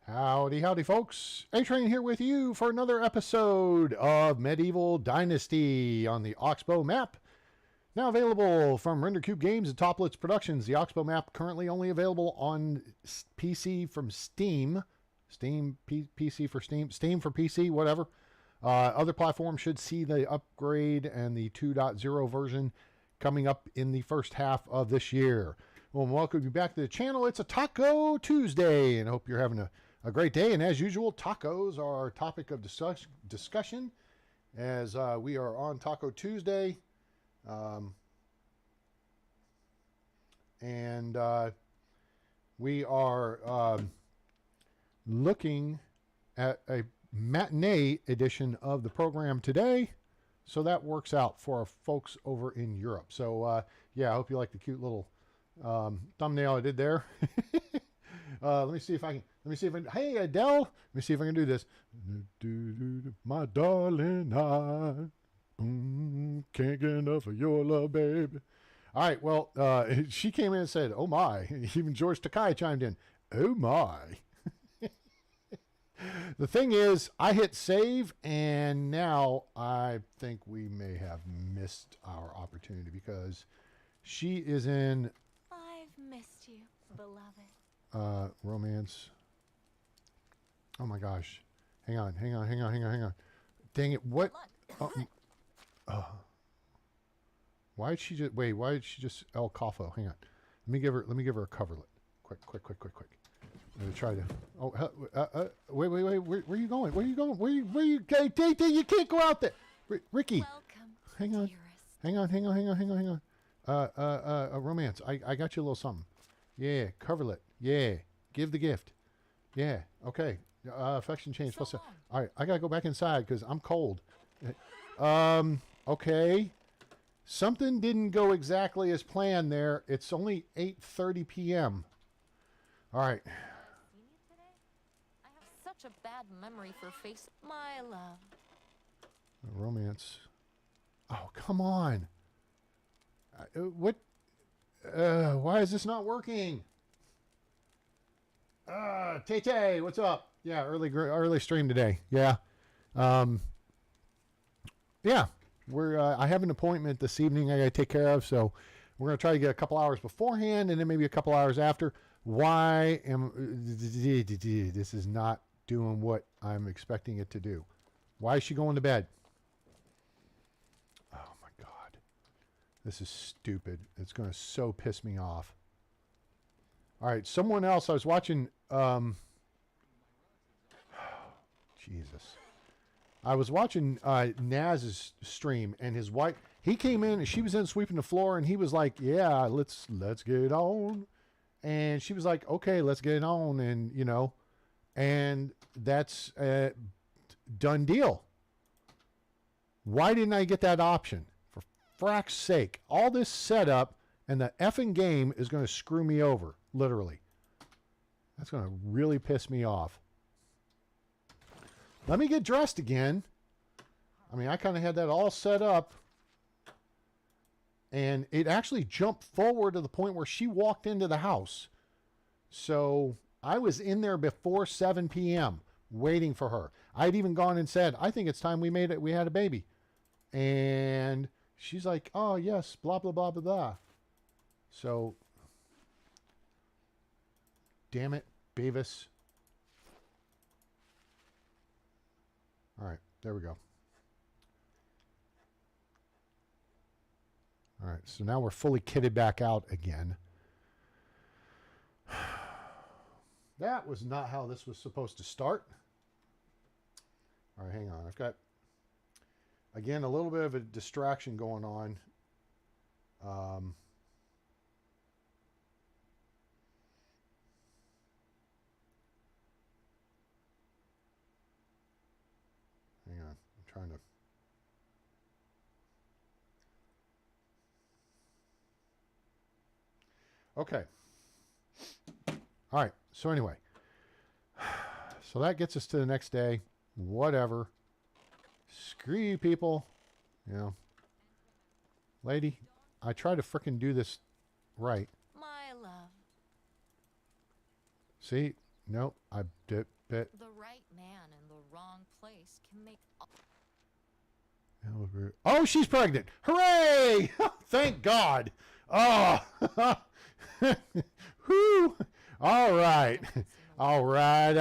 Howdy, howdy, folks. A-Train here with you for another episode of Medieval Dynasty on the Oxbow map. Now available from RenderCube Games and Toplitz Productions. The Oxbow map currently only available on PC from Steam. PC for Steam. Steam for PC, whatever. Other platforms should see the upgrade and the 2.0 version coming up in the first half of this year. Well, welcome you back to the channel. It's a Taco Tuesday, and I hope you're having a great day. And as usual, tacos are our topic of discussion as we are on Taco Tuesday. We are looking at a matinee edition of the program today. So that works out for our folks over in Europe. So, yeah, I hope you like the cute little thumbnail I did there. Let me see if I can, hey Adele, let me see if I can do this. My darling, I can't get enough of your love, baby. All right, well, she came in and said, oh my. Even George Takai chimed in, oh my. The thing is, I hit save, and now I think we may have missed our opportunity because she is in... I've missed you, beloved. Romance. Oh my gosh. Hang on. Dang it, what? Why did she just El Cafo? Hang on. Let me give her a coverlet. Quick. I'm gonna try to. Oh, wait. Where are you going? Where are you going? Where you? You can't go out there. Ricky. Welcome, Hang on. dearest. Hang on. Romance. I got you a little something. Yeah, coverlet. Yeah, give the gift. Yeah, okay. Affection change. So All right, I gotta go back inside because I'm cold. Okay. Something didn't go exactly as planned there. It's only 8:30 p.m. All right. Seen you today? I have such a bad memory for face. My love. Romance. Oh, come on. What? Why is this not working? Tay, what's up? Yeah, early stream today. Yeah. Yeah. I have an appointment this evening I got to take care of, so we're going to try to get a couple hours beforehand and then maybe a couple hours after. This is not doing what I'm expecting it to do. Why is she going to bed? Oh my God. This is stupid. It's going to so piss me off. All right, someone else I was watching Jesus. I was watching Naz's stream, and his wife, he came in and she was in sweeping the floor, and he was like, yeah, let's get it on. And she was like, okay, let's get it on. And, you know, and that's a done deal. Why didn't I get that option? For frack's sake, all this setup and the effing game is going to screw me over, literally. That's going to really piss me off. Let me get dressed again. I mean, I kind of had that all set up. And it actually jumped forward to the point where she walked into the house. So I was in there before 7 p.m. waiting for her. I'd even gone and said, I think it's time we had a baby. And she's like, oh, yes, blah, blah, blah, blah, blah. So, damn it, Beavis. All right, there we go. All right, so now we're fully kitted back out again. That was not how this was supposed to start. All right, hang on. I've got, again, a little bit of a distraction going on. Hang on. I'm trying to... Okay. All right. So anyway. So that gets us to the next day. Whatever. Screw you people. You know. Lady, I try to frickin' do this right. My love. See? Nope. I did. bit. The right man in the wrong place can make. Oh, she's pregnant. Hooray! Thank God. Oh. Whew. All right. All right.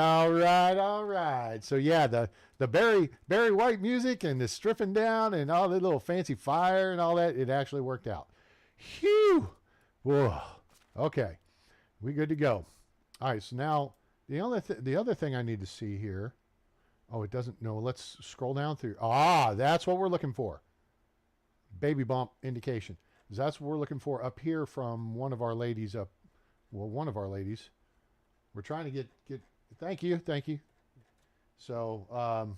So yeah, the Barry White music and the stripping down and all the little fancy fire and all that, it actually worked out. Phew. Whoa. Okay. We good to go. All right, so now the other thing I need to see here. Oh, it doesn't. No, let's scroll down through. Ah, that's what we're looking for. Baby bump indication. That's what we're looking for up here from one of our ladies up. Well, one of our ladies. We're trying to get. Thank you. So, all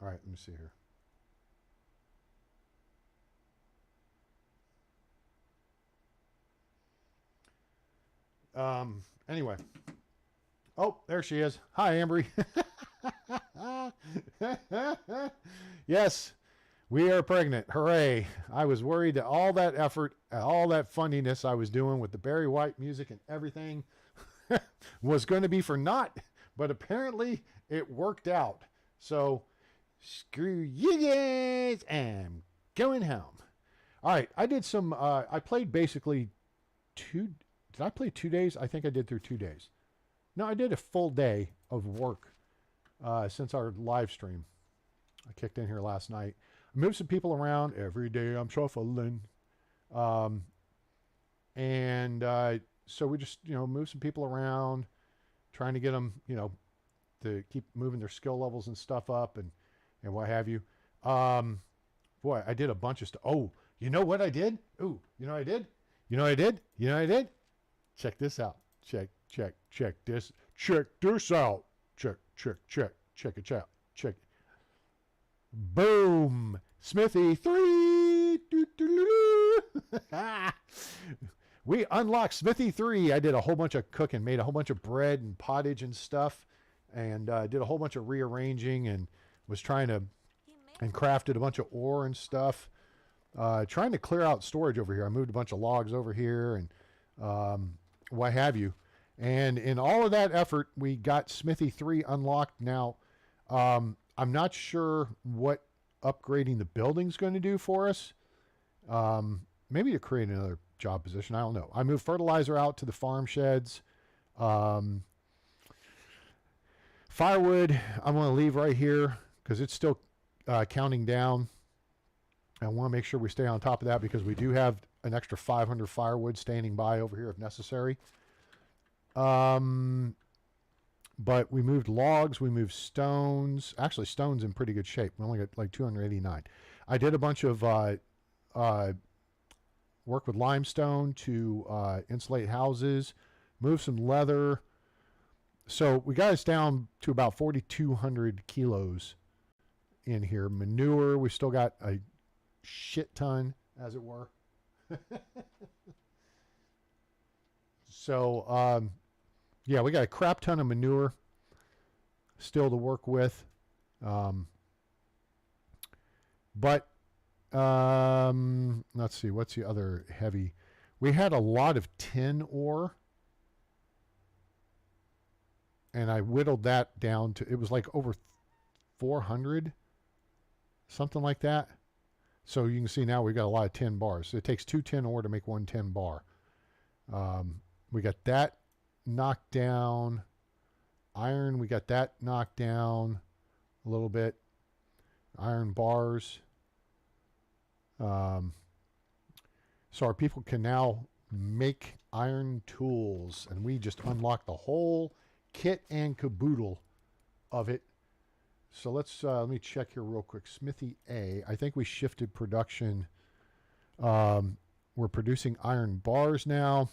right, let me see here. Anyway. Oh, there she is. Hi, Ambry. Yes, we are pregnant. Hooray. I was worried that all that effort, all that fundiness I was doing with the Barry White music and everything was going to be for naught, but apparently it worked out. So, screw you guys, I'm going home. All right, I did some, I played basically did I play 2 days? I think I did through 2 days. No, I did a full day of work since our live stream. I kicked in here last night. I moved some people around. Every day I'm shuffling. So we just, moved some people around, trying to get them, to keep moving their skill levels and stuff up and what have you. Boy, I did a bunch of stuff. Oh, you know what I did? Ooh, you know what I did? You know what I did? You know what I did? Check this out. Check this. Check this out. Check it out. Check. Boom. Smithy 3. We unlocked Smithy 3. I did a whole bunch of cooking, made a whole bunch of bread and pottage and stuff, and did a whole bunch of rearranging and was trying to, and crafted a bunch of ore and stuff. Trying to clear out storage over here. I moved a bunch of logs over here and what have you. And in all of that effort, we got Smithy 3 unlocked. Now, I'm not sure what upgrading the building's going to do for us. Maybe to create another job position. I don't know. I moved fertilizer out to the farm sheds. Firewood, I'm going to leave right here because it's still counting down. I want to make sure we stay on top of that because we do have an extra 500 firewood standing by over here if necessary. But we moved logs, we moved stones. Actually, stone's in pretty good shape. We only got like 289. I did a bunch of work with limestone to insulate houses, move some leather. So we got us down to about 4,200 kilos in here. Manure, we still got a shit ton, as it were. So, yeah, we got a crap ton of manure still to work with. But let's see, what's the other heavy? We had a lot of tin ore. And I whittled that down to, it was like over 400, something like that. So you can see now we've got a lot of tin bars. It takes 2 tin ore to make 1 tin bar. We got that knocked down. Iron, we got that knocked down a little bit. Iron bars. So our people can now make iron tools. And we just unlocked the whole kit and caboodle of it. So let me check here real quick. Smithy A, I think we shifted production. We're producing iron bars now.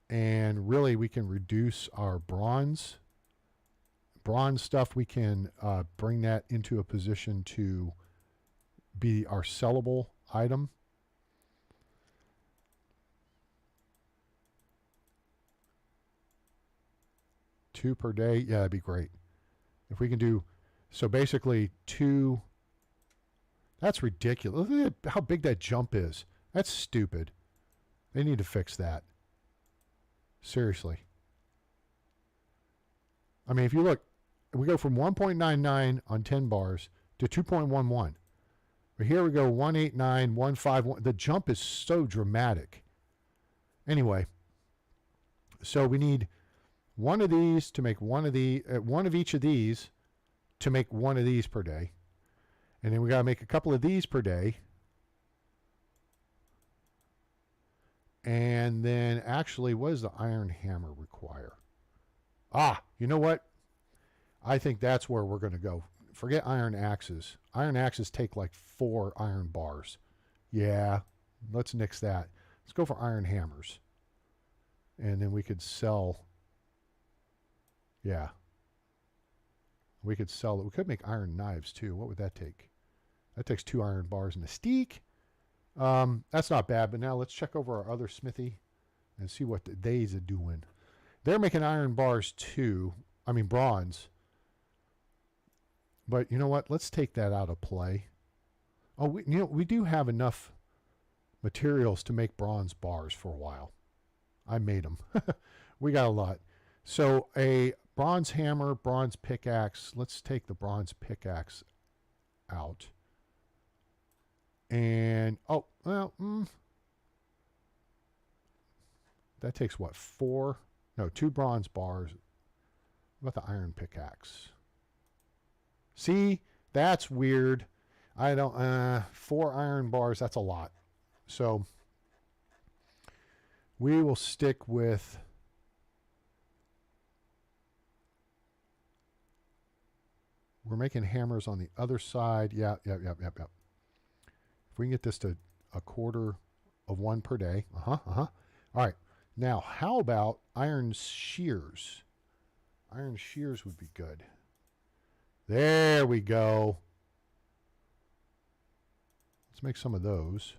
And really we can reduce our bronze. Bronze stuff, we can bring that into a position to be our sellable item. Two per day, yeah, that'd be great. If we can do, so basically two That's ridiculous. Look at how big that jump is. That's stupid. They need to fix that. Seriously. I mean, if you look, we go from 1.99 on 10 bars to 2.11. But here we go 189, 151. The jump is so dramatic. Anyway, so we need one of these to make one of each of these to make one of these per day. And then we got to make a couple of these per day. And then actually, what does the iron hammer require? Ah, you know what? I think that's where we're going to go. Forget iron axes. Iron axes take like 4 iron bars. Yeah, let's nix that. Let's go for iron hammers. And then we could sell. Yeah. We could sell it. We could make iron knives too. What would that take? That takes 2 iron bars and a steak. That's not bad, but now let's check over our other smithy and see what they's are doing. They're making iron bars too. I mean bronze. But you know what? Let's take that out of play. Oh, we do have enough materials to make bronze bars for a while. I made them. We got a lot. So a bronze hammer, bronze pickaxe. Let's take the bronze pickaxe out. And, oh, well, that takes what, 4? No, 2 bronze bars. What about the iron pickaxe? See, that's weird. I don't, 4 iron bars, that's a lot. So we will stick with we're making hammers on the other side. Yep. If we can get this to a quarter of 1 per day. All right. Now, how about iron shears? Iron shears would be good. There we go. Let's make some of those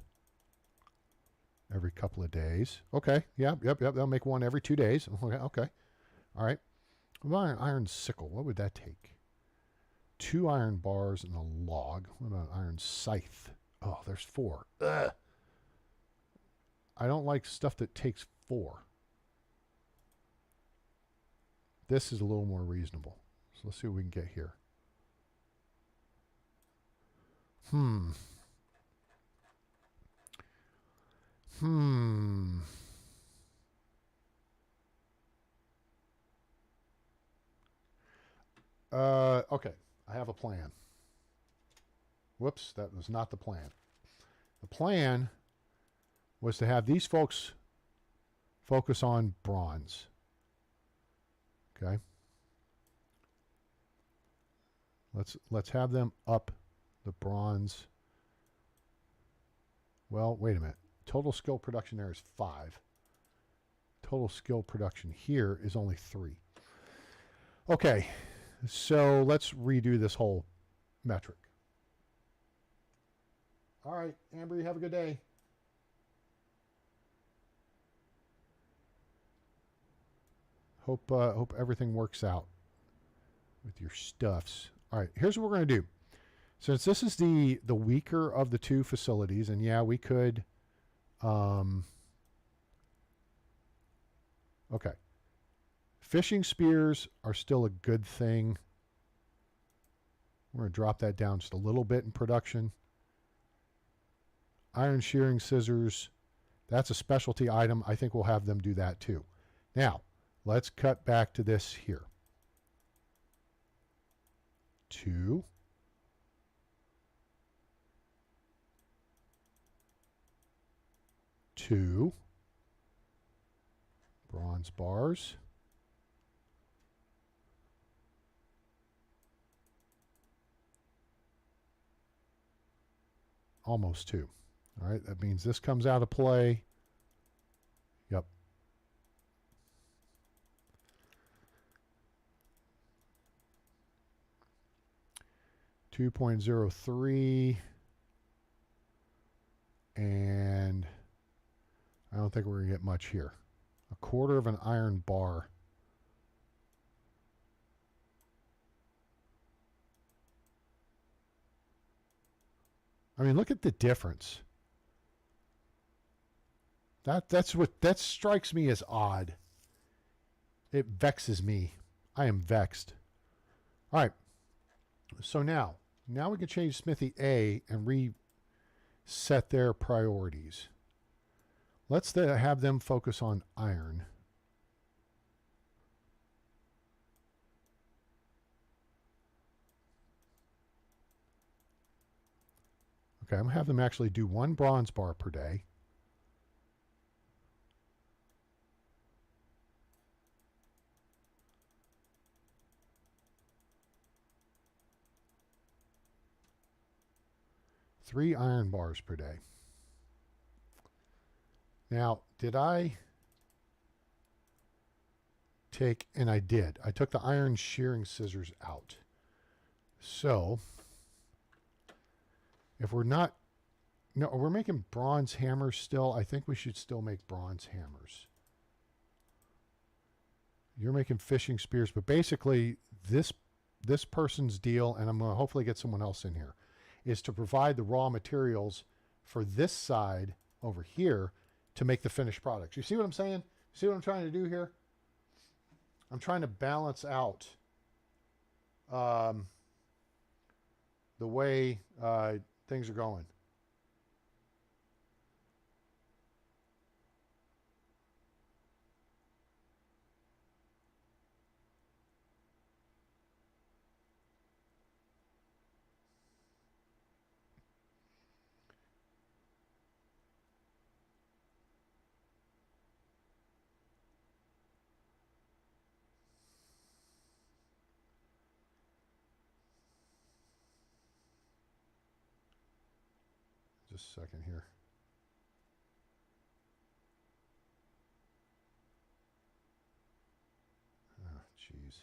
every couple of days. Okay. Yep. They'll make one every 2 days. Okay. All right. What about an iron sickle? What would that take? 2 iron bars and a log. What about an iron scythe? Oh, there's 4. Ugh. I don't like stuff that takes 4. This is a little more reasonable. So let's see what we can get here. Okay, I have a plan. Whoops, that was not the plan. The plan was to have these folks focus on bronze. Okay. Let's have them up the bronze. Well, wait a minute. Total skill production there is 5. Total skill production here is only 3. Okay, so let's redo this whole metric. All right, Amber, you have a good day. Hope everything works out with your stuffs. All right, here's what we're going to do. Since this is the weaker of the 2 facilities, and yeah, we could, okay. Fishing spears are still a good thing. We're going to drop that down just a little bit in production. Iron shearing scissors, that's a specialty item. I think we'll have them do that too. Now, let's cut back to this here. 2. 2 bronze bars. Almost 2. All right, that means this comes out of play. Yep. .03, and I don't think we're going to get much here. A quarter of an iron bar. I mean, look at the difference. That strikes me as odd. It vexes me. I am vexed. All right. So now we can change Smithy A and reset their priorities. Let's have them focus on iron. Okay, I'm going to have them actually do 1 bronze bar per day. Three iron bars per day. Now, did I take, and I did, I took the iron shearing scissors out. So, if we're not, no, we're making bronze hammers still. I think we should still make bronze hammers. You're making fishing spears, but basically this person's deal, and I'm going to hopefully get someone else in here, is to provide the raw materials for this side over here to make the finished products. You see what I'm saying? See what I'm trying to do here? I'm trying to balance out the way things are going. Just a second here. Oh, jeez.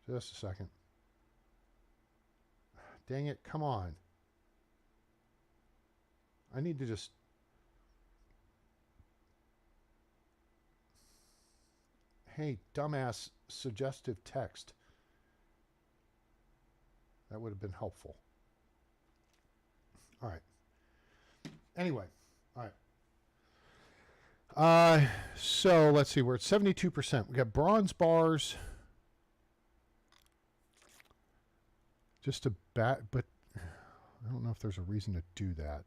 Just a second. Dang it, come on. I need to just... Hey, dumbass suggestive text. That would have been helpful. All right. Anyway, all right. So let's see, we're at 72%. We got bronze bars. Just to bat, but I don't know if there's a reason to do that.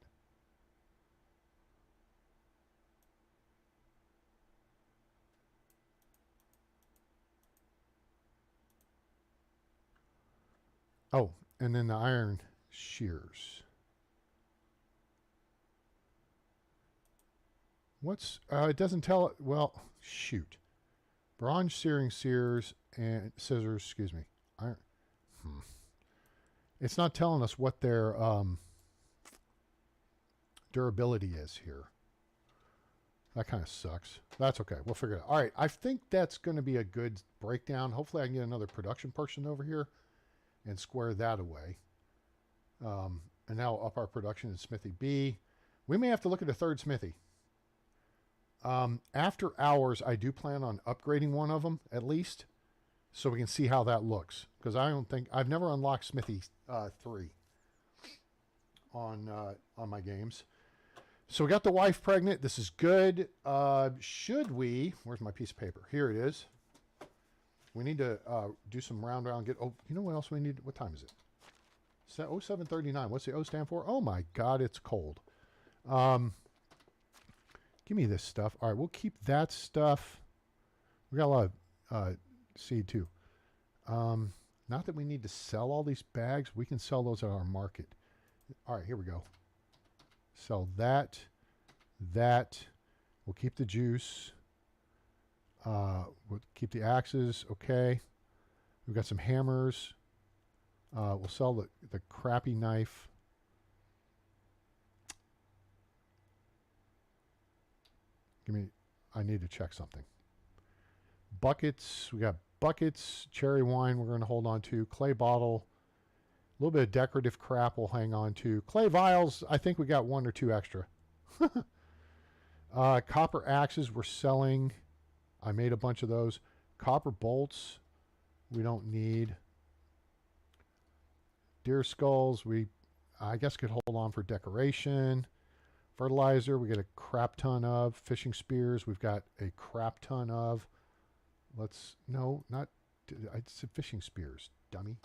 Oh, and then the iron shears. What's, it doesn't tell it, well, shoot. Bronze shearing shears and scissors, excuse me. Iron. It's not telling us what their durability is here. That kind of sucks. That's okay. We'll figure it out. All right. I think that's going to be a good breakdown. Hopefully I can get another production person over here and square that away. And now up our production in Smithy B. We may have to look at a third Smithy. After hours, I do plan on upgrading one of them at least, so we can see how that looks. Because I don't think I've never unlocked Smithy 3 on my games. So we got the wife pregnant. This is good. Should we? Where's my piece of paper? Here it is. We need to do some round. Get. Oh, you know what else we need? What time is it? 07:39. What's the O stand for? Oh my God, it's cold. Give me this stuff. All right, we'll keep that stuff. We got a lot of seed too. Not that we need to sell all these bags. We can sell those at our market. All right, here we go. Sell that. We'll keep the juice. We'll keep the axes. Okay. We've got some hammers. We'll sell the crappy knife. I need to check something. Buckets. We got buckets. Cherry wine we're going to hold on to. Clay bottle. little bit of decorative crap we'll hang on to. Clay vials, I think we got 1 or 2 extra. Copper axes we're selling. I made a bunch of those. Copper bolts we don't need. Deer skulls I guess could hold on for decoration. Fertilizer we get a crap ton of. Fishing spears we've got a crap ton of. I said fishing spears, dummy.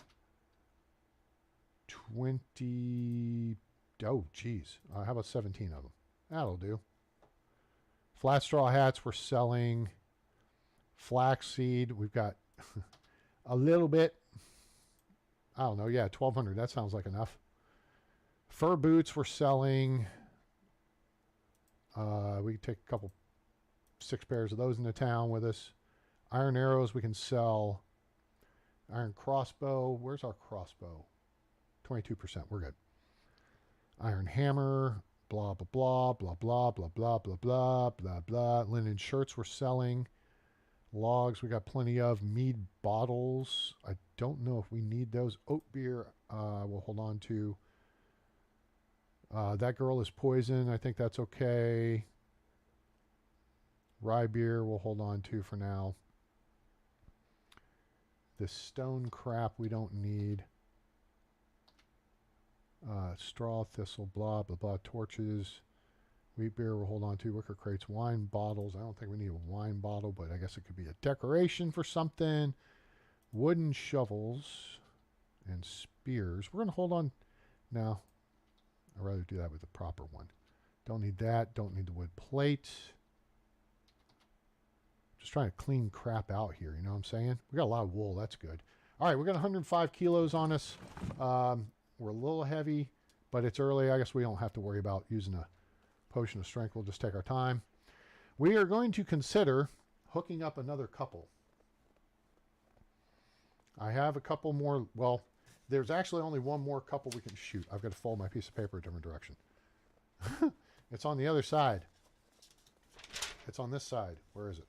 20. Oh, geez. How about 17 of them? That'll do. Flat straw hats we're selling. Flaxseed we've got a little bit. I don't know. Yeah, 1,200. That sounds like enough. Fur boots we're selling. We can take a couple, 6 pairs of those into town with us. Iron arrows we can sell. Iron crossbow. Where's our crossbow? 22%. We're good. Iron hammer. Blah, blah, blah, blah, blah, blah, blah, blah, blah, blah, blah. Linen shirts we're selling. Logs we got plenty of. Mead bottles. I don't know if we need those. Oat beer we'll hold on to. That girl is poison. I think that's okay. Rye beer we'll hold on to for now. This stone crap we don't need. Straw, thistle, blah, blah, blah. Torches. Wheat beer we'll hold on to. Wicker crates. Wine bottles. I don't think we need a wine bottle, but I guess it could be a decoration for something. Wooden shovels and spears. We're going to hold on. No. I'd rather do that with the proper one. Don't need that. Don't need the wood plate. Just trying to clean crap out here. You know what I'm saying? We got a lot of wool. That's good. All right. We got 105 kilos on us. We're a little heavy, but it's early. I guess we don't have to worry about using a potion of strength. We'll just take our time. We are going to consider hooking up another couple. I have a couple more. Well, there's actually only one more couple we can shoot. I've got to fold my piece of paper a different direction. It's on the other side. It's on this side. Where is it?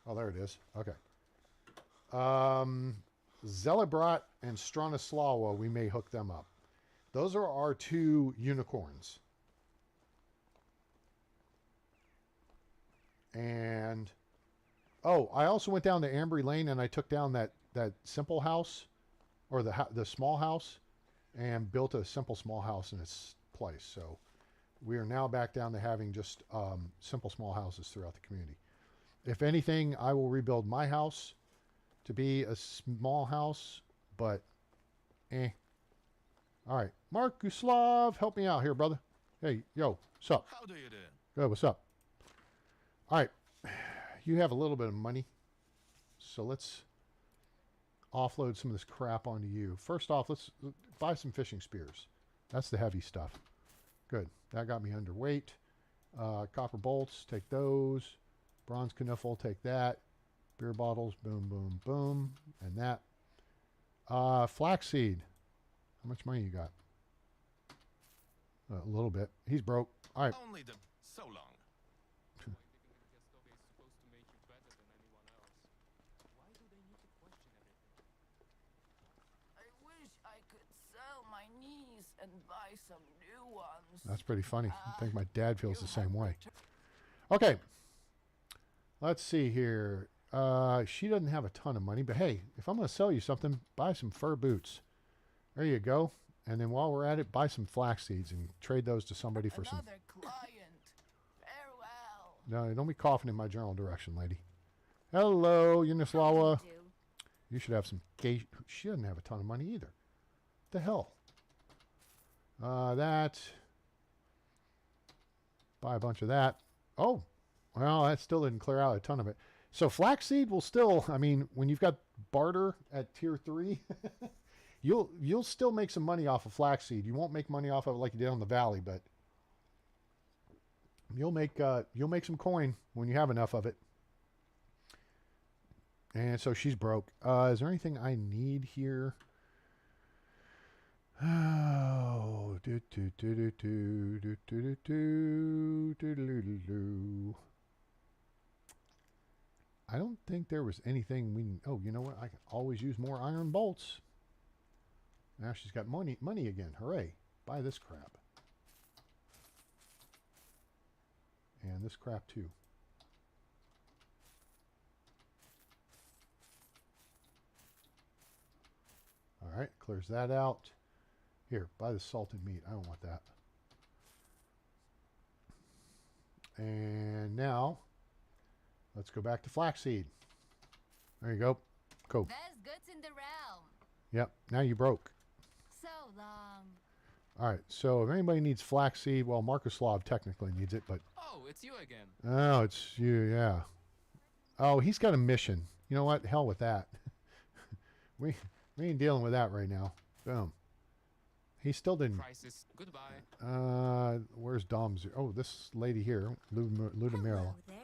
Oh, there it is. Okay. Zelebrat and Stranislawa, we may hook them up. Those are our 2 unicorns. And, oh, I also went down to Ambry Lane and I took down that simple house, or the small house, and built a simple small house in its place. So we are now back down to having just simple small houses throughout the community. If anything, I will rebuild my house to be a small house, but All right. Mark Guslav, help me out here, brother. Hey, yo, what's up? How do you do? Good, what's up? All right. You have a little bit of money, so let's offload some of this crap onto you. First off, let's buy some fishing spears. That's the heavy stuff. Good. That got me underweight. Copper bolts, take those. Bronze knuffle, take that. Beer bottles, boom, boom, boom. And that. Flaxseed. How much money you got? A little bit. He's broke. All right. Only the so long. I wish I could sell my knees and buy some new ones. That's pretty funny. I think my dad feels the same way. Okay. Let's see here. She doesn't have a ton of money, but hey, if I'm going to sell you something, buy some fur boots. There you go. And then while we're at it, buy some flax seeds and trade those to somebody for some. Another client. Farewell. No, don't be coughing in my general direction, lady. Hello, Unislawa. You should have some gay. She doesn't have a ton of money either. The hell? That. Buy a bunch of that. Oh, well, that still didn't clear out a ton of it. So flaxseed will still, I mean, when you've got barter at tier 3, you'll still make some money off of flaxseed. You won't make money off of it like you did on the valley, but you'll make some coin when you have enough of it. And so she's broke. Is there anything I need here? Oh, I don't think there was anything we. Oh, you know what? I can always use more iron bolts. Now she's got money again. Hooray. Buy this crap. And this crap too. All right, clears that out. Here, buy the salted meat. I don't want that. And now, let's go back to flaxseed. There you go. Cool. Best goods in the realm. Yep, now you broke. So long. All right, so if anybody needs flaxseed, well, Markoslav technically needs it, but... Oh, it's you again. Oh, it's you, yeah. Oh, he's got a mission. You know what? Hell with that. we ain't dealing with that right now. Boom. He still didn't... Crisis. Goodbye. Where's Dom's? Oh, this lady here, Ludmila. Hello there.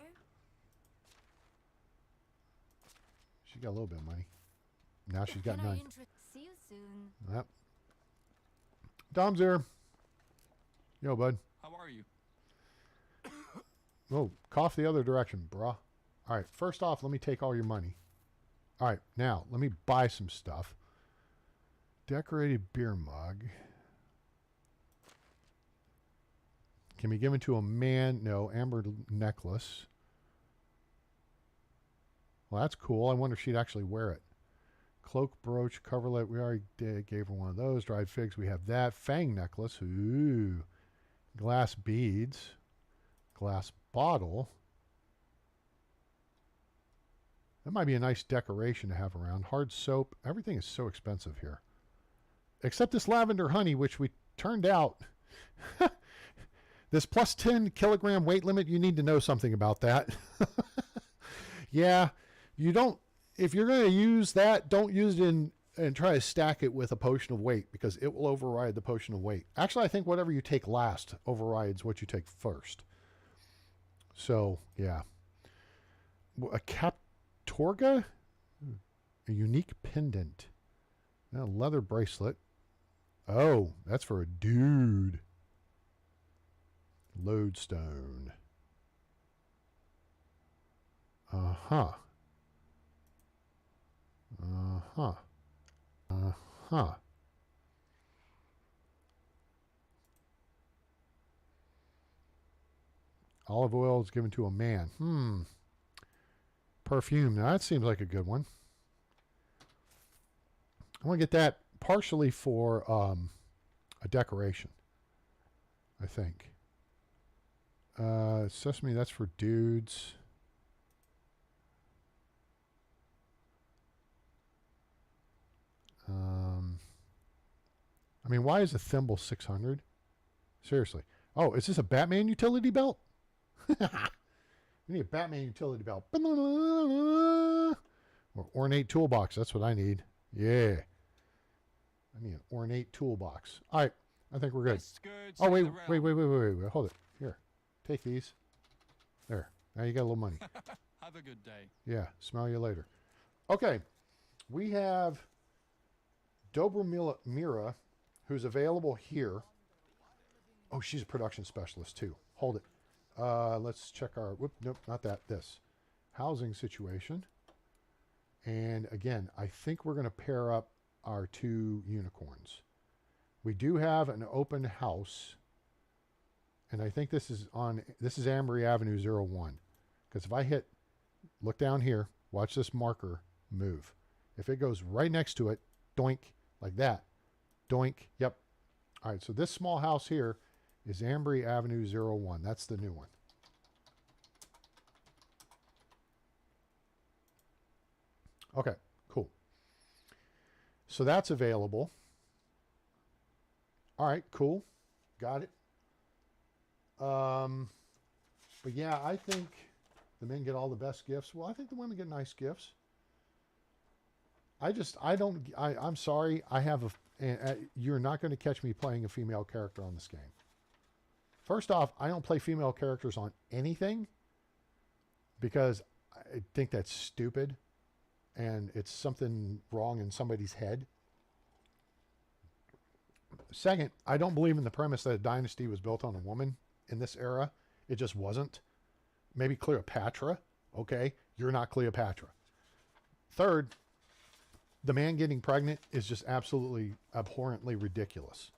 She got a little bit of money. Now she's got none. See you soon. Yep. Dom's here. Yo, bud. How are you? Oh, cough the other direction, brah. All right, first off, let me take all your money. All right, now, let me buy some stuff. Decorated beer mug. Can be given to a man. No, amber necklace. Well, that's cool. I wonder if she'd actually wear it. Cloak, brooch, coverlet. We already gave her one of those. Dried figs. We have that. Fang necklace. Ooh. Glass beads. Glass bottle. That might be a nice decoration to have around. Hard soap. Everything is so expensive here. Except this lavender honey, which we turned out. This plus 10 kilogram weight limit, you need to know something about that. Yeah, you don't, if you're going to use that, don't use it and try to stack it with a potion of weight because it will override the potion of weight. Actually, I think whatever you take last overrides what you take first. So, yeah. A Captorga? A unique pendant. A leather bracelet. Oh, that's for a dude. Lodestone. Uh-huh. Uh-huh. Uh-huh. Olive oil is given to a man. Perfume. Now that seems like a good one. I want to get that partially for a decoration, I think. Sesame, that's for dudes. I mean, why is a thimble 600? Seriously. Oh, is this a Batman utility belt? We need a Batman utility belt. Or ornate toolbox. That's what I need. Yeah. I need an ornate toolbox. All right. I think we're good. Oh, wait. Hold it. Here. Take these. There. Now you got a little money. Have a good day. Yeah. Smell you later. Okay. We have Dobromira, who's available here. Oh, she's a production specialist too. Hold it. Let's check our, nope, not that, this. Housing situation. And again, I think we're going to pair up our two unicorns. We do have an open house. And I think this is Ambry Avenue 01. Because if I hit, look down here, watch this marker move. If it goes right next to it, doink, like that, doink, yep. All right, so this small house here is Ambry Avenue 01. That's the new one. Okay, cool. So that's available. All right, cool. Got it. But yeah, I think the men get all the best gifts. Well, I think the women get nice gifts. I'm sorry. You're not going to catch me playing a female character on this game. First off, I don't play female characters on anything because I think that's stupid and it's something wrong in somebody's head. Second, I don't believe in the premise that a dynasty was built on a woman in this era. It just wasn't. Maybe Cleopatra. Okay, you're not Cleopatra. Third, the man getting pregnant is just absolutely abhorrently ridiculous.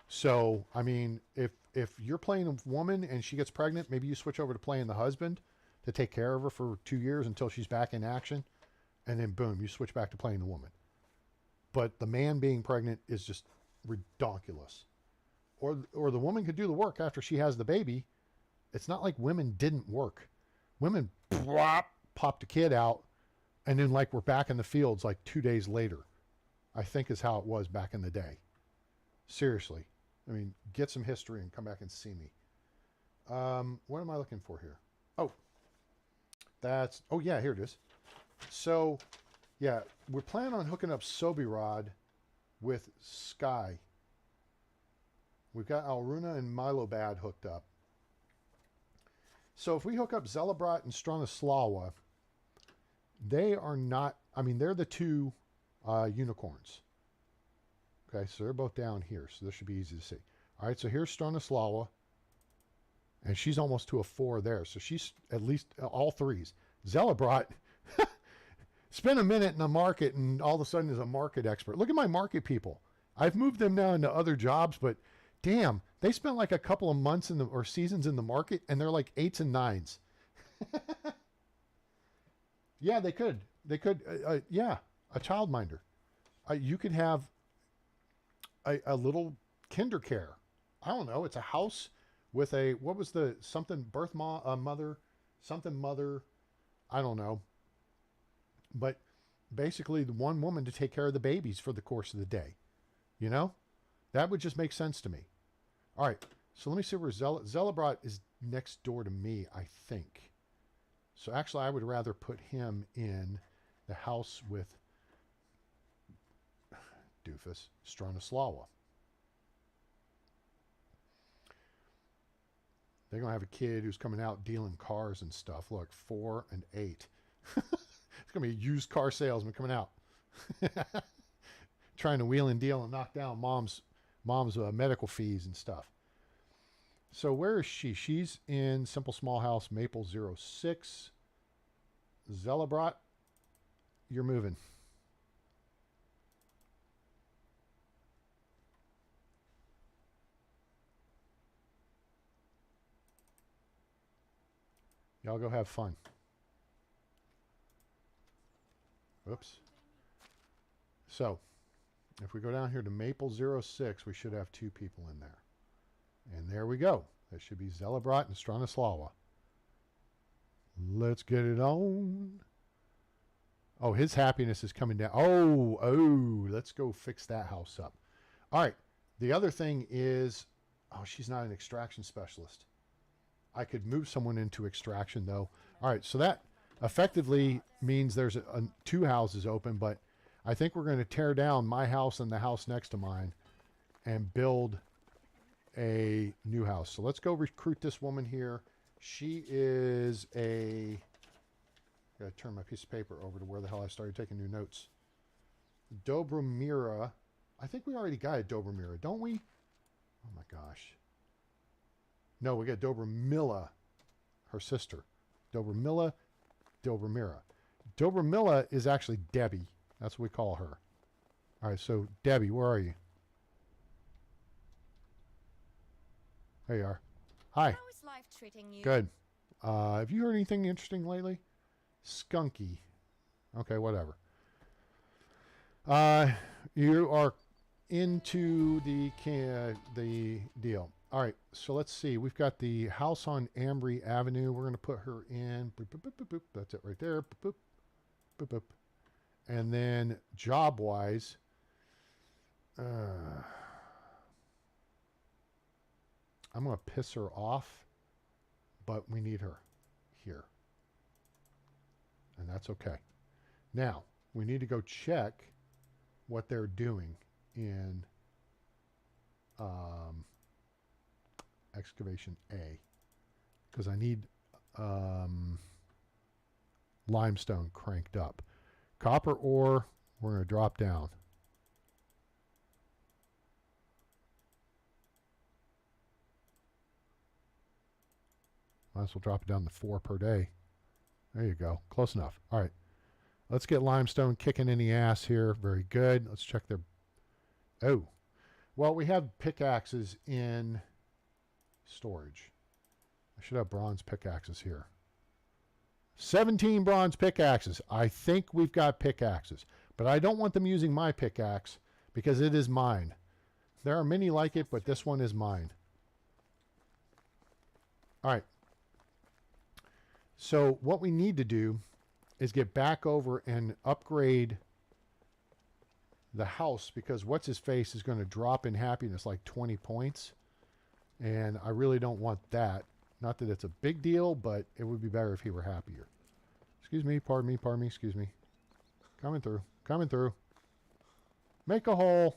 So, I mean, if you're playing a woman and she gets pregnant, maybe you switch over to playing the husband to take care of her for 2 years until she's back in action. And then, boom, you switch back to playing the woman. But the man being pregnant is just ridiculous. Or the woman could do the work after she has the baby. It's not like women didn't work. Women pop the kid out, and then like we're back in the fields like 2 days later. I think is how it was back in the day. Seriously. I mean, get some history and come back and see me. What am I looking for here? Oh, yeah, here it is. So, yeah, we're planning on hooking up Sobirod with Sky. We've got Alruna and Milobad hooked up. So if we hook up Zelibrat and Stronislawa, they are not, I mean, they're the two unicorns. Okay, so they're both down here, so this should be easy to see. All right, so here's Stronislawa, and she's almost to a 4 there, so she's at least all 3s. Zelibrat spent a minute in the market, and all of a sudden is a market expert. Look at my market people. I've moved them now into other jobs, but damn, they spent like a couple of months or seasons in the market, and they're like 8s and 9s. Yeah, they could. They could. Yeah, a childminder. You could have a little kinder care. I don't know. It's a house with a, what was the something mother, something mother. I don't know. But basically the one woman to take care of the babies for the course of the day. You know? That would just make sense to me. All right. So let me see where Zelibrat is next door to me, I think. So actually I would rather put him in the house with doofus Stronislawa. They're going to have a kid who's coming out dealing cars and stuff. Look, 4 and 8. It's going to be a used car salesman coming out. Trying to wheel and deal and knock down mom's medical fees and stuff. So where is she? She's in Simple Small House, Maple 06. Zelibrat, you're moving. Y'all go have fun. Oops. So, if we go down here to Maple 06, we should have 2 people in there. And there we go. That should be Zelibrat and Stronislawa. Let's get it on. Oh, his happiness is coming down. Oh, let's go fix that house up. All right. The other thing is, oh, she's not an extraction specialist. I could move someone into extraction, though. All right, so that effectively means there's 2 houses open, but I think we're going to tear down my house and the house next to mine and build a new house. So let's go recruit this woman here. She is a... I got to turn my piece of paper over to where the hell I started taking new notes. Dobromira. I think we already got a Dobromira, don't we? Oh, my gosh. No, we got Dobromila, her sister. Dobromila, Dobromira. Dobromila is actually Debbie. That's what we call her. All right, so Debbie, where are you? There you are. Hi. How is life treating you? Good. Have you heard anything interesting lately? Skunky. Okay, whatever. You are into the deal. All right, so let's see. We've got the house on Ambry Avenue. We're going to put her in. Boop, boop, boop, boop, boop. That's it right there. Boop, boop, boop, boop. And then job-wise, I'm going to piss her off, but we need her here. And that's okay. Now, we need to go check what they're doing in excavation A, because I need limestone cranked up. Copper ore, we're going to drop down. Might as well drop it down to 4 per day. There you go. Close enough. All right. Let's get limestone kicking in the ass here. Very good. Let's check their... Oh. Well, we have pickaxes in storage. I should have bronze pickaxes here. 17 bronze pickaxes. I think we've got pickaxes. But I don't want them using my pickaxe because it is mine. There are many like it, but this one is mine. All right. So what we need to do is get back over and upgrade the house, because what's his face is going to drop in happiness like 20 points. And I really don't want that. Not that it's a big deal, but it would be better if he were happier. Excuse me, pardon me, excuse me. Coming through, coming through. Make a hole.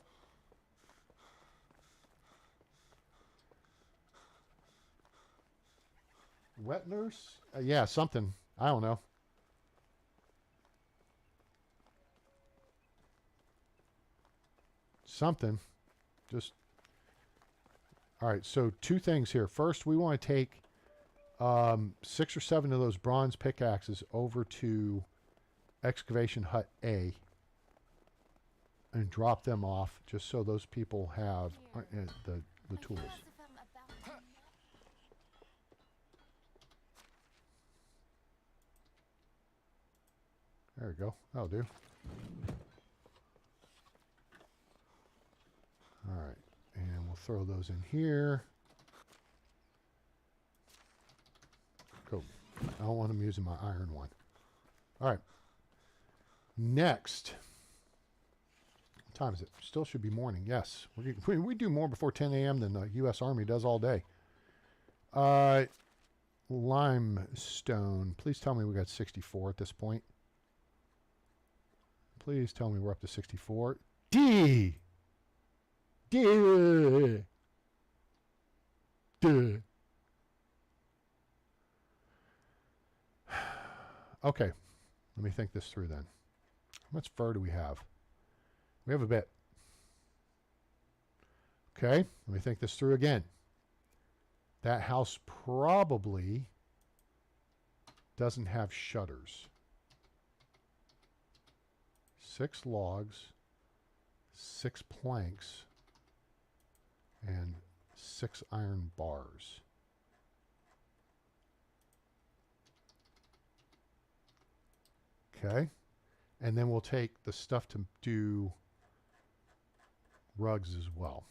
Wet nurse? Yeah, something. I don't know. Something. Just... All right, so two things here. First, we want to take 6 or 7 of those bronze pickaxes over to Excavation Hut A and drop them off just so those people have the tools. There we go. That'll do. All right. And we'll throw those in here. Cool. I don't want them using my iron one. All right. Next. What time is it? Still should be morning. Yes. We do more before 10 a.m. than the U.S. Army does all day. Limestone. Please tell me we got 64 at this point. Please tell me we're up to 64. D! Duh. Duh. Okay, let me think this through then. How much fur do we have? We have a bit. Okay, let me think this through again. That house probably doesn't have shutters. 6 logs, 6 planks, and 6 iron bars. Okay. And then we'll take the stuff to do rugs as well.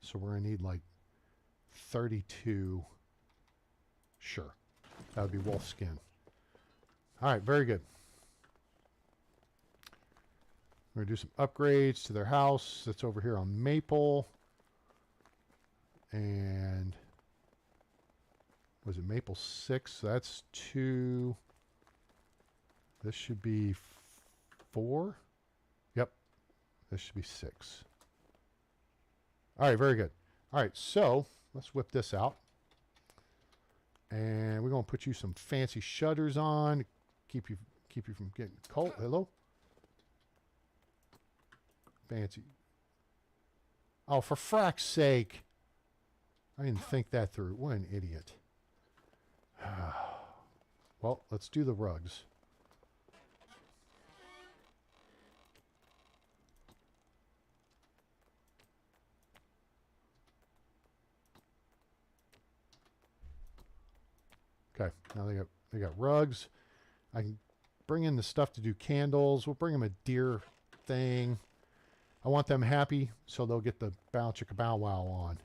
So we're going to need like 32. Sure. That would be wolf skin. All right. Very good. We're going to do some upgrades to their house. That's over here on Maple. And was it Maple 6? That's 2. This should be 4. Yep. This should be 6. All right, very good. All right, so let's whip this out. And we're going to put you some fancy shutters on. Keep you from getting cold. Hello? Fancy. Oh, for frack's sake. I didn't think that through. What an idiot. Well, let's do the rugs. Okay, now they got rugs. I can bring in the stuff to do candles. We'll bring them a deer thing. I want them happy, so they'll get the bow chicka bow wow on.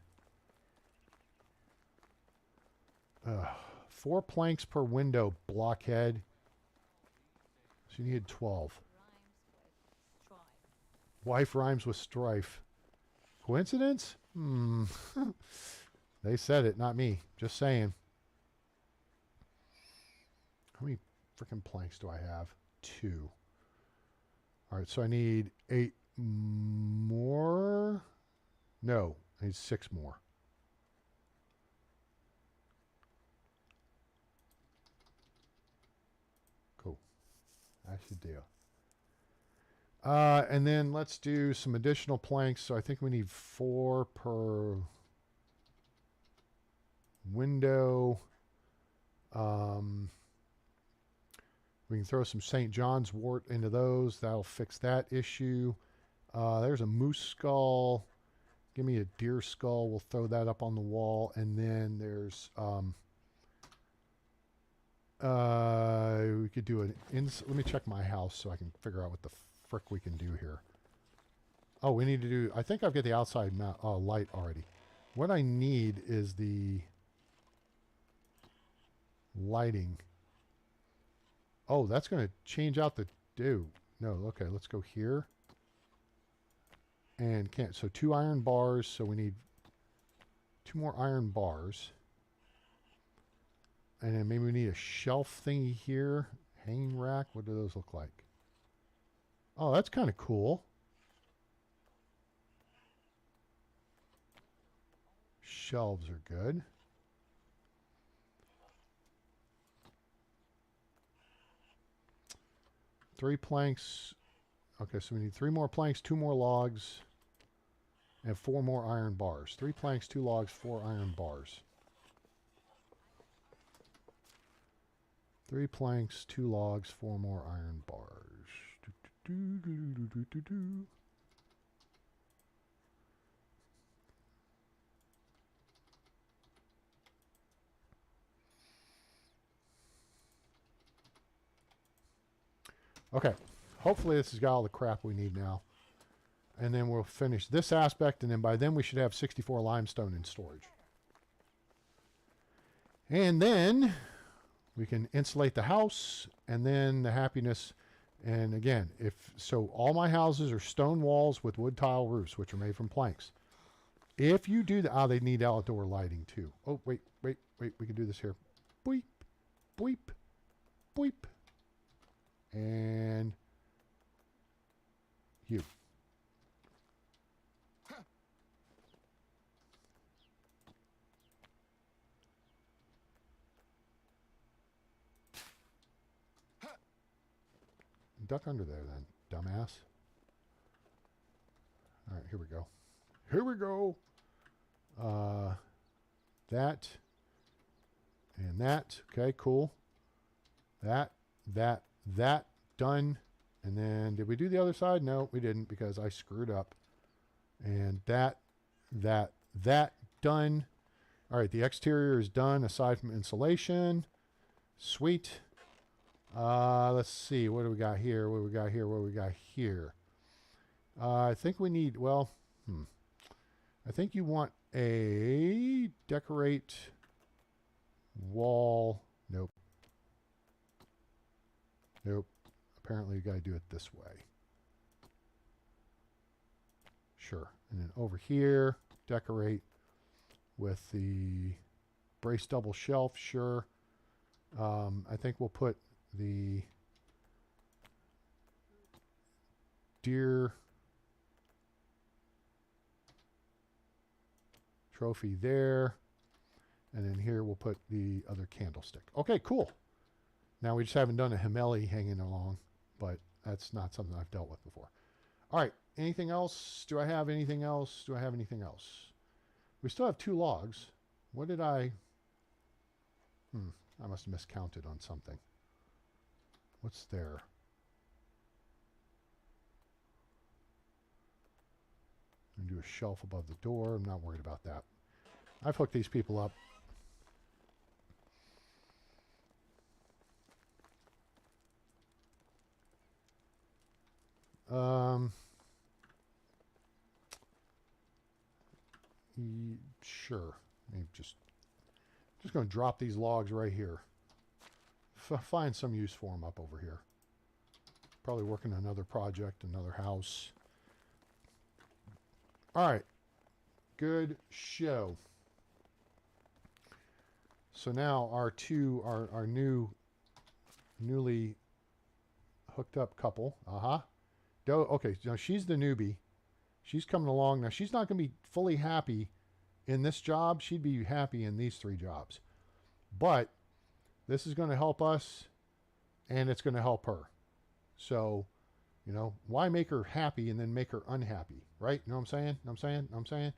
4 planks per window, blockhead. So you need 12. Wife rhymes with strife. Coincidence? They said it, not me. Just saying. How many freaking planks do I have? 2. All right, so I need 8 more. No, I need 6 more. Cool. That should do. And then let's do some additional planks. So I think we need 4 per window. We can throw some St. John's wort into those. That'll fix that issue. There's a moose skull. Give me a deer skull. We'll throw that up on the wall. And then there's... we could do let me check my house so I can figure out what the frick we can do here. Oh, we need to do... I think I've got the outside light already. What I need is the lighting. Oh, that's going to change out the... No, okay, let's go here. And can't... So 2 iron bars, so we need 2 more iron bars. And then maybe we need a shelf thingy here. Hanging rack. What do those look like? Oh, that's kind of cool. Shelves are good. Three planks. Okay, so we need 3 more planks, 2 more logs, and 4 more iron bars. 3 planks, 2 logs, 4 iron bars. 3 planks, 2 logs, 4 more iron bars. Okay, hopefully this has got all the crap we need now. And then we'll finish this aspect, and then by then we should have 64 limestone in storage. And then we can insulate the house, and then the happiness. And again, so all my houses are stone walls with wood tile roofs, which are made from planks. If you do that, they need outdoor lighting too. Oh, wait, we can do this here. Boop, boop, boop. And you. Duck under there then, dumbass. All right, here we go. Here we go. That and that. Okay, cool. That, done. And then, did we do the other side? No, we didn't because I screwed up. And that, done. All right, the exterior is done aside from insulation. Sweet. Let's see. What do we got here? What do we got here? What do we got here? I think we need, well, I think you want a decorate wall. Nope. Nope. Apparently you got to do it this way. Sure. And then over here, decorate with the brace double shelf. Sure. I think we'll put the deer trophy there. And then here we'll put the other candlestick. Okay, cool. Now we just haven't done a Himeli hanging along, but that's not something I've dealt with before. All right, anything else? Do I have anything else? Do I have anything else? We still have 2 logs. What did I must have miscounted on something. What's there? I'm going to do a shelf above the door. I'm not worried about that. I've hooked these people up. Sure. Maybe just going to drop these logs right here. Find some use for them up over here. Probably working on another project, another house. All right. Good show. So now our newly hooked up couple. Okay, now she's the newbie. She's coming along. Now she's not going to be fully happy in this job. She'd be happy in these 3 jobs. But this is going to help us, and it's going to help her. So, you know, why make her happy and then make her unhappy, right? You know what I'm saying?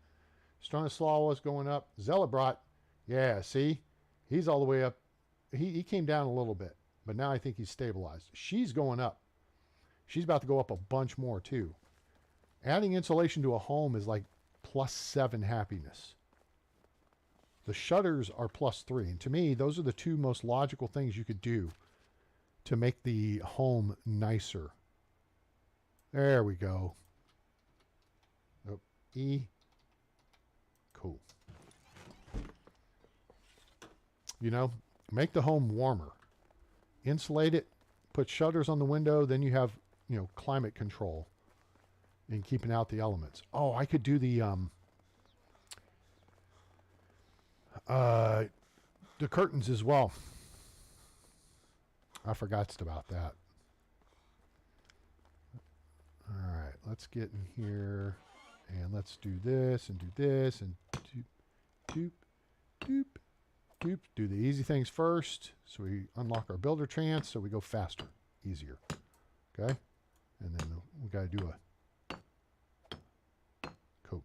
Stanislaw is going up. Zellebrot, yeah, see? He's all the way up. He came down a little bit. But now I think he's stabilized. She's going up. She's about to go up a bunch more too. Adding insulation to a home is like +7 happiness. The shutters are +3. And to me, those are the two most logical things you could do to make the home nicer. There we go. Oh, E. Cool. You know, make the home warmer. Insulate it, put shutters on the window, then you have, you know, climate control and keeping out the elements. Oh, I could do the curtains as well. I forgot about that. All right, let's get in here and let's do this and do this and doop, doop, doop, doop. Do the easy things first so we unlock our builder chance so we go faster, easier. Okay? And then we got to do a coat.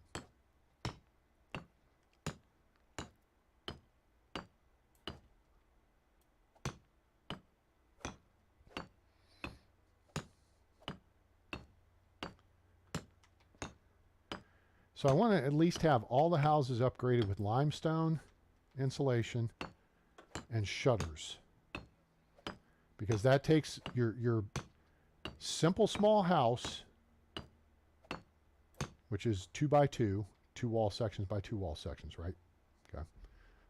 So I want to at least have all the houses upgraded with limestone, insulation, and shutters. Because that takes your simple small house, which is 2x2, 2 wall sections by 2 wall sections, right? Okay.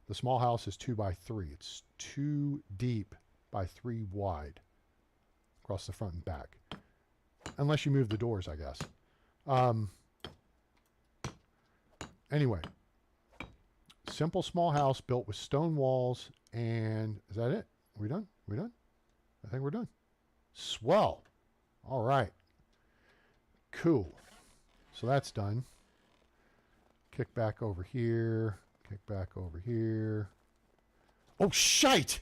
The small house is 2x3. It's 2 deep by 3 wide across the front and back. Unless you move the doors, I guess. Anyway, simple small house built with stone walls, and is that it? Are we done? We done? I think we're done. Swell. All right. Cool. So that's done. Kick back over here. Kick back over here. Oh, shite!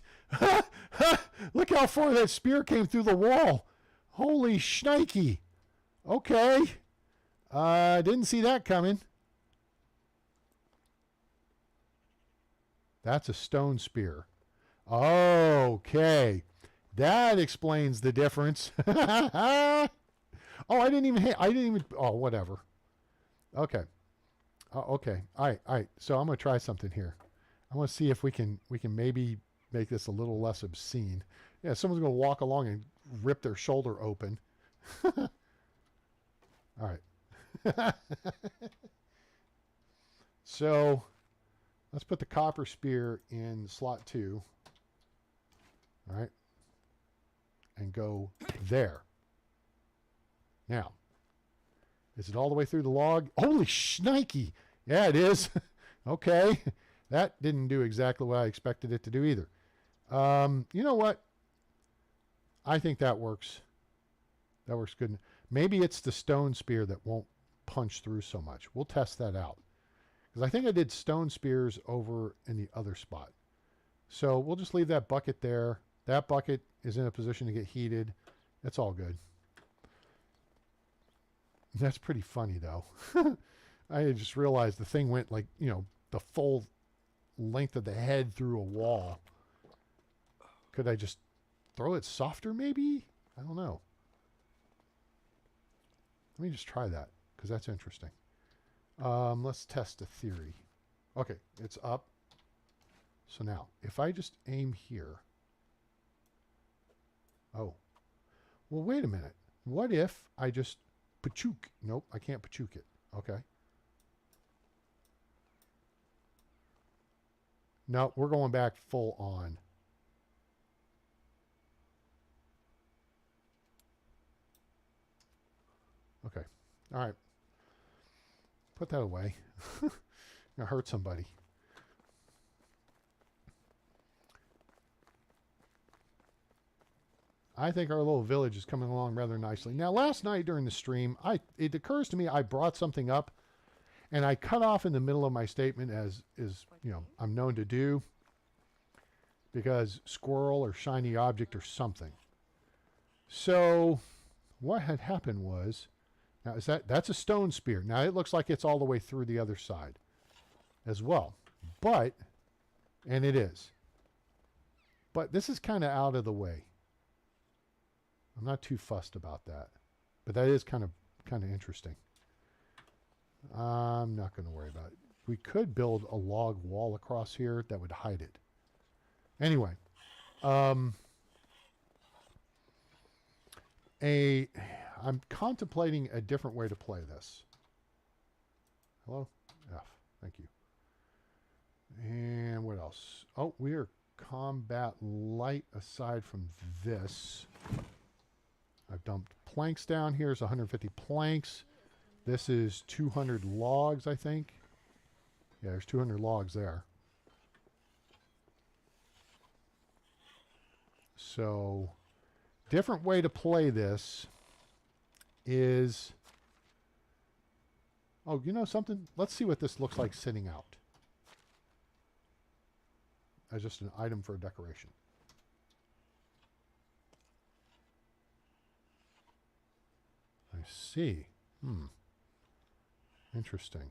Look how far that spear came through the wall. Holy shnikey. Okay. Didn't see that coming. That's a stone spear. Okay. That explains the difference. Oh, I didn't even, oh, whatever. Okay. Okay. All right. So I'm going to try something here. I want to see if we can maybe make this a little less obscene. Yeah, someone's going to walk along and rip their shoulder open. All right. So let's put the copper spear in slot 2. All right. And go there. Now, is it all the way through the log? Holy shnikey. Yeah, it is. Okay. That didn't do exactly what I expected it to do either. You know what? I think that works. That works good. Maybe it's the stone spear that won't punch through so much. We'll test that out. Because I think I did stone spears over in the other spot. So we'll just leave that bucket there. That bucket is in a position to get heated. It's all good. That's pretty funny, though. I just realized the thing went like, you know, the full length of the head through a wall. Could I just throw it softer, maybe? I don't know. Let me just try that, because that's interesting. Let's test a theory. Okay, it's up. So now, if I just aim here. Oh. Well, wait a minute. What if I just pachook? Nope, I can't pachook it. Okay. No, we're going back full on. Okay. All right. Put that away. Gonna hurt somebody. I think our little village is coming along rather nicely. Now, last night during the stream, it occurs to me I brought something up, and I cut off in the middle of my statement, as is, you know, I'm known to do, because squirrel or shiny object or something. So what had happened was, now is that's a stone spear. Now it looks like it's all the way through the other side as well, but, and it is, but this is kind of out of the way. I'm not too fussed about that. But that is kind of interesting. I'm not going to worry about it. We could build a log wall across here that would hide it. Anyway, I'm contemplating a different way to play this. Hello? F. Thank you. And what else? Oh, we are combat light aside from this. I've dumped planks down here. It's 150 planks. This is 200 logs, I think. Yeah, there's 200 logs there. So, different way to play this is... Oh, you know something? Let's see what this looks like sitting out. As just an item for decoration. I see. Interesting.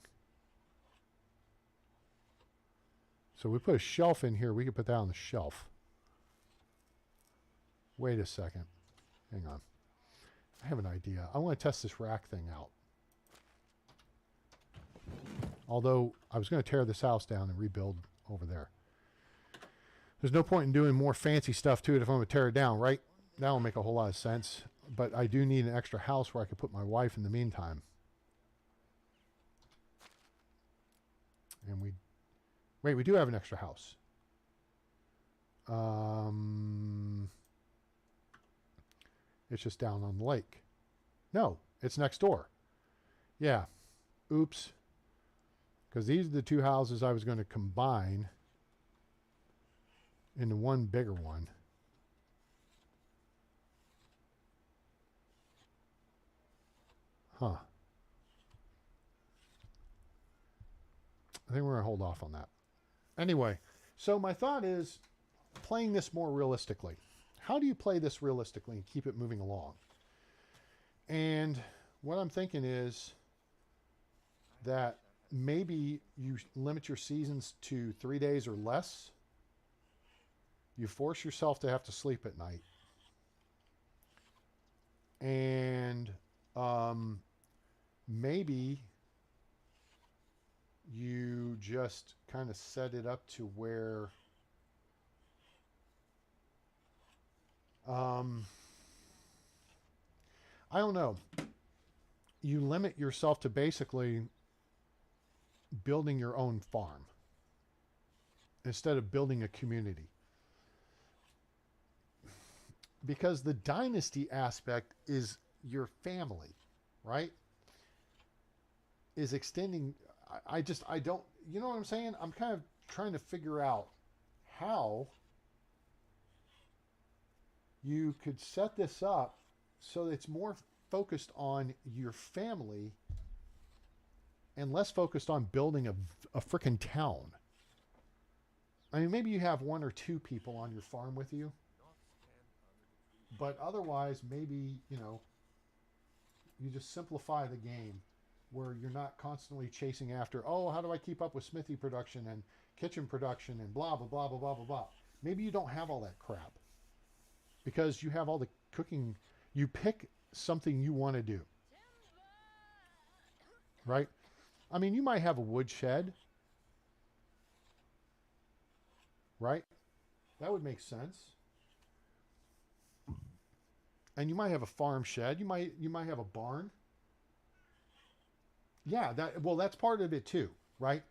So we put a shelf in here. We could put that on the shelf. Wait a second. Hang on. I have an idea. I want to test this rack thing out. Although I was going to tear this house down and rebuild over there. There's no point in doing more fancy stuff to it if I'm going to tear it down, right? That will make a whole lot of sense. But I do need an extra house where I could put my wife in the meantime. And we do have an extra house. It's just down on the lake. No, it's next door. Yeah. Oops. Because these are the two houses I was going to combine into one bigger one. Huh. I think we're going to hold off on that. Anyway, so my thought is playing this more realistically. How do you play this realistically and keep it moving along? And what I'm thinking is that maybe you limit your seasons to 3 days or less. You force yourself to have to sleep at night. And maybe you just kind of set it up to where I don't know. You limit yourself to basically building your own farm instead of building a community. Because the dynasty aspect is your family, right? Is extending. I don't, you know what I'm saying? I'm kind of trying to figure out how you could set this up so that it's more focused on your family and less focused on building a frickin' town. I mean, maybe you have one or two people on your farm with you. But otherwise, maybe, you know, you just simplify the game where you're not constantly chasing after, oh, how do I keep up with smithy production and kitchen production and blah, blah, blah, blah, blah, blah, blah. Maybe you don't have all that crap because you have all the cooking. You pick something you want to do, right? I mean, you might have a wood shed, right? That would make sense. And you might have a farm shed. You might have a barn. Yeah, that's part of it too, right?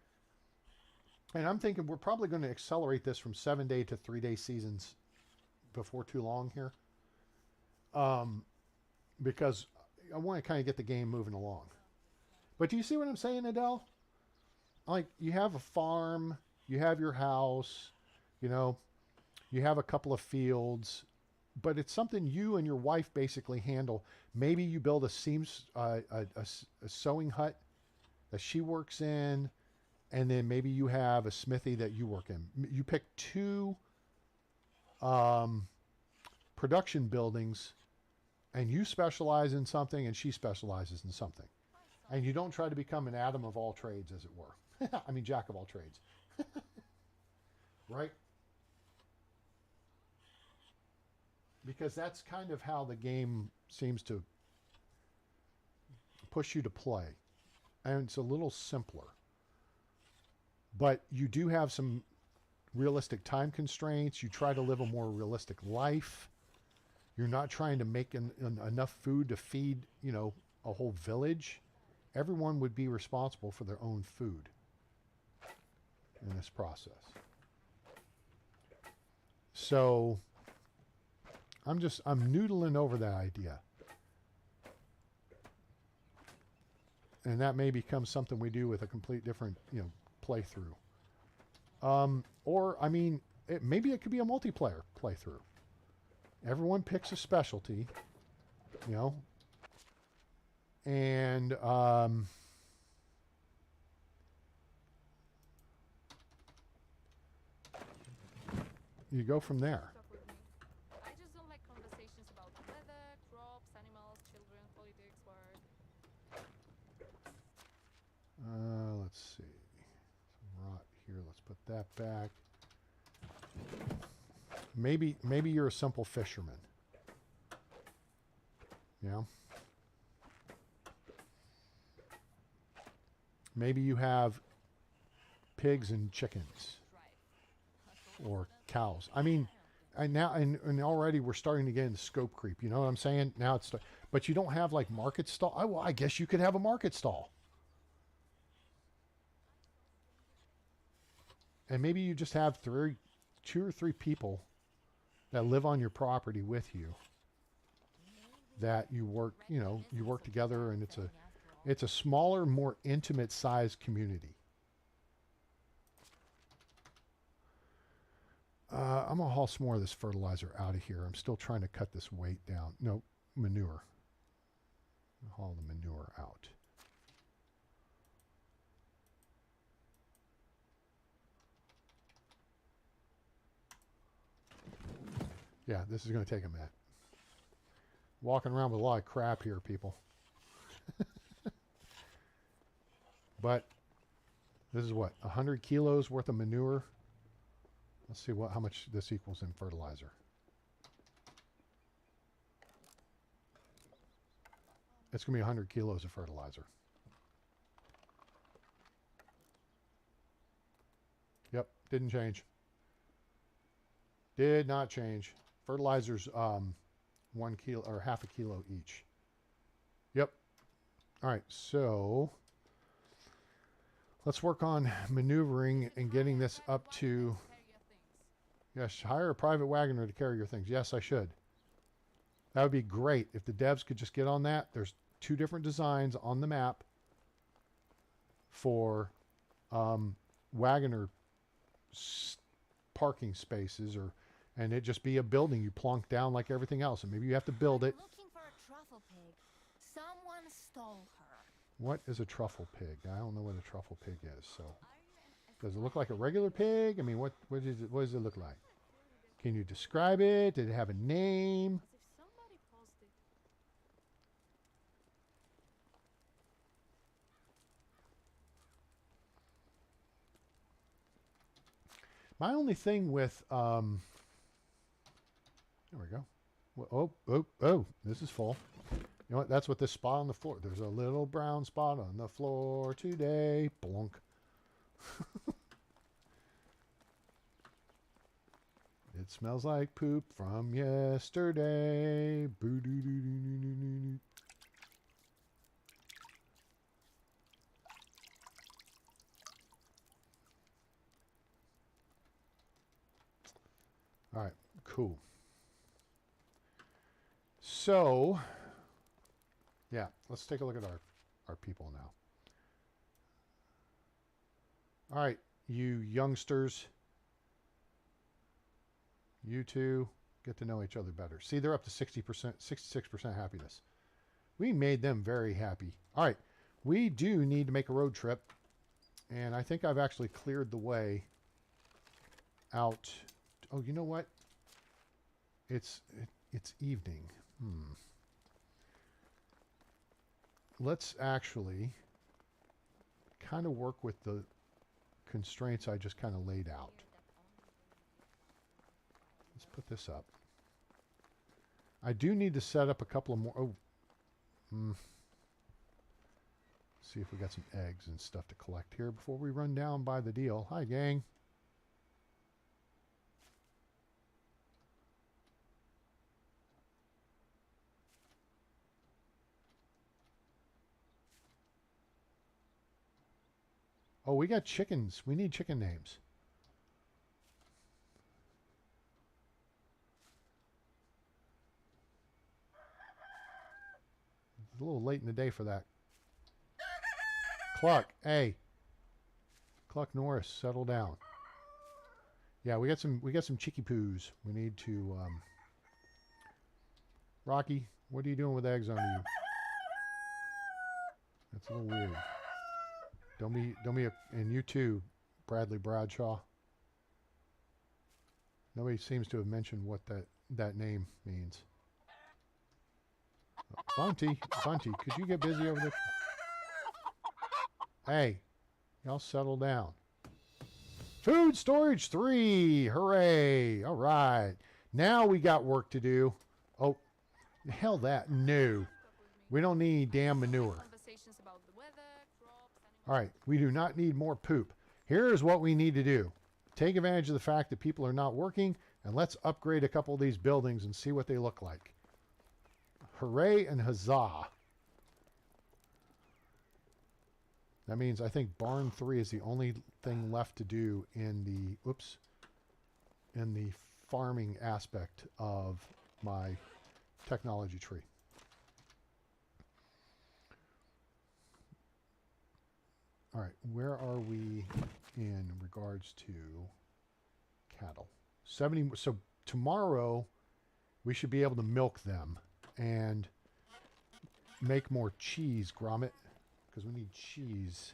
And I'm thinking we're probably going to accelerate this from 7-day to 3-day seasons before too long here. Because I want to kind of get the game moving along. But do you see what I'm saying, Adele? Like, you have a farm, you have your house, you know, you have a couple of fields, but it's something you and your wife basically handle. Maybe you build a sewing hut that she works in, and then maybe you have a smithy that you work in. You pick two production buildings, and you specialize in something, and she specializes in something. And you don't try to become an Adam of all trades, as it were. I mean, Jack of all trades. Right? because that's kind of how the game seems to push you to play. And it's a little simpler. But you do have some realistic time constraints. You try to live a more realistic life. You're not trying to make enough food to feed, you know, a whole village. Everyone would be responsible for their own food in this process. So I'm noodling over that idea. And that may become something we do with a complete different, you know, playthrough. Or, I mean, maybe it could be a multiplayer playthrough. Everyone picks a specialty, you know, and you go from there. Talk with me. I just don't like conversations about weather, crops, animals, children, politics, work. Let's see. Some rot here. Let's put that back. Maybe you're a simple fisherman. Yeah. Maybe you have pigs and chickens or cows. I mean, and already we're starting to get into scope creep. You know what I'm saying? Now it's, but you don't have like market stall. Oh, well, I guess you could have a market stall. And maybe you just have 2 or 3 people that live on your property with you, that you work, you know, you work together, and it's a smaller, more intimate sized community. I'm gonna haul some more of this fertilizer out of here. I'm still trying to cut this weight down. No, manure. Haul the manure out. Yeah, this is going to take a minute. Walking around with a lot of crap here, people. But this is what, 100 kilos worth of manure. Let's see how much this equals in fertilizer. It's going to be 100 kilos of fertilizer. Yep, didn't change. Did not change. Fertilizer's 1 kilo or half a kilo each. Yep. All right, so let's work on maneuvering and getting this up to. Yes, hire a private wagoner to carry your things. Yes, I should. That would be great if the devs could just get on that. There's 2 different designs on the map for wagoner parking spaces, and it just be a building you plonk down like everything else, and maybe you have to build it. Looking for a truffle pig. Someone stole her. What is a truffle pig? I don't know what a truffle pig is. So, does it look like a regular pig? I mean, what does it look like? Can you describe it? Did it have a name? As if somebody paused it. My only thing with there we go. Oh, this is full. You know what? That's what this spot on the floor. There's a little brown spot on the floor today. Blunk. It smells like poop from yesterday. Boo-doo-doo-doo-doo-doo-doo. All right, cool. So, yeah, let's take a look at our people now. All right, you youngsters, you two get to know each other better. See, they're up to 60%, 66% happiness. We made them very happy. All right, we do need to make a road trip, and I think I've actually cleared the way out. Oh, you know what? It's evening. Let's actually kind of work with the constraints I just kind of laid out. Let's put this up. I do need to set up a couple of more. Oh. See if we got some eggs and stuff to collect here before we run down by the deal. Hi, gang. Oh, we got chickens. We need chicken names. It's a little late in the day for that. Cluck, hey. Cluck Norris, settle down. Yeah, we got some chicky poos. We need to Rocky, what are you doing with eggs on you? That's a little weird. Don't be and you too, Bradley Bradshaw. Nobody seems to have mentioned what that name means. Bunty, could you get busy over there? Hey, y'all settle down. Food storage 3. Hooray. All right. Now we got work to do. Oh, hell that. No. We don't need damn manure. Conversations about the weather, crops, animals. All right. We do not need more poop. Here's what we need to do. Take advantage of the fact that people are not working, and let's upgrade a couple of these buildings and see what they look like. Hooray and huzzah. That means I think barn 3 is the only thing left to do in the farming aspect of my technology tree. All right, where are we in regards to cattle? 70. So tomorrow we should be able to milk them and make more cheese, Gromit, because we need cheese.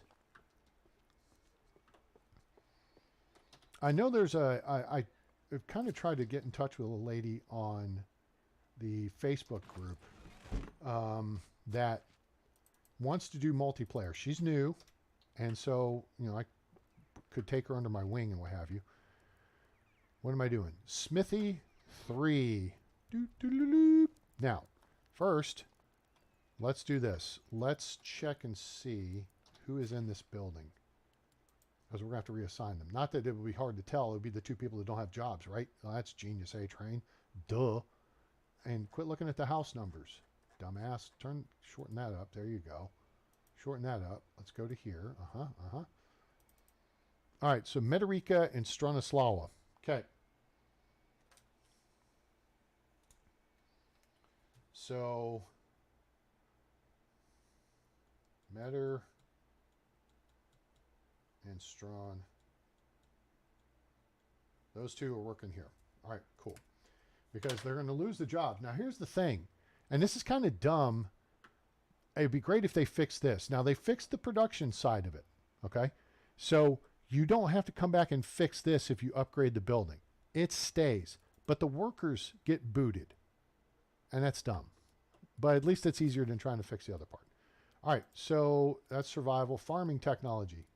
I know there's I've kind of tried to get in touch with a lady on the Facebook group that wants to do multiplayer. She's new, and so, you know, I could take her under my wing and what have you. What am I doing? Smithy 3. Now, first, let's do this. Let's check and see who is in this building, because we're going to have to reassign them. Not that it would be hard to tell. It would be the two people that don't have jobs, right? Well, that's genius, A-Train. Duh. And quit looking at the house numbers. Dumbass. Shorten that up. There you go. Shorten that up. Let's go to here. All right, so Mederica and Stronislawa. Okay. So, Meder and Strawn. Those two are working here. All right, cool. Because they're going to lose the job. Now, here's the thing, and this is kind of dumb. It'd be great if they fixed this. Now, they fixed the production side of it, okay? So you don't have to come back and fix this if you upgrade the building. It stays. But the workers get booted. And that's dumb. But at least it's easier than trying to fix the other part. All right, so that's survival. Farming technology.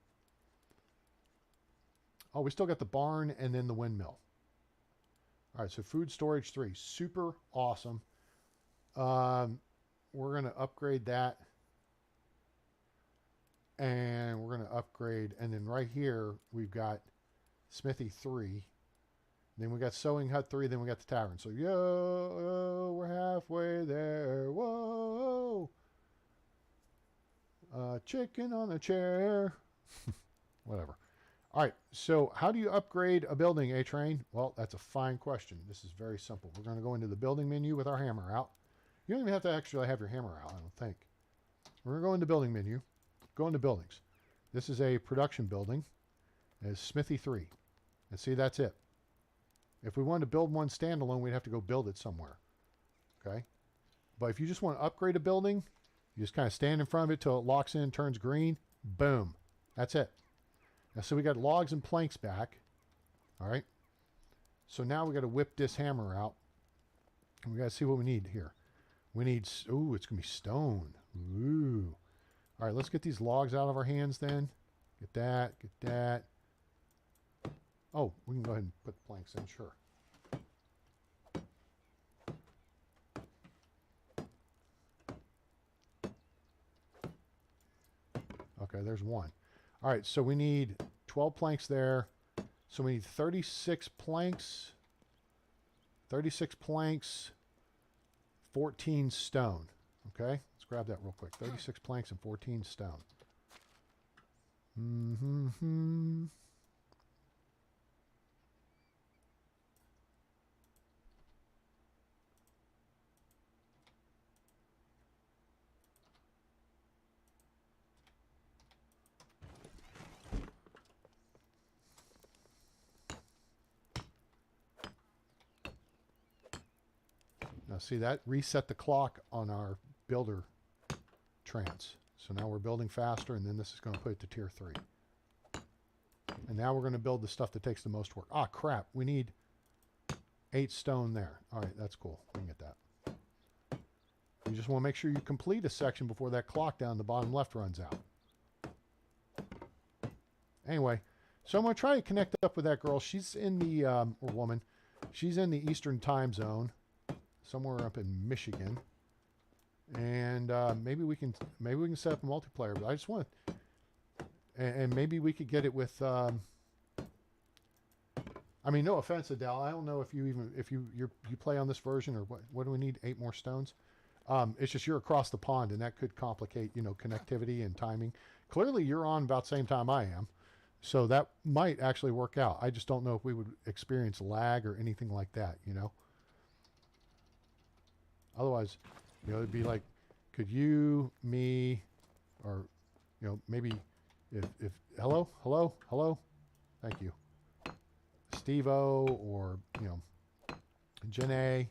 Oh, we still got the barn and then the windmill. All right, so food storage 3. Super awesome. We're going to upgrade that. And we're going to upgrade. And then right here, we've got Smithy 3. Then we got Sewing Hut 3. Then we got the tavern. So, yo, we're halfway there. Whoa. Chicken on a chair. Whatever. All right. So how do you upgrade a building, A-Train? Well, that's a fine question. This is very simple. We're going to go into the building menu with our hammer out. You don't even have to actually have your hammer out, I don't think. We're going to go into building menu. Go into buildings. This is a production building. It's Smithy 3. And see, that's it. If we wanted to build one standalone, we'd have to go build it somewhere. Okay? But if you just want to upgrade a building, you just kind of stand in front of it till it locks in, turns green. Boom. That's it. Now, so we got logs and planks back. All right? So now we got to whip this hammer out. And we got to see what we need here. We need, ooh, it's going to be stone. Ooh. All right, let's get these logs out of our hands then. Get that, get that. Oh, we can go ahead and put the planks in, sure. Okay, there's one. All right, so we need 12 planks there. So we need 36 planks. 36 planks, 14 stone. Okay, let's grab that real quick. 36 planks and 14 stone. Mm-hmm. Now see, that reset the clock on our builder trance. So now we're building faster, and then this is going to put it to tier 3. And now we're going to build the stuff that takes the most work. Ah, crap. We need 8 stone there. All right, that's cool. We can get that. You just want to make sure you complete a section before that clock down the bottom left runs out. Anyway, so I'm going to try to connect up with that girl. She's in the, or woman, she's in the Eastern time zone, somewhere up in Michigan. And maybe we can set up a multiplayer. But I just want, and maybe we could get it with. I mean, no offense, Adele. I don't know if you play on this version or what. What do we need? 8 more stones. It's just you're across the pond, and that could complicate, connectivity and timing. Clearly, you're on about the same time I am, so that might actually work out. I just don't know if we would experience lag or anything like that. Otherwise. It'd be like, could you, me, or, maybe if hello, thank you, Steve-O, or, Janae.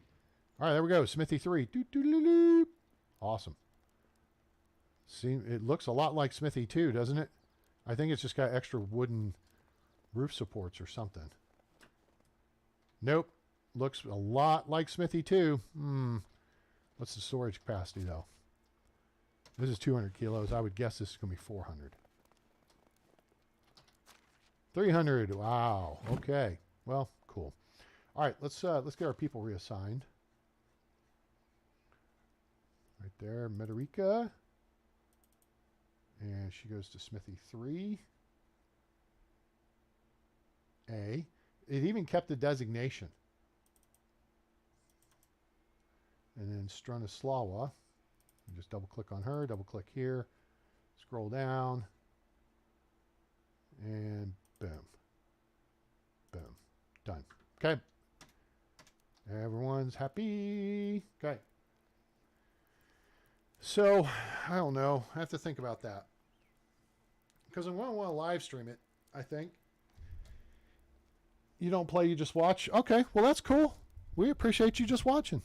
All right, there we go, Smithy 3. Awesome. See, it looks a lot like Smithy 2, doesn't it? I think it's just got extra wooden roof supports or something. Nope. Looks a lot like Smithy 2. What's the storage capacity, though? This is 200 kilos. I would guess this is going to be 400. 300. Wow. Okay. Well, cool. All right. Let's get our people reassigned. Right there, Metarika. And she goes to Smithy 3. A. It even kept the designation. And then Strunislawa, just double click on her, double click here, scroll down, and boom. Boom. Done. Okay. Everyone's happy. Okay. So, I don't know. I have to think about that. Because I'm going to want to live stream it, I think. You don't play, you just watch? Okay, well, that's cool. We appreciate you just watching.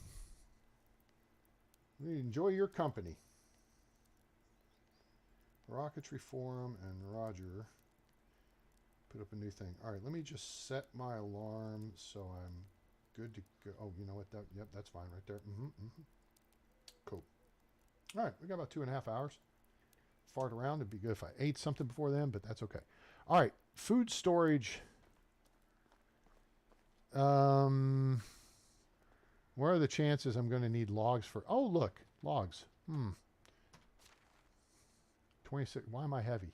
We enjoy your company. Rocketry Forum and Roger put up a new thing. All right, let me just set my alarm so I'm good to go. Oh, you know what? Yep, that's fine right there. Cool. All right, we got about 2.5 hours. Fart around. It'd be good if I ate something before then, but that's okay. All right, food storage. What are the chances I'm going to need logs for... Oh, look. Logs. 26. Why am I heavy?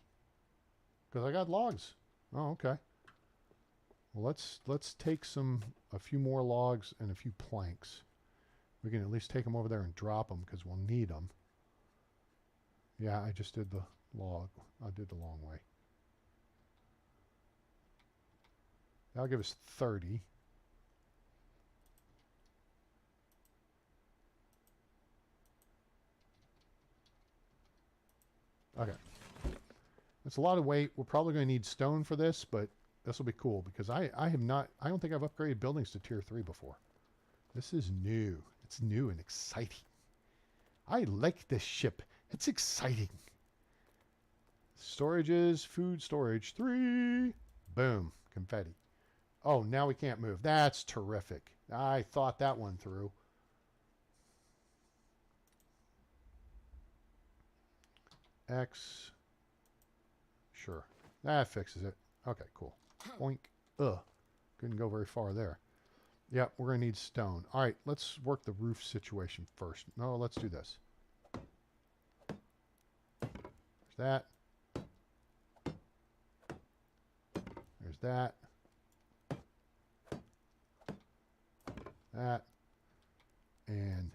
Because I got logs. Oh, okay. Well, let's take a few more logs and a few planks. We can at least take them over there and drop them because we'll need them. Yeah, I just did the log. I did the long way. That'll give us 30. Okay. That's a lot of weight. We're probably going to need stone for this, but this will be cool because I don't think I've upgraded buildings to tier 3 before. This is new. It's new and exciting. I like this ship. It's exciting. Storages, food storage 3. Boom. Confetti. Oh, now we can't move. That's terrific. I thought that one through. X. Sure. That fixes it. Okay, cool. Boink. Ugh. Couldn't go very far there. Yep, we're going to need stone. All right, let's work the roof situation first. No, let's do this. There's that. that. That. And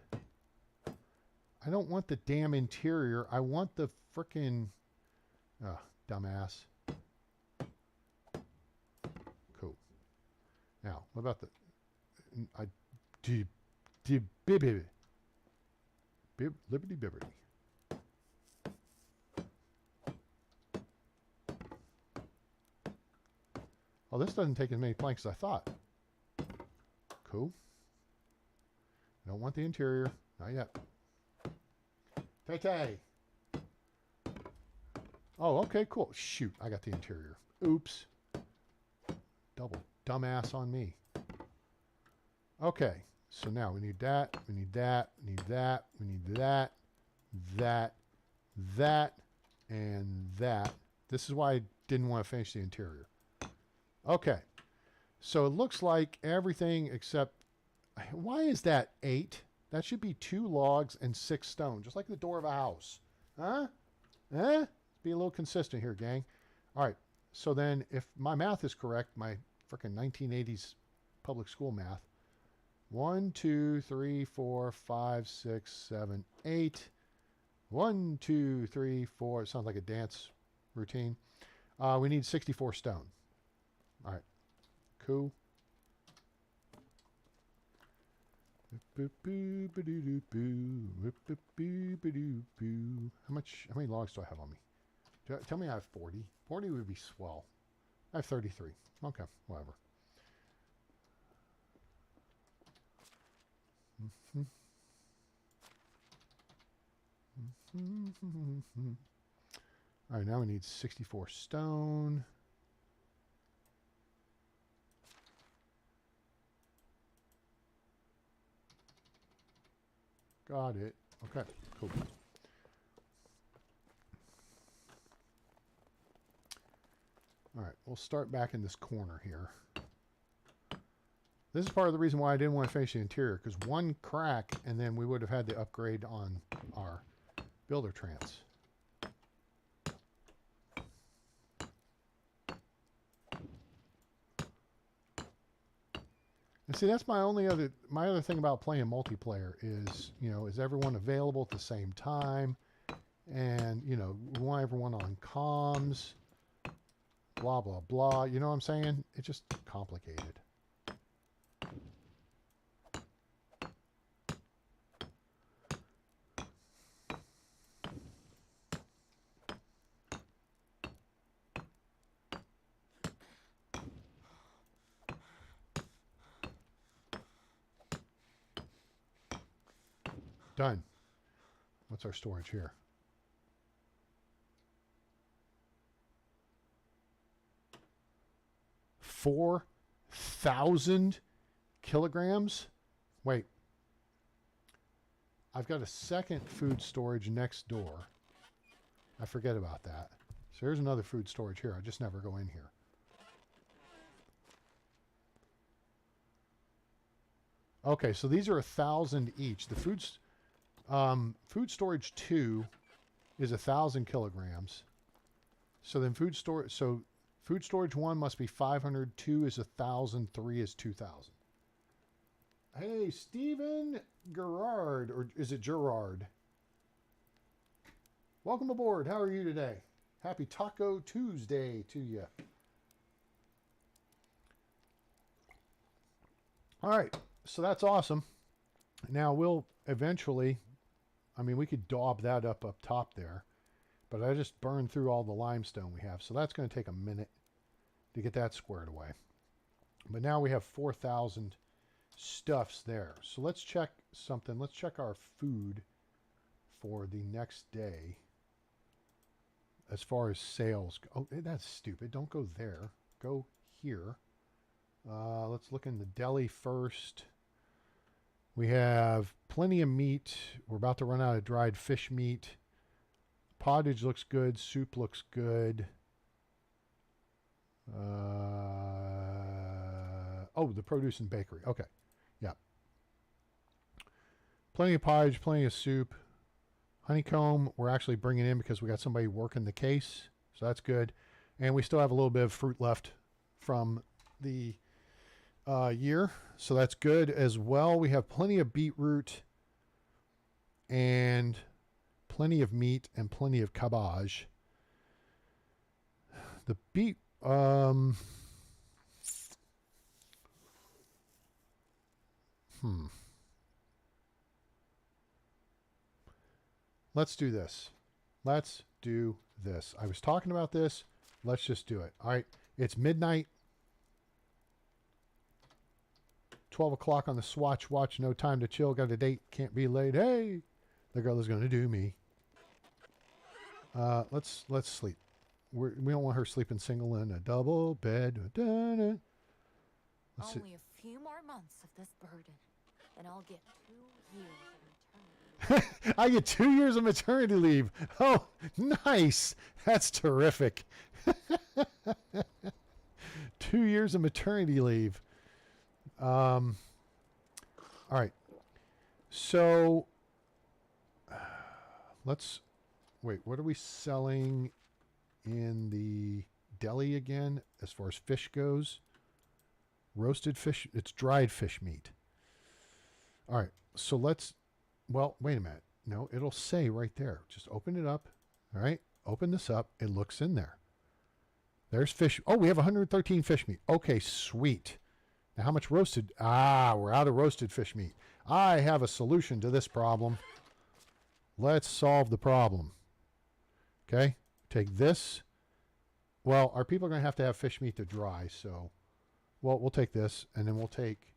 I don't want the damn interior. I want the frickin'... Oh, dumbass. Cool. Now, what about the... Liberty Bibberty. Oh, this doesn't take as many planks as I thought. Cool. I don't want the interior. Not yet. Tay-tay. Oh, okay, cool. Shoot, I got the interior. Oops. Double dumbass on me. Okay, so now we need that, we need that, we need that, we need that, that, and that. This is why I didn't want to finish the interior. Okay, so it looks like everything except... Why is that 8? That should be 2 logs and 6 stone, just like the door of a house. Huh? Eh? Be a little consistent here, gang. All right, so then if my math is correct, my frickin' 1980s public school math, 1, 2, 3, 4, 5, 6, 7, 8. 1, 2, 3, 4. It sounds like a dance routine. We need 64 stone. All right. Cool. How many logs do I have on me? Tell me I have 40. 40 would be swell. I have 33. Okay, whatever. All right, now we need 64 stone. Got it. Okay, cool. All right, we'll start back in this corner here. This is part of the reason why I didn't want to finish the interior, because one crack and then we would have had the upgrade on our builder trans. And see, that's my other thing about playing multiplayer is, you know, is everyone available at the same time? And, you know, we want everyone on comms, blah, blah, blah. You know what I'm saying? It's just complicated. Done. What's our storage here? $4,000 kilograms? Wait. I've got a second food storage next door. I forget about that. So here's another food storage here. I just never go in here. Okay, so these are 1,000 each. The food storage 2 is 1,000 kilograms. So then food storage 1 must be 500, 2 is 1,000, 3 is 2,000. Hey, Stephen Gerard, or is it Gerard? Welcome aboard. How are you today? Happy Taco Tuesday to you. All right, so that's awesome. Now we'll eventually... I mean, we could daub that up top there, but I just burned through all the limestone we have. So that's going to take a minute to get that squared away. But now we have 4,000 stuffs there. So let's check something. Let's check our food for the next day as far as sales. Oh, that's stupid. Don't go there. Go here. Let's look in the deli first. We have plenty of meat. We're about to run out of dried fish meat. Pottage looks good. Soup looks good. Oh, the produce and bakery. Okay. Yeah. Plenty of pottage, plenty of soup. Honeycomb, we're actually bringing in because we got somebody working the case. So that's good. And we still have a little bit of fruit left from the year, so that's good as well. We have plenty of beetroot and plenty of meat and plenty of cabbage. The beet, let's do this. Let's do this. I was talking about this. Let's just do it. All right. It's midnight. 12 o'clock on the Swatch watch. No time to chill. Got a date. Can't be late. Hey, the girl is going to do me. Let's sleep. We don't want her sleeping single in a double bed. Only a few more months of this burden, and I'll get 2 years of maternity. I get 2 years of maternity leave. Oh, nice. That's terrific. 2 years of maternity leave. All right. So let's wait. What are we selling in the deli again as far as fish goes? Roasted fish. It's dried fish meat. All right. So let's, well, wait a minute. No, it'll say right there. Just open it up. All right. Open this up. It looks in there. There's fish. Oh, we have 113 fish meat. Okay, sweet. Now, how much roasted? Ah, we're out of roasted fish meat. I have a solution to this problem. Let's solve the problem. Okay, take this. Well, our people are going to have fish meat to dry, so, well, we'll take this, and then we'll take,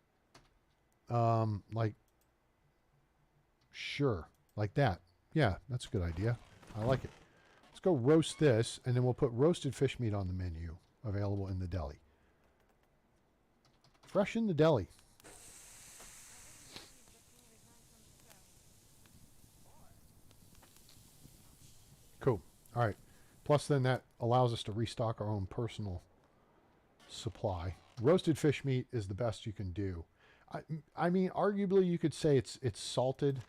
like that. Yeah, that's a good idea. I like it. Let's go roast this, and then we'll put roasted fish meat on the menu, available in the deli. Fresh in the deli. Cool. All right. Plus, then that allows us to restock our own personal supply. Roasted fish meat is the best you can do. I mean, arguably, you could say it's salted,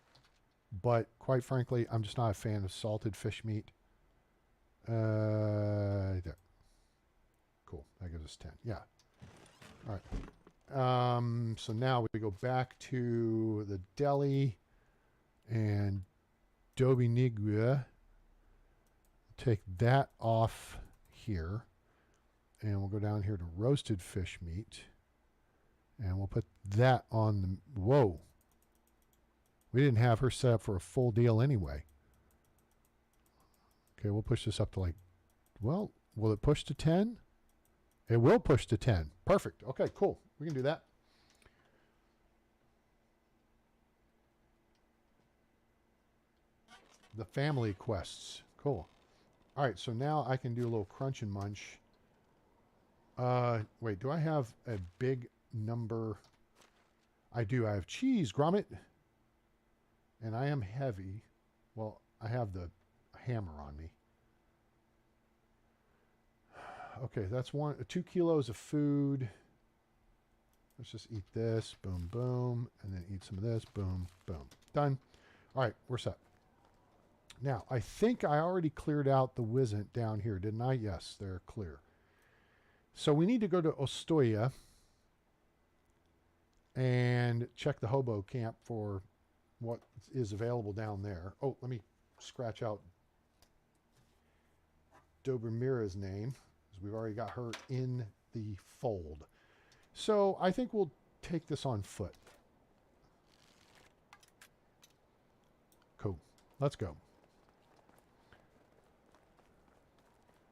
but quite frankly, I'm just not a fan of salted fish meat. There. Cool. That gives us 10. Yeah. All right. So now we go back to the deli and Dobie Nigua. Take that off here, and we'll go down here to roasted fish meat, and we'll put that on the, whoa. We didn't have her set up for a full deal anyway. Okay, we'll push this up to like, well, will it push to 10? It will push to 10. Perfect. Okay, cool. We can do that. The family quests. Cool. All right, so now I can do a little crunch and munch. Wait, do I have a big number? I do. I have cheese, grommet. And I am heavy. Well, I have the hammer on me. Okay, that's 2 kilos of food. Let's just eat this. Boom, boom. And then eat some of this. Boom, boom. Done. All right, we're set. Now, I think I already cleared out the Wizzent down here, didn't I? Yes, they're clear. So we need to go to Ostoya and check the hobo camp for what is available down there. Oh, let me scratch out Dobromira's name, because we've already got her in the fold. So I think we'll take this on foot. Cool. Let's go.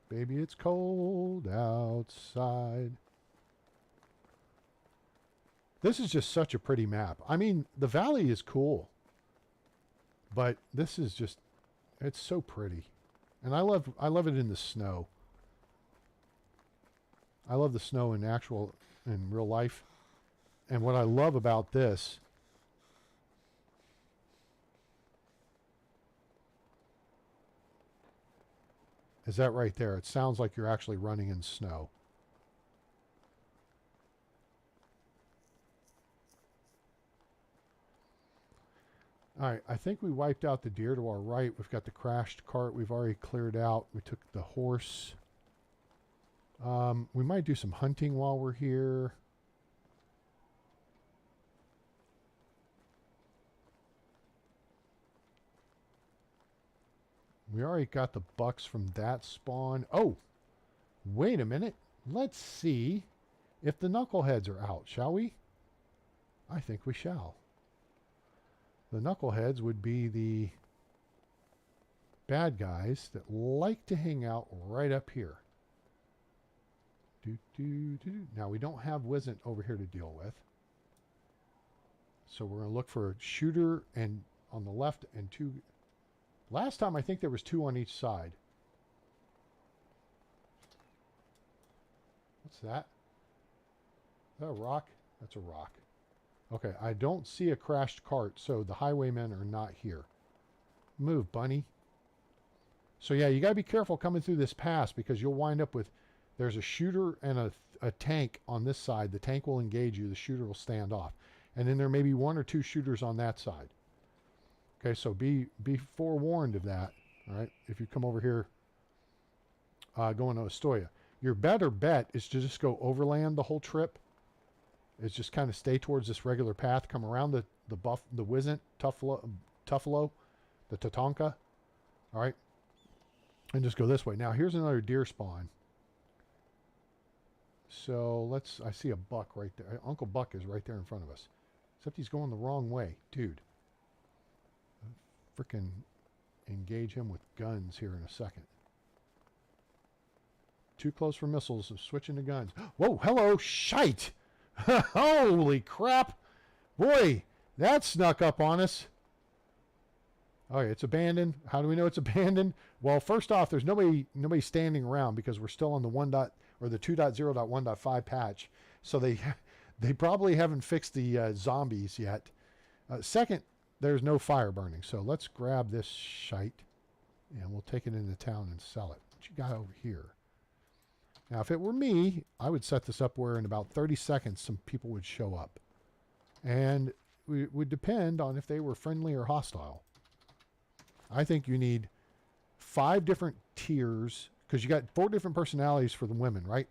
Baby, it's cold outside. This is just such a pretty map. I mean, the valley is cool, but this is just, it's so pretty. And I love it in the snow. I love the snow in real life. And what I love about this is that right there. It sounds like you're actually running in snow. All right, I think we wiped out the deer to our right. We've got the crashed cart we've already cleared out. We took the horse. We might do some hunting while we're here. We already got the bucks from that spawn. Oh, wait a minute. Let's see if the knuckleheads are out, shall we? I think we shall. The knuckleheads would be the bad guys that like to hang out right up here. Now, we don't have Wizzent over here to deal with. So we're going to look for a shooter and on the left and two. Last time, I think there was two on each side. What's that? Is that a rock? That's a rock. Okay, I don't see a crashed cart, so the highwaymen are not here. Move, bunny. So yeah, you got to be careful coming through this pass because you'll wind up with, there's a shooter and a tank on this side. The tank will engage you. The shooter will stand off. And then there may be one or two shooters on that side. Okay, so be forewarned of that. All right, if you come over here going to Astoria. Your better bet is to just go overland the whole trip. Is just kind of stay towards this regular path, come around the Wizzent, Tuffalo, the Tatanka. All right, and just go this way. Now here's another deer spawn. So I see a buck right there. Uncle Buck is right there in front of us. Except he's going the wrong way. Dude. Frickin' engage him with guns here in a second. Too close for missiles, so switching to guns. Whoa, hello, shite! Holy crap! Boy, that snuck up on us. Okay, it's abandoned. How do we know it's abandoned? Well, first off, there's nobody standing around because we're still on the 2.0.1.5 patch. So they probably haven't fixed the zombies yet. Second, there's no fire burning. So let's grab this shite and we'll take it into town and sell it. What you got over here? Now, if it were me, I would set this up where in about 30 seconds some people would show up. And it would depend on if they were friendly or hostile. I think you need 5 different tiers, because you got 4 different personalities for the women, right?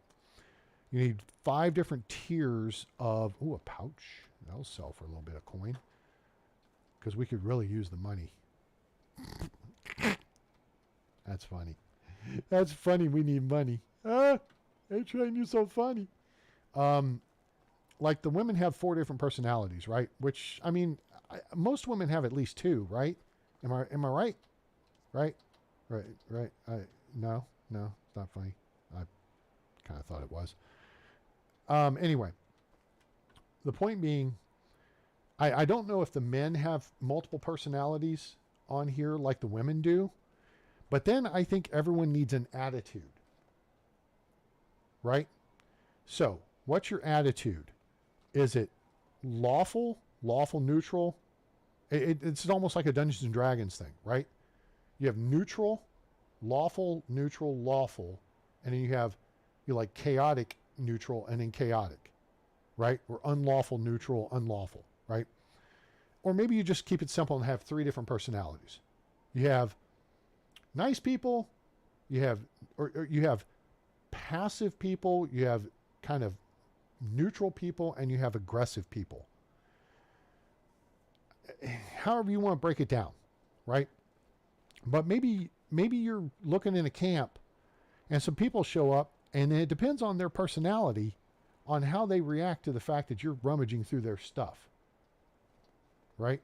You need 5 different tiers of, ooh, a pouch. That'll sell for a little bit of coin. Because we could really use the money. That's funny. That's funny, we need money. Ah, A-Train, you're so funny. Like the women have 4 different personalities, right? Which, I mean, most women have at least 2, right? Am I right? Right? Right. No, it's not funny. I kind of thought it was. Anyway, the point being, I don't know if the men have multiple personalities on here like the women do, but then I think everyone needs an attitude. Right? So, what's your attitude? Is it lawful, neutral? It's almost like a Dungeons and Dragons thing, right? You have neutral, lawful, neutral, lawful, and then you like chaotic, neutral, and then chaotic, right? Or unlawful, neutral, unlawful, right? Or maybe you just keep it simple and have 3 different personalities. You have nice people, you have passive people, you have kind of neutral people, and you have aggressive people. However you want to break it down, right? But maybe you're looking in a camp and some people show up, and it depends on their personality on how they react to the fact that you're rummaging through their stuff, right?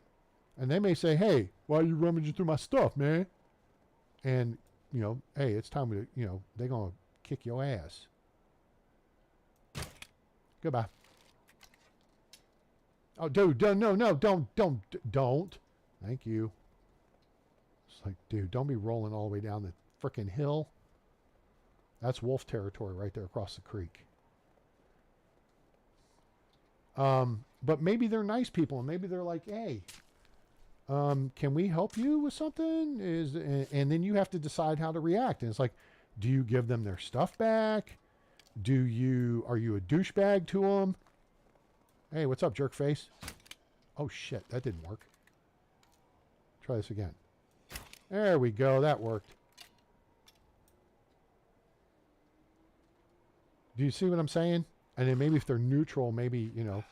And they may say, hey, why are you rummaging through my stuff, man? And, hey, it's time to, they're going to kick your ass. Goodbye. Oh, dude, no, don't. Thank you. It's like, dude, don't be rolling all the way down the frickin' hill. That's wolf territory right there across the creek. But maybe they're nice people, and maybe they're like, hey, can we help you with something? And then you have to decide how to react. And it's like, do you give them their stuff back? Are you a douchebag to them? Hey, what's up, jerk face? Oh, shit, that didn't work. Try this again. There we go, that worked. Do you see what I'm saying? And then maybe if they're neutral, maybe, you know.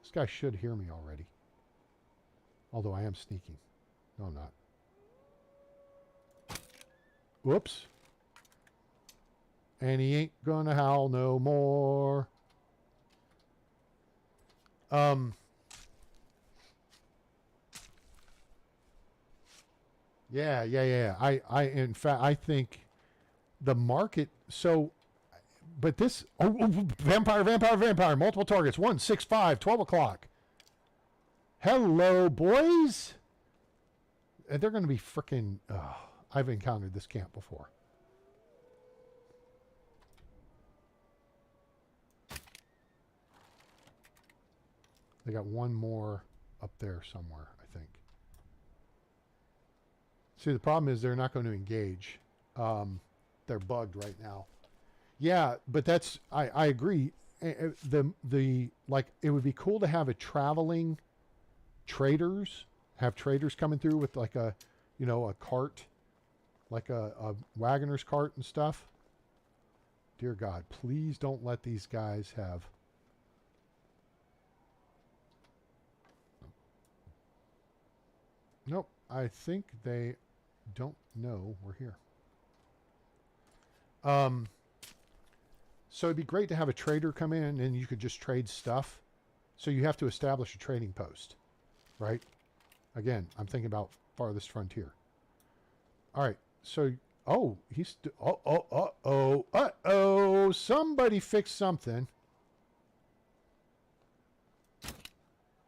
This guy should hear me already. Although I am sneaking. No, I'm not. Whoops. And he ain't gonna howl no more. Yeah. In fact, I think the market, so, but this, vampire, multiple targets, 1, 6, 5, 12 o'clock. Hello, boys. They're going to be freaking, I've encountered this camp before. They got one more up there somewhere, I think. See, the problem is they're not going to engage. They're bugged right now. Yeah, but that's, I agree. Like, it would be cool to have a traveling traders, have traders coming through with like a, you know, a cart, like a wagoner's cart and stuff. Dear God, please don't let these guys have. Nope, I think they don't know we're here. So it'd be great to have a trader come in and you could just trade stuff. So you have to establish a trading post, right? Again, I'm thinking about farthest frontier. All right, so, oh, he's, somebody fixed something.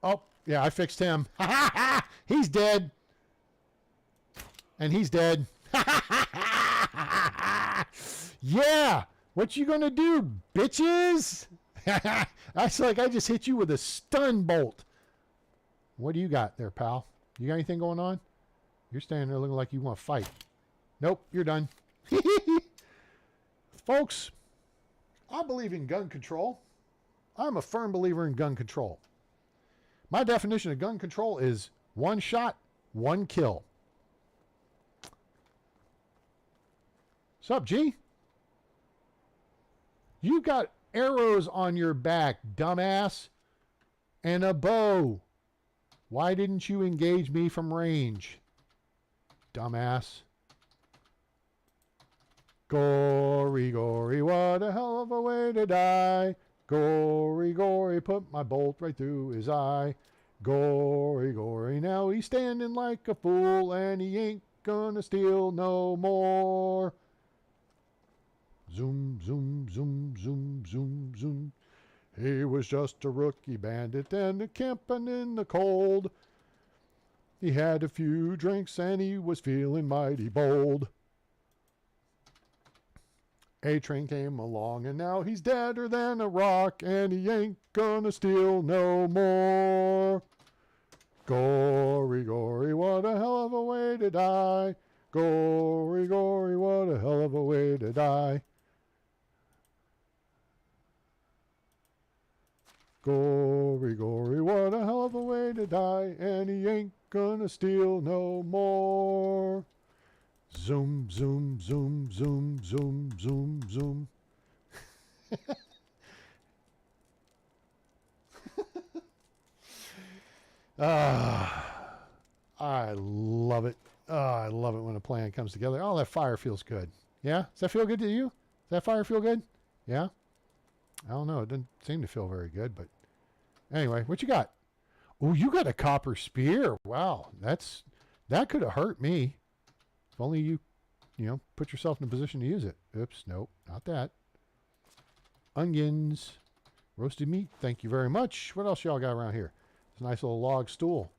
Oh, yeah, I fixed him. He's dead. And he's dead. Yeah. What you gonna do, bitches? That's like I just hit you with a stun bolt. What do you got there, pal? You got anything going on? You're standing there looking like you want to fight. Nope, you're done. Folks, I believe in gun control. I'm a firm believer in gun control. My definition of gun control is one shot, one kill. What's up, G? You got arrows on your back, dumbass, and a bow. Why didn't you engage me from range, dumbass? Gory, gory, what a hell of a way to die. Gory, gory, put my bolt right through his eye. Gory, gory, now he's standing like a fool, and he ain't gonna steal no more. Zoom, zoom, zoom, zoom, zoom, zoom. He was just a rookie bandit and a camping in the cold. He had a few drinks and he was feeling mighty bold. A-Train came along and now he's deader than a rock, and he ain't gonna steal no more. Gory, gory, what a hell of a way to die. Gory, gory, what a hell of a way to die. Gory, gory, what a hell of a way to die, and he ain't gonna steal no more. Zoom, zoom, zoom, zoom, zoom, zoom, zoom. I love it. I love it when a plan comes together. Oh, that fire feels good. Yeah? Does that feel good to you? Does that fire feel good? Yeah? I don't know. It doesn't seem to feel very good, but anyway, what you got? Oh, you got a copper spear. Wow. That could have hurt me. If only you put yourself in a position to use it. Oops, nope, not that. Onions. Roasted meat. Thank you very much. What else y'all got around here? It's a nice little log stool.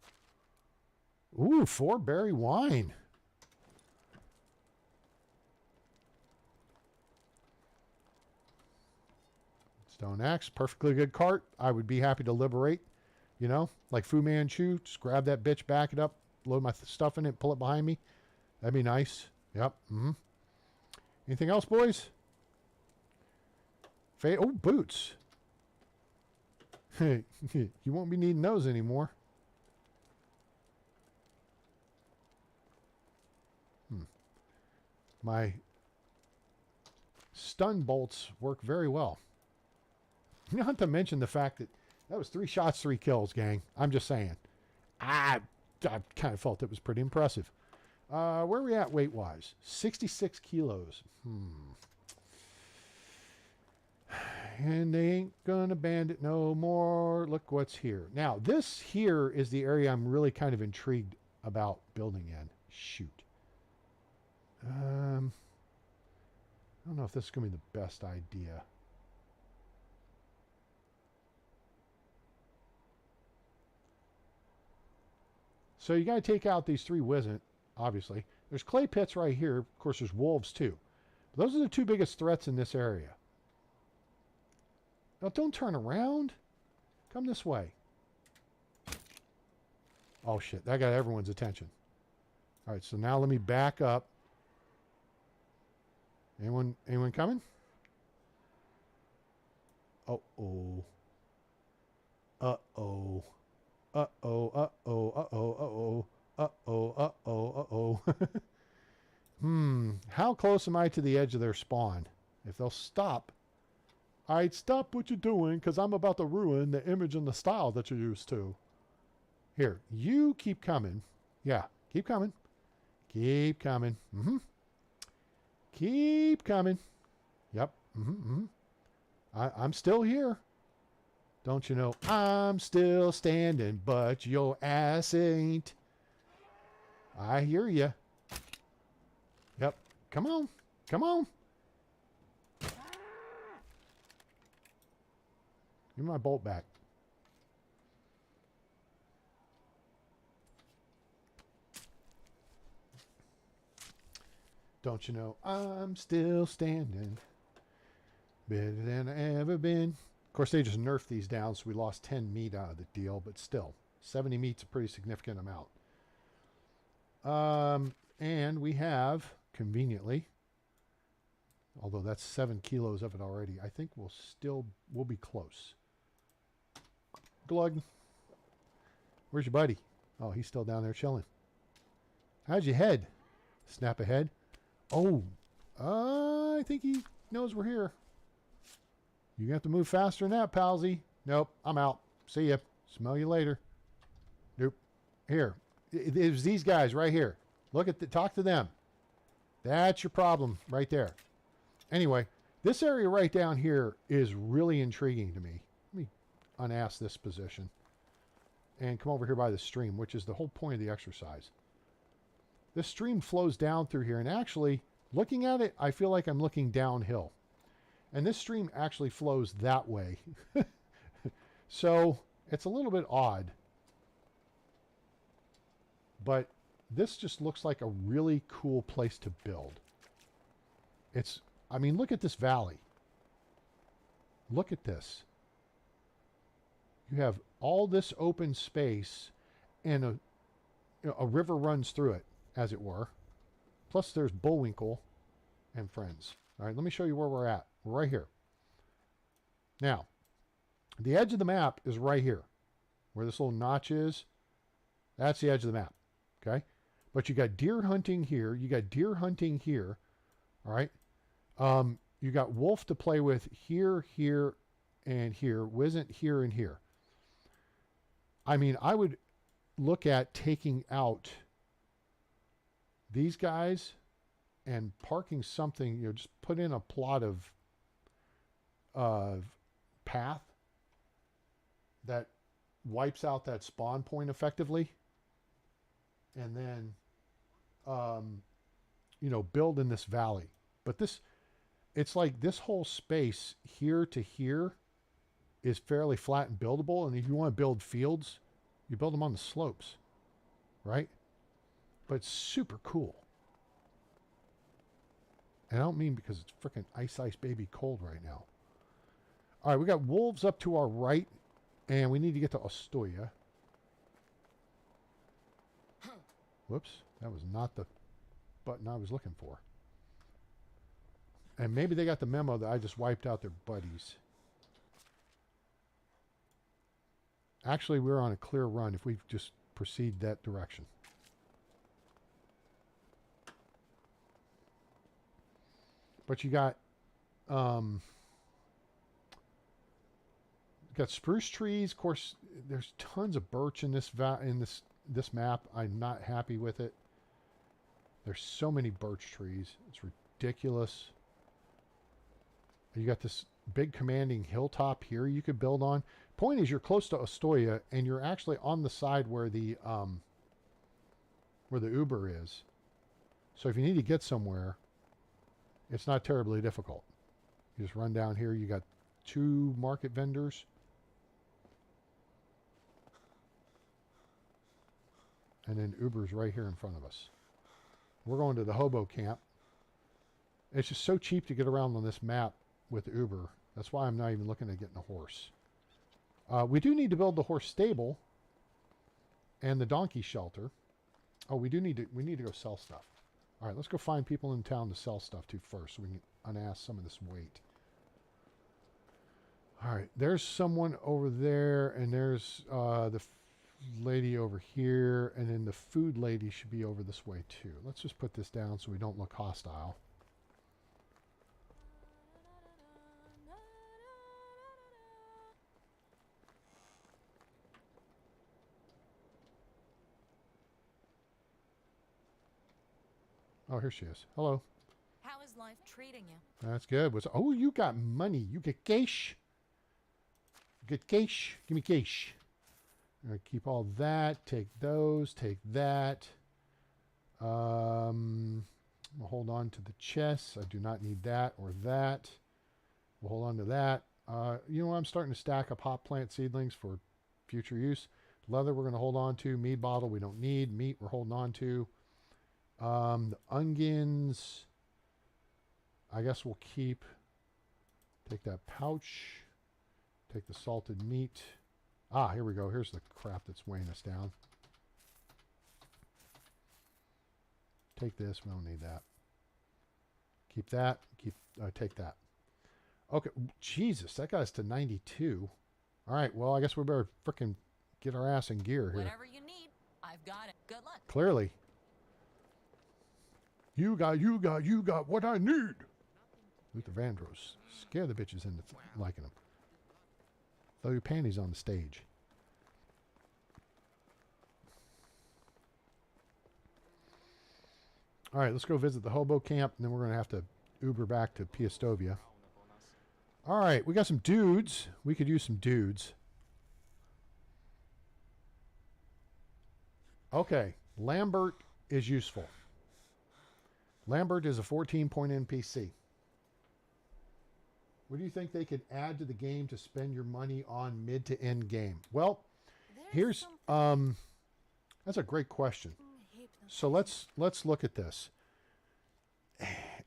Ooh, 4-berry wine. Stone axe, perfectly good cart. I would be happy to liberate, like Fu Manchu. Just grab that bitch, back it up, load my stuff in it, pull it behind me. That'd be nice. Yep. Mm-hmm. Anything else, boys? Oh, boots. You won't be needing those anymore. My stun bolts work very well. Not to mention the fact that that was 3 shots, 3 kills, gang. I'm just saying. I kind of felt it was pretty impressive. Where are we at weight-wise? 66 kilos. And they ain't gonna bandit no more. Look what's here. Now, this here is the area I'm really kind of intrigued about building in. Shoot. I don't know if this is going to be the best idea. So you got to take out these 3 Wizzent, obviously. There's clay pits right here. Of course, there's wolves too. But those are the 2 biggest threats in this area. Now, don't turn around. Come this way. Oh, shit. That got everyone's attention. All right, so now let me back up. Anyone coming? Uh-oh. Uh-oh. Uh-oh, uh-oh, uh-oh, uh-oh, uh-oh, uh-oh. How close am I to the edge of their spawn? If they'll stop, I'd stop what you're doing because I'm about to ruin the image and the style that you're used to. Here, you keep coming. Yeah, keep coming. Keep coming. Keep coming. Yep. I'm still here. Don't you know I'm still standing, but your ass ain't. I hear you. Yep. Come on. Come on. Give me my bolt back. Don't you know I'm still standing, better than I ever been. Of course, they just nerfed these down, so we lost 10 meat out of the deal, but still, 70 meat's a pretty significant amount. And we have, conveniently, although that's 7 kilos of it already, I think we'll be close. Glug. Where's your buddy? Oh, he's still down there chilling. How's your head? Snap ahead. Oh, I think he knows we're here. You have to move faster than that, palsy. Nope, I'm out. See ya. Smell you later. Nope. Here. It was these guys right here. Talk to them. That's your problem right there. Anyway, this area right down here is really intriguing to me. Let me unask this position and come over here by the stream, which is the whole point of the exercise. This stream flows down through here, and actually, looking at it, I feel like I'm looking downhill. And this stream actually flows that way. So, it's a little bit odd. But this just looks like a really cool place to build. I mean, look at this valley. Look at this. You have all this open space, and a river runs through it, as it were. Plus there's Bullwinkle and friends. All right, let me show you where we're at. We're right here. Now, the edge of the map is right here. Where this little notch is, that's the edge of the map. Okay? But you got deer hunting here. You got deer hunting here. All right? You got wolf to play with here, here, and here. Wizzent here and here. I mean, I would look at taking out these guys and parking something, just put in a plot of path that wipes out that spawn point effectively, and then build in this valley. But it's like this whole space here to here is fairly flat and buildable, and if you want to build fields, you build them on the slopes, right? But it's super cool. And I don't mean because it's freaking ice baby cold right now. All right, we got wolves up to our right, and we need to get to Ostoya. Whoops, that was not the button I was looking for. And maybe they got the memo that I just wiped out their buddies. Actually, we're on a clear run if we just proceed that direction. But you got spruce trees. Of course, there's tons of birch in this this map. I'm not happy with it. There's so many birch trees. It's ridiculous. You got this big commanding hilltop here you could build on. Point is, you're close to Ostoya, and you're actually on the side where the Uber is. So if you need to get somewhere, it's not terribly difficult. You just run down here. You got 2 market vendors. And then Uber's right here in front of us. We're going to the hobo camp. It's just so cheap to get around on this map with Uber. That's why I'm not even looking at getting a horse. We do need to build the horse stable and the donkey shelter. Oh, we need to go sell stuff. All right, let's go find people in town to sell stuff to first so we can unask some of this weight. All right, there's someone over there, and there's the lady over here, and then the food lady should be over this way too. Let's just put this down so we don't look hostile. Oh, here she is. Hello. How is life treating you? That's good. Oh, you got money. You get cash. You get cash. Give me cash. All right, keep all that. Take those. Take that. We'll hold on to the chests. I do not need that or that. We'll hold on to that. You know what? I'm starting to stack up hop plant seedlings for future use. Leather we're going to hold on to. Mead bottle we don't need. Meat we're holding on to. The onions, I guess we'll keep. Take that pouch. Take the salted meat. Ah, here we go. Here's the crap that's weighing us down. Take this. We don't need that. Keep that. Take that. Okay. Jesus, that got us to 92. All right. Well, I guess we better frickin' get our ass in gear here. Whatever you need, I've got it. Good luck. Clearly. You got what I need. Luther Vandross. Scare the bitches into liking them. Throw your panties on the stage. All right, let's go visit the hobo camp, and then we're going to have to Uber back to Piastovia. All right, we got some dudes. We could use some dudes. Okay, Lambert is useful. Lambert is a 14-point NPC. What do you think they could add to the game to spend your money on mid to end game? Well, here's that's a great question. So let's look at this.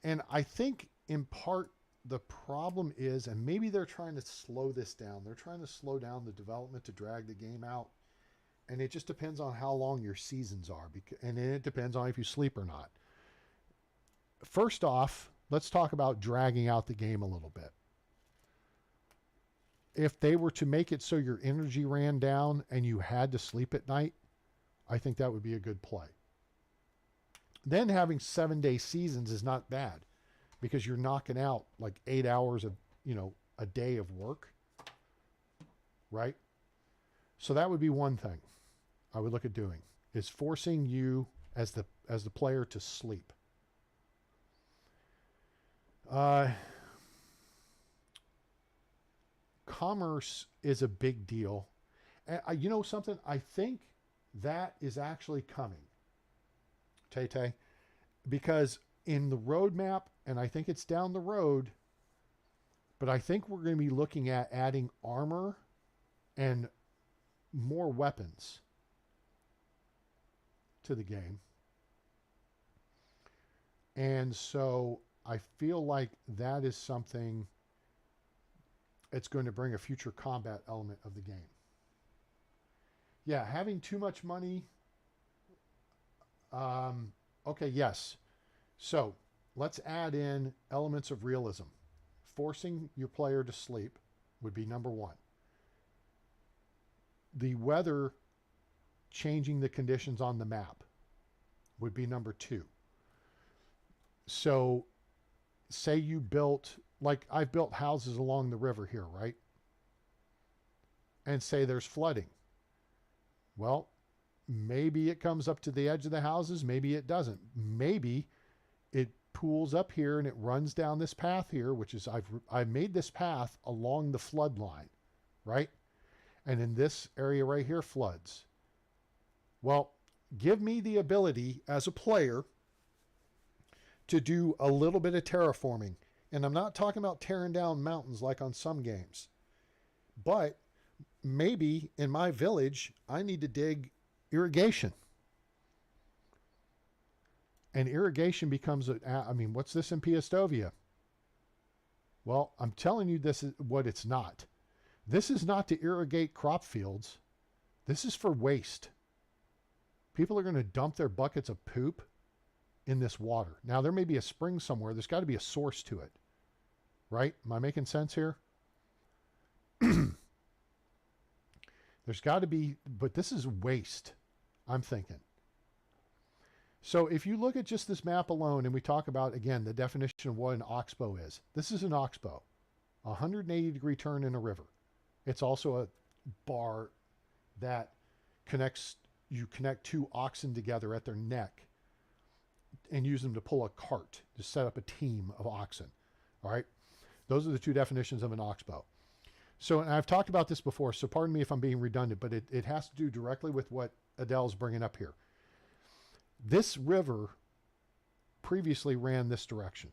And I think in part the problem is, and maybe they're trying to slow this down. They're trying to slow down the development to drag the game out. And it just depends on how long your seasons are, and then it depends on if you sleep or not. First off, let's talk about dragging out the game a little bit. If they were to make it so your energy ran down and you had to sleep at night, I think that would be a good play. Then having 7-day seasons is not bad because you're knocking out like 8 hours of, a day of work, right? So that would be one thing I would look at doing, is forcing you as the player to sleep. Commerce is a big deal. And you know something? I think that is actually coming, Tay-Tay, because in the roadmap, and I think it's down the road, but I think we're going to be looking at adding armor and more weapons to the game. And so I feel like that is something it's going to bring a future combat element of the game. Yeah, having too much money. Okay, yes. So let's add in elements of realism. Forcing your player to sleep would be number one. The weather changing the conditions on the map would be number two. So say you built, like I've built houses along the river here, right? And say there's flooding. Well, maybe it comes up to the edge of the houses. Maybe it doesn't. Maybe it pools up here and it runs down this path here, which is I've made this path along the flood line, right? And in this area right here floods. Well, give me the ability as a player to do a little bit of terraforming. And I'm not talking about tearing down mountains like on some games. But maybe in my village, I need to dig irrigation. And irrigation becomes, what's this in Piastovia? Well, I'm telling you this is what it's not. This is not to irrigate crop fields. This is for waste. People are going to dump their buckets of poop in this water. Now, there may be a spring somewhere. There's got to be a source to it. Right? Am I making sense here? There's got to be, but this is waste, I'm thinking. So if you look at just this map alone, and we talk about, again, the definition of what an oxbow is. This is an oxbow, a 180-degree turn in a river. It's also a bar that you connect two oxen together at their neck and use them to pull a cart to set up a team of oxen. All right? Those are the two definitions of an oxbow. So, and I've talked about this before, so pardon me if I'm being redundant, but it has to do directly with what Adele's bringing up here. This river previously ran this direction.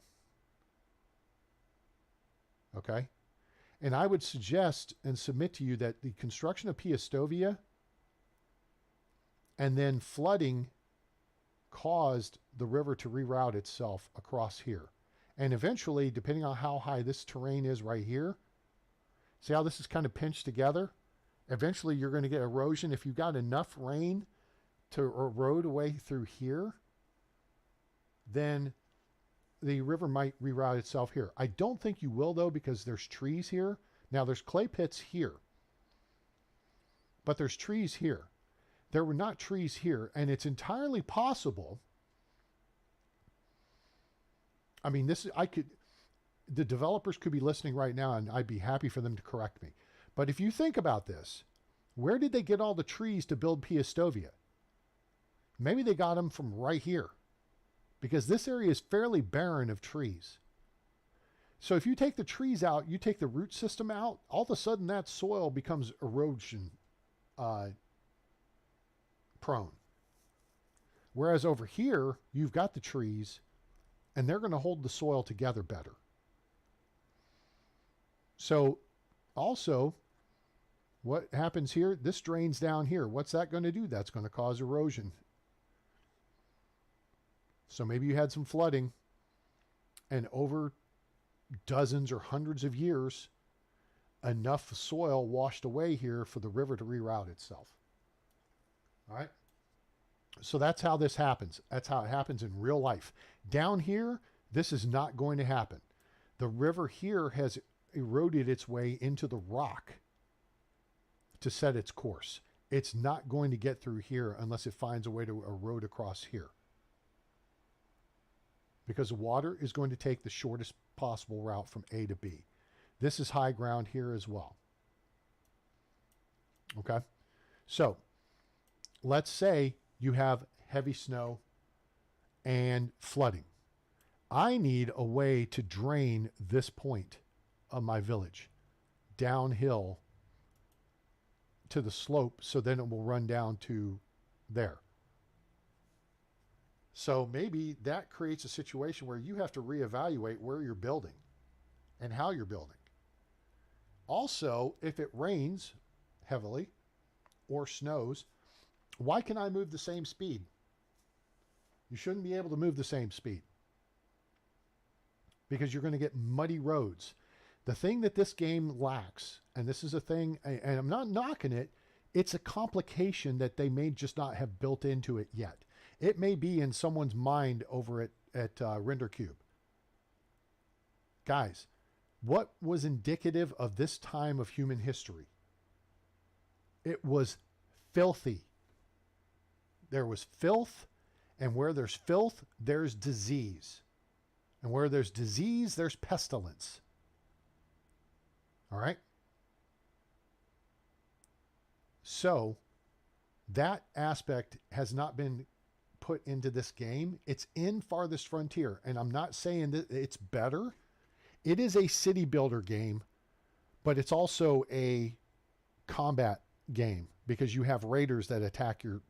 Okay? And I would suggest and submit to you that the construction of Piastovia and then flooding caused the river to reroute itself across here. And eventually, depending on how high this terrain is right here, see how this is kind of pinched together? Eventually, you're going to get erosion. If you've got enough rain to erode away through here, then the river might reroute itself here. I don't think you will, though, because there's trees here. Now, there's clay pits here, but there's trees here. There were not trees here, and it's entirely possible. I mean, the developers could be listening right now, and I'd be happy for them to correct me. But if you think about this, where did they get all the trees to build Piastovia? Maybe they got them from right here, because this area is fairly barren of trees. So if you take the trees out, you take the root system out, all of a sudden that soil becomes erosion prone. Whereas over here, you've got the trees, and they're going to hold the soil together better. So also, what happens here? This drains down here. What's that going to do? That's going to cause erosion. So maybe you had some flooding, and over dozens or hundreds of years, enough soil washed away here for the river to reroute itself. All right? So that's how this happens. That's how it happens in real life. Down here, this is not going to happen. The river here has eroded its way into the rock to set its course. It's not going to get through here unless it finds a way to erode across here. Because the water is going to take the shortest possible route from A to B. This is high ground here as well. Okay? So, let's say you have heavy snow and flooding. I need a way to drain this point of my village downhill to the slope, so then it will run down to there. So maybe that creates a situation where you have to reevaluate where you're building and how you're building. Also, if it rains heavily or snows, why can I move the same speed? You shouldn't be able to move the same speed because you're going to get muddy roads. The thing that this game lacks, and this is a thing, and I'm not knocking it, it's a complication that they may just not have built into it yet. It may be in someone's mind over at RenderCube. Guys, what was indicative of this time of human history? It was filthy. There was filth, and where there's filth, there's disease. And where there's disease, there's pestilence. All right? So that aspect has not been put into this game. It's in Farthest Frontier, and I'm not saying that it's better. It is a city builder game, but it's also a combat game because you have raiders that attack your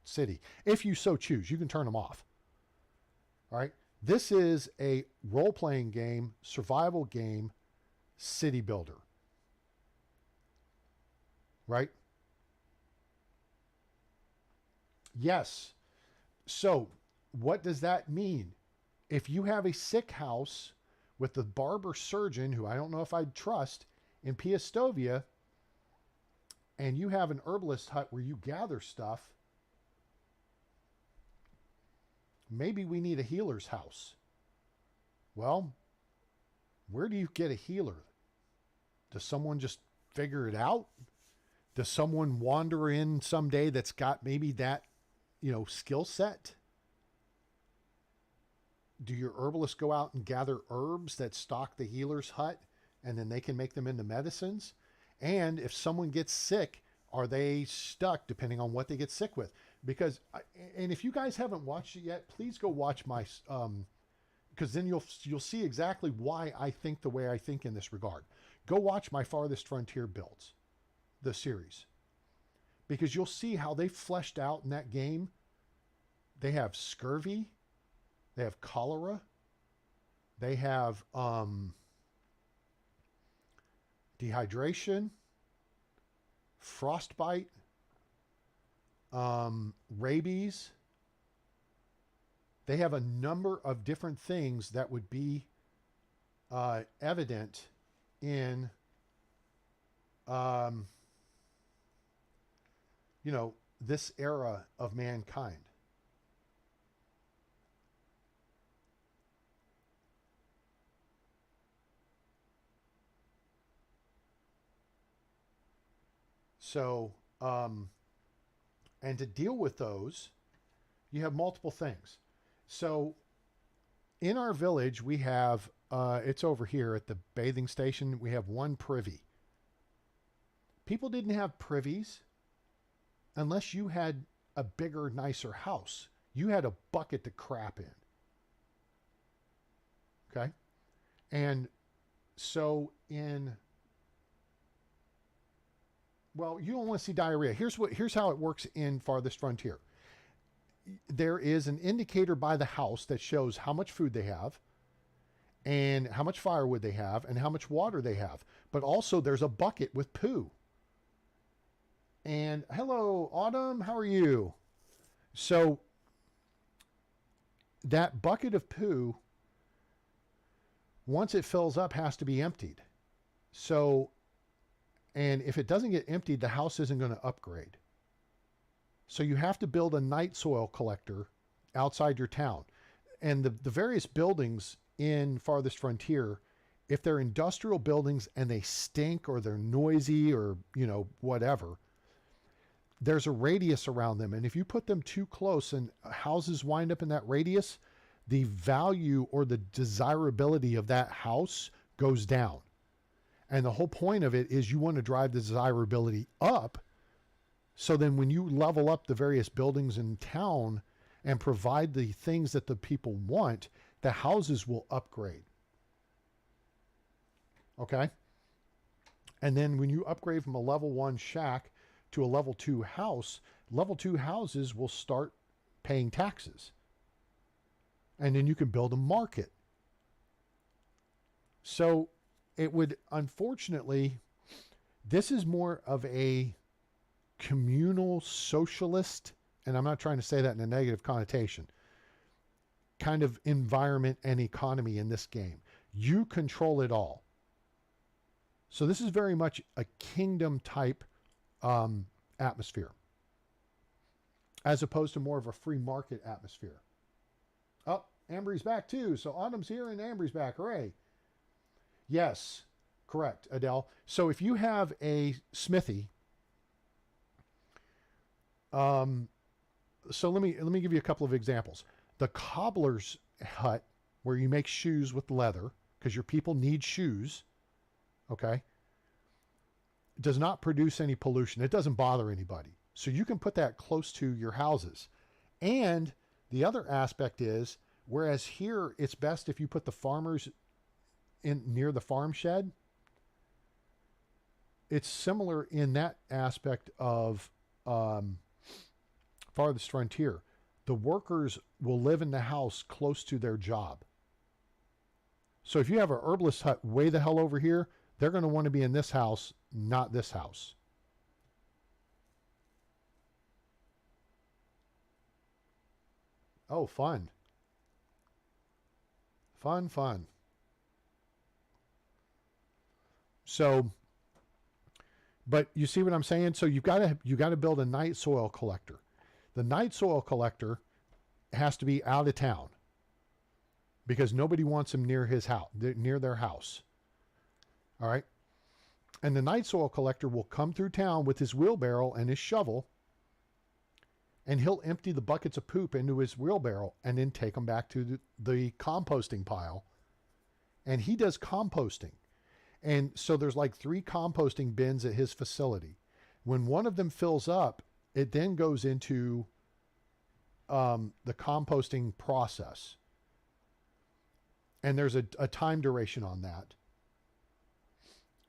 city. If you so choose, you can turn them off. All right? This is a role-playing game, survival game, city builder. Right? Yes. So, what does that mean? If you have a sick house with the barber surgeon, who I don't know if I'd trust, in Piastovia, and you have an herbalist hut where you gather stuff, maybe we need a healer's house. Well, where do you get a healer? Does someone just figure it out? Does someone wander in someday that's got maybe that, skill set? Do your herbalists go out and gather herbs that stock the healer's hut and then they can make them into medicines? And if someone gets sick, are they stuck depending on what they get sick with? Because, and if you guys haven't watched it yet, please go watch my, because then you'll see exactly why I think the way I think in this regard. Go watch my Farthest Frontier builds, the series, because you'll see how they fleshed out in that game. They have scurvy, they have cholera, they have dehydration, frostbite, rabies. They have a number of different things that would be evident in this era of mankind. So, and to deal with those, you have multiple things. So in our village, we have, it's over here at the bathing station, we have one privy. People didn't have privies unless you had a bigger, nicer house. You had a bucket to crap in. Okay? And so well, you don't want to see diarrhea. Here's how it works in Farthest Frontier. There is an indicator by the house that shows how much food they have and how much firewood they have and how much water they have. But also there's a bucket with poo. And hello, Autumn, how are you? So that bucket of poo, once it fills up, has to be emptied. So, and if it doesn't get emptied, the house isn't going to upgrade. So you have to build a night soil collector outside your town. And the various buildings in Farthest Frontier, if they're industrial buildings and they stink or they're noisy or, whatever, there's a radius around them. And if you put them too close and houses wind up in that radius, the value or the desirability of that house goes down. And the whole point of it is you want to drive the desirability up. So then when you level up the various buildings in town and provide the things that the people want, the houses will upgrade. Okay? And then when you upgrade from a level 1 shack to a level 2 house, level 2 houses will start paying taxes. And then you can build a market. So it would, unfortunately, this is more of a communal socialist, and I'm not trying to say that in a negative connotation, kind of environment and economy in this game. You control it all. So this is very much a kingdom type atmosphere, as opposed to more of a free market atmosphere. Oh, Ambry's back too. So Autumn's here and Ambry's back. Hooray. Yes, correct, Adele. So if you have a smithy, so let me give you a couple of examples. The cobbler's hut where you make shoes with leather, because your people need shoes, okay, does not produce any pollution. It doesn't bother anybody. So you can put that close to your houses. And the other aspect is, whereas here it's best if you put the farmers in near the farm shed, it's similar in that aspect of farthest frontier. The workers will live in the house close to their job. So if you have a herbalist hut way the hell over here, they're going to want to be in this house, not this house. Oh, fun. Fun, fun. So, but you see what I'm saying? So you got to build a night soil collector. The night soil collector has to be out of town because nobody wants him near his house, near their house. All right. And the night soil collector will come through town with his wheelbarrow and his shovel, and he'll empty the buckets of poop into his wheelbarrow and then take them back to the composting pile. And he does composting. And so there's like 3 composting bins at his facility. When one of them fills up, it then goes into the composting process. And there's a time duration on that.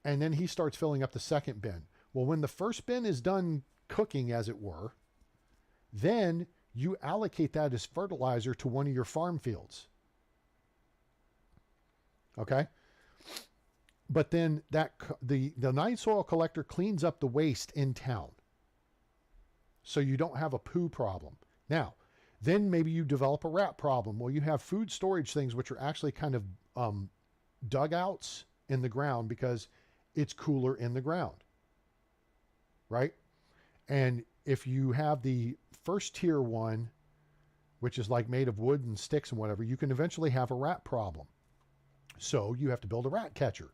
And then he starts filling up the second bin. Well, when the first bin is done cooking, as it were, then you allocate that as fertilizer to one of your farm fields. Okay? But then the night soil collector cleans up the waste in town. So you don't have a poo problem. Now, then maybe you develop a rat problem. Well, you have food storage things which are actually kind of dugouts in the ground because it's cooler in the ground. Right? And if you have the first tier one, which is like made of wood and sticks and whatever, you can eventually have a rat problem. So you have to build a rat catcher.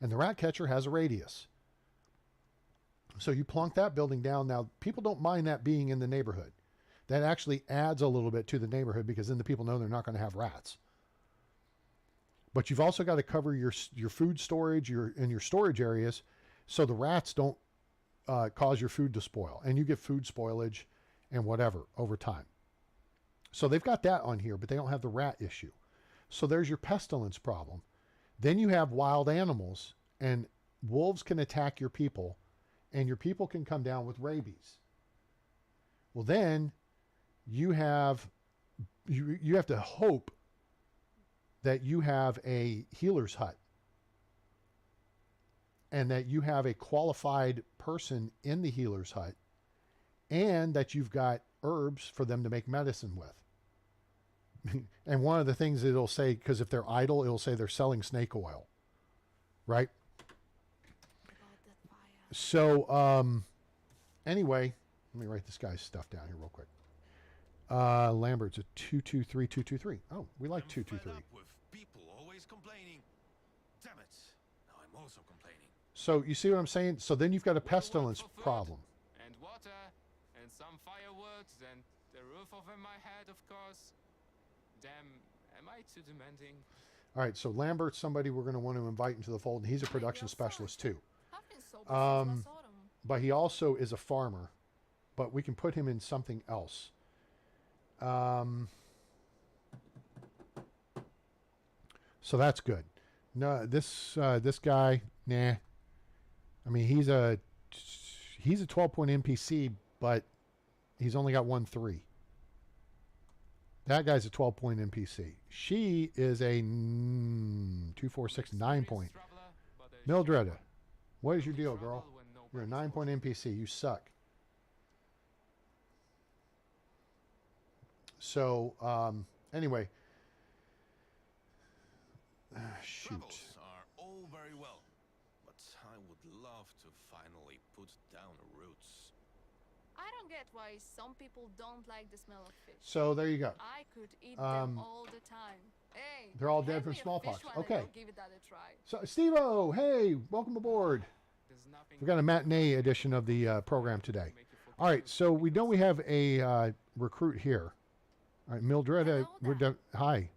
And the rat catcher has a radius. So you plunk that building down. Now, people don't mind that being in the neighborhood. That actually adds a little bit to the neighborhood because then the people know they're not going to have rats. But you've also got to cover your food storage and your storage areas so the rats don't cause your food to spoil. And you get food spoilage and whatever over time. So they've got that on here, but they don't have the rat issue. So there's your pestilence problem. Then you have wild animals, and wolves can attack your people, and your people can come down with rabies. Well, then you have to hope that you have a healer's hut and that you have a qualified person in the healer's hut and that you've got herbs for them to make medicine with. And one of the things it'll say, because if they're idle, it'll say they're selling snake oil, right? So, anyway, let me write this guy's stuff down here real quick. Lambert's a 223223. Oh, we like 223. With people always complaining. Damn it! Now I'm also complaining. So you see what I'm saying? So then you've got a pestilence problem. And water, and some fireworks, and the roof over my head, of course. Damn, am I too demanding? All right, so Lambert's somebody we're going to want to invite into the fold, and he's a production specialist too. I've been so busy since last autumn. But he also is a farmer, but we can put him in something else. So that's good. No, this guy, nah. I mean, he's a 12-point NPC, but he's only got 1-3. That guy's a 12-point NPC. She is a 9-point. Mildred, what is your deal, girl? You're a 9-point NPC. You suck. So, anyway. Shoot. Travels are all very well, but I would love to finally put down roots. I don't get why some people don't like the smell of fish. So there you go. I could eat them all the time. Hey, They're all dead hand from me a smallpox. fish one and Okay. I'll give it that a try. So, Steve-O, hey, welcome aboard. There's nothing We've got a matinee edition of the program today. All right, so we know we have a recruit here. All right, Mildred, Hello we're there. hi.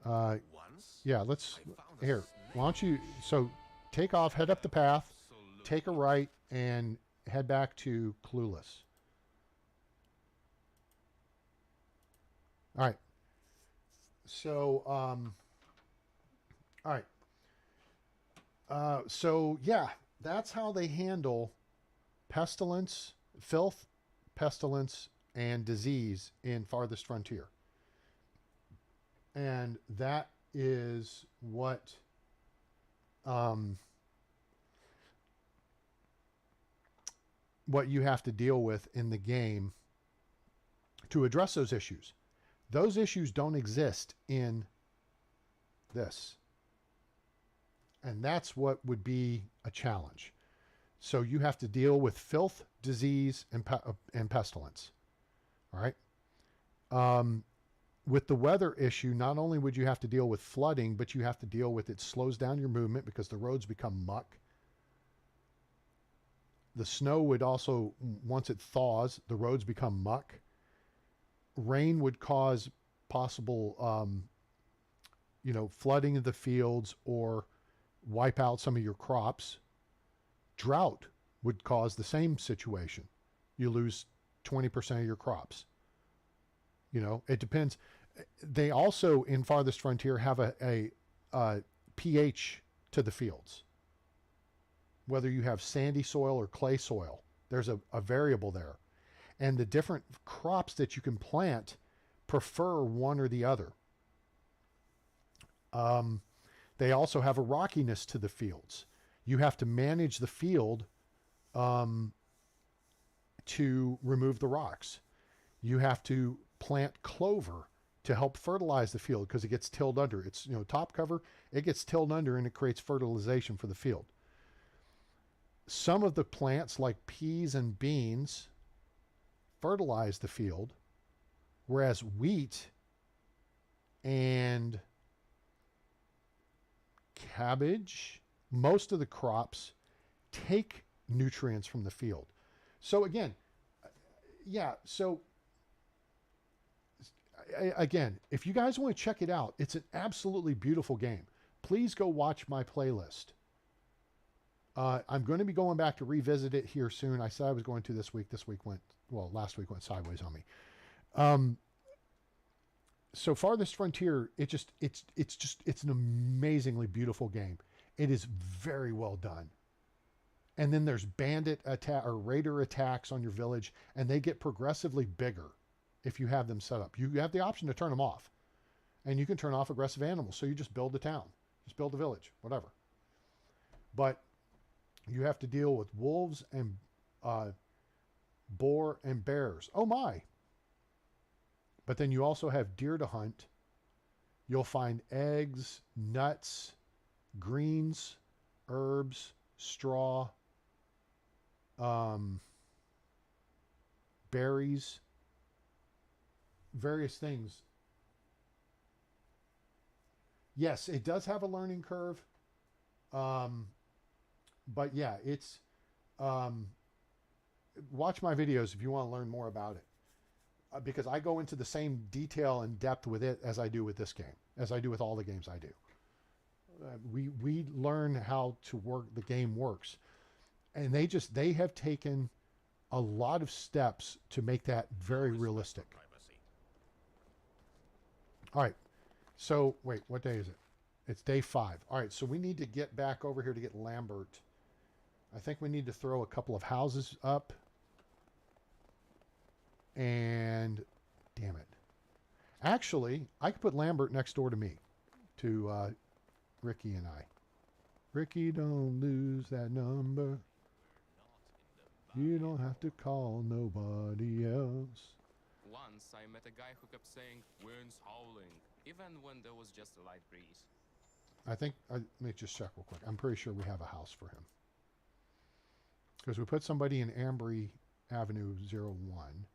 Once Yeah, let's... I found a Here, snake. why don't you... So, take off, head up the path, Absolutely take a right, and head back to Clueless. All right. So, all right. So, yeah, that's how they handle pestilence, filth, pestilence, and disease in Farthest Frontier. And that is what you have to deal with in the game to address those issues. Those issues don't exist in this. And that's what would be a challenge. So you have to deal with filth, disease, and pestilence. All right. With the weather issue, not only would you have to deal with flooding, but you have to deal with it slows down your movement because the roads become muck. The snow would also, once it thaws, the roads become muck. Rain would cause possible, flooding of the fields or wipe out some of your crops. Drought would cause the same situation. You lose 20% of your crops. It depends. They also, in Farthest Frontier, have a pH to the fields. Whether you have sandy soil or clay soil, there's a variable there. And the different crops that you can plant prefer one or the other. They also have a rockiness to the fields. You have to manage the field to remove the rocks. You have to plant clover to help fertilize the field because it gets tilled under. It's, top cover, it gets tilled under and it creates fertilization for the field. Some of the plants like peas and beans fertilize the field, whereas wheat and cabbage, most of the crops take nutrients from the field. So again, again, if you guys want to check it out, it's an absolutely beautiful game. Please go watch my playlist. I'm going to be going back to revisit it here soon. I said I was going to this week. Last week went sideways on me. So Farthest Frontier, it's an amazingly beautiful game. It is very well done. And then there's bandit attack or raider attacks on your village, and they get progressively bigger if you have them set up. You have the option to turn them off, and you can turn off aggressive animals. So you just build a town, just build a village, whatever. But you have to deal with wolves and boar and bears. Oh my. But then you also have deer to hunt. You'll find eggs, nuts, greens, herbs, straw, berries, various things. Yes, it does have a learning curve. But yeah, it's watch my videos if you want to learn more about it. Because I go into the same detail and depth with it as I do with this game, as I do with all the games I do. We learn how the game works. And they have taken a lot of steps to make that very realistic. All right. So, wait, what day is it? It's day 5. All right, so we need to get back over here to get Lambert. I think we need to throw a couple of houses up. And, damn it. Actually, I could put Lambert next door to me, to Ricky and I. Ricky, don't lose that number. You don't have to call nobody else. Once I met a guy who kept saying, "Wind's howling," even when there was just a light breeze. Let me just check real quick. I'm pretty sure we have a house for him. Because we put somebody in Ambry Avenue 01.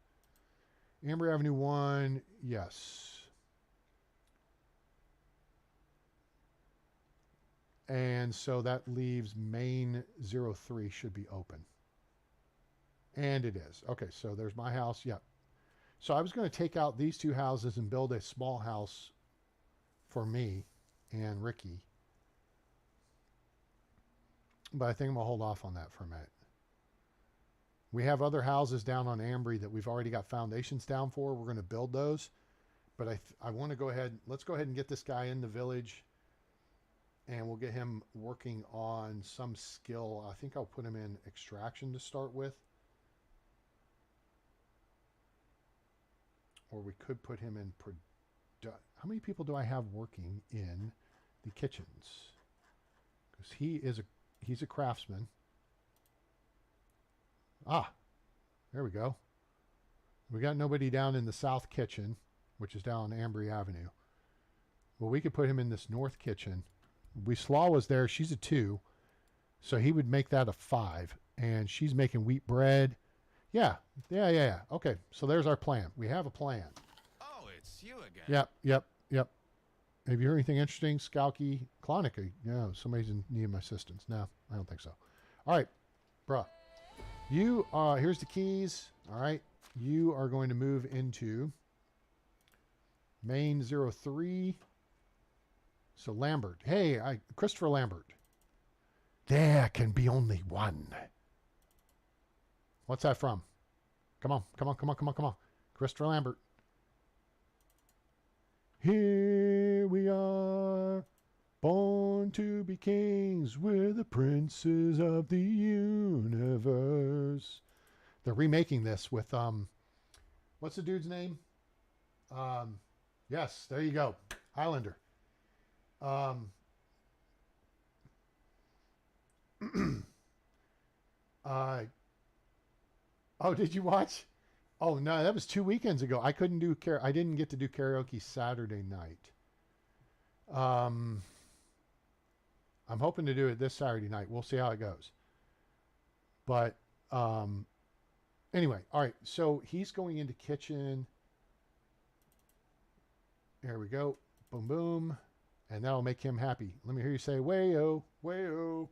Ambry Avenue 1, yes. And so that leaves Main 03 should be open. And it is. Okay, so there's my house. Yep. So I was going to take out these two houses and build a small house for me and Ricky. But I think I'm going to hold off on that for a minute. We have other houses down on Ambry that we've already got foundations down for. We're going to build those. But I want to go ahead. Let's go ahead and get this guy in the village. And we'll get him working on some skill. I think I'll put him in extraction to start with. Or we could put him in how many people do I have working in the kitchens? Because he's a craftsman. Ah, there we go. We got nobody down in the south kitchen, which is down on Ambry Avenue. Well, we could put him in this north kitchen. Slaw was there. She's a 2. So he would make that a 5. And she's making wheat bread. Yeah. Okay, so there's our plan. We have a plan. Oh, it's you again. Yep. Have you heard anything interesting? Skalky, Clonica. No, somebody's in need of my assistance. No, I don't think so. All right, bruh. You, here's the keys. All right. You are going to move into main 03. So Lambert. Hey, Christopher Lambert. There can be only one. What's that from? Come on. Christopher Lambert. Here we are, born to be kings. We're the princes of the universe. They're remaking this with, what's the dude's name? Yes, there you go. Highlander. Oh, did you watch? Oh no, that was 2 weekends ago. I didn't get to do karaoke Saturday night. I'm hoping to do it this Saturday night. We'll see how it goes. But anyway, all right. So he's going into kitchen. There we go. Boom, boom. And that'll make him happy. Let me hear you say, way-o, way-o.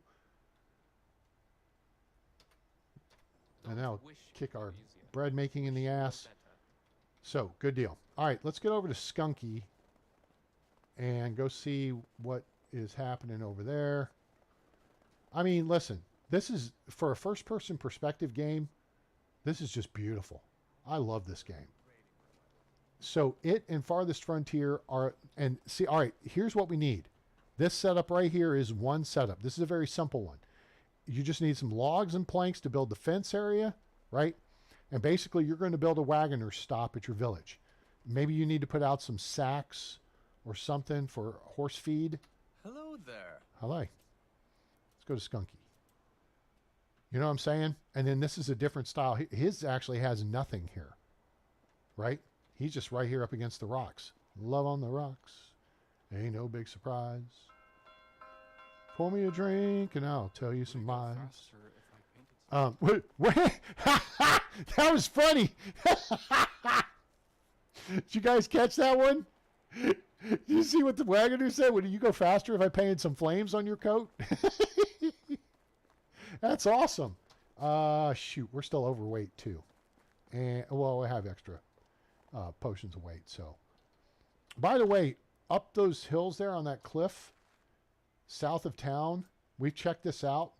And that'll kick our bread making in the ass. So, good deal. All right, let's get over to Skunky and go see what is happening over there. I mean, listen, this is, for a first-person perspective game, this is just beautiful. I love this game. So, it and Farthest Frontier are, and see, all right, here's what we need. This setup right here is one setup. This is a very simple one. You just need some logs and planks to build the fence area, right? And basically, you're going to build a wagoner stop at your village. Maybe you need to put out some sacks or something for horse feed. Hello there. Hello. Let's go to Skunky. You know what I'm saying? And then this is a different style. His actually has nothing here, right? He's just right here up against the rocks. Love on the rocks. Ain't no big surprise. Pour me a drink and I'll tell you some lies. What? That was funny. Did you guys catch that one? Did you see what the wagoner said? Would you go faster if I painted some flames on your coat? That's awesome. Shoot, we're still overweight too. And well, I have extra potions of weight. So, by the way, up those hills there on that cliff, south of town, we checked this out.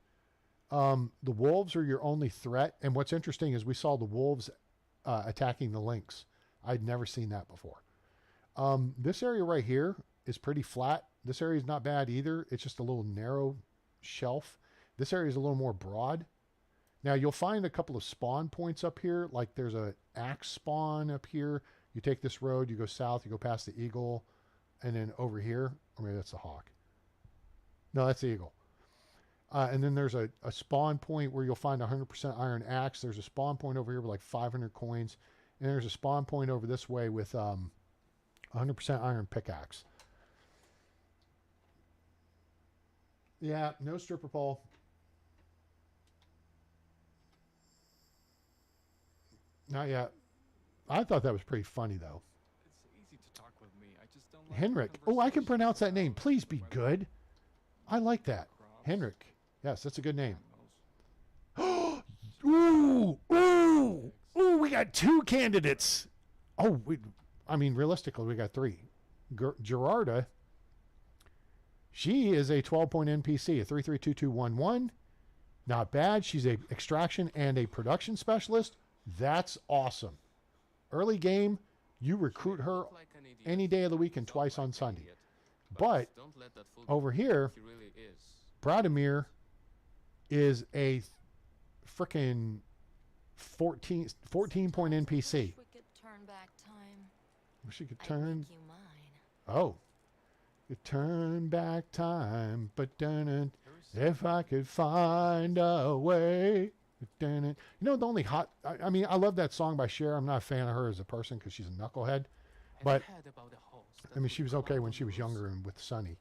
The wolves are your only threat. And what's interesting is we saw the wolves attacking the lynx. I'd never seen that before. This area right here is pretty flat. This area is not bad either. It's just a little narrow shelf. This area is a little more broad. Now you'll find a couple of spawn points up here. Like there's a axe spawn up here. You take this road, you go south, you go past the eagle, and then over here, or maybe that's the hawk. No, that's the eagle. And then there's a spawn point where you'll find 100% iron axe. There's a spawn point over here with like 500 coins. And there's a spawn point over this way with 100% iron pickaxe. Yeah, no stripper pole. Not yet. I thought that was pretty funny, though. It's easy to talk with me. I just don't like Henrik. Oh, I can pronounce that name. Please be good. I like that. Henrik. Yes, that's a good name. Ooh, ooh, ooh, we got 2 candidates. Oh, I mean, realistically, we got 3. Gerarda She is a 12-point NPC, a 332211. Not bad. She's a extraction and a production specialist. That's awesome. Early game, you recruit her Like an idiot. any day of the week and twice on Like an Sunday. idiot. But don't let that fool over here, he really is. Bradimir is a frickin' 14-point NPC. Wish we could turn back time. Wish you could I'd turn. make you mine. Oh. You turn back time, but dun it. If I could find a way. Dun it. You know, the only hot. I mean, I love that song by Cher. I'm not a fan of her as a person because she's a knucklehead. But I mean, she was okay when she was younger and with Sonny.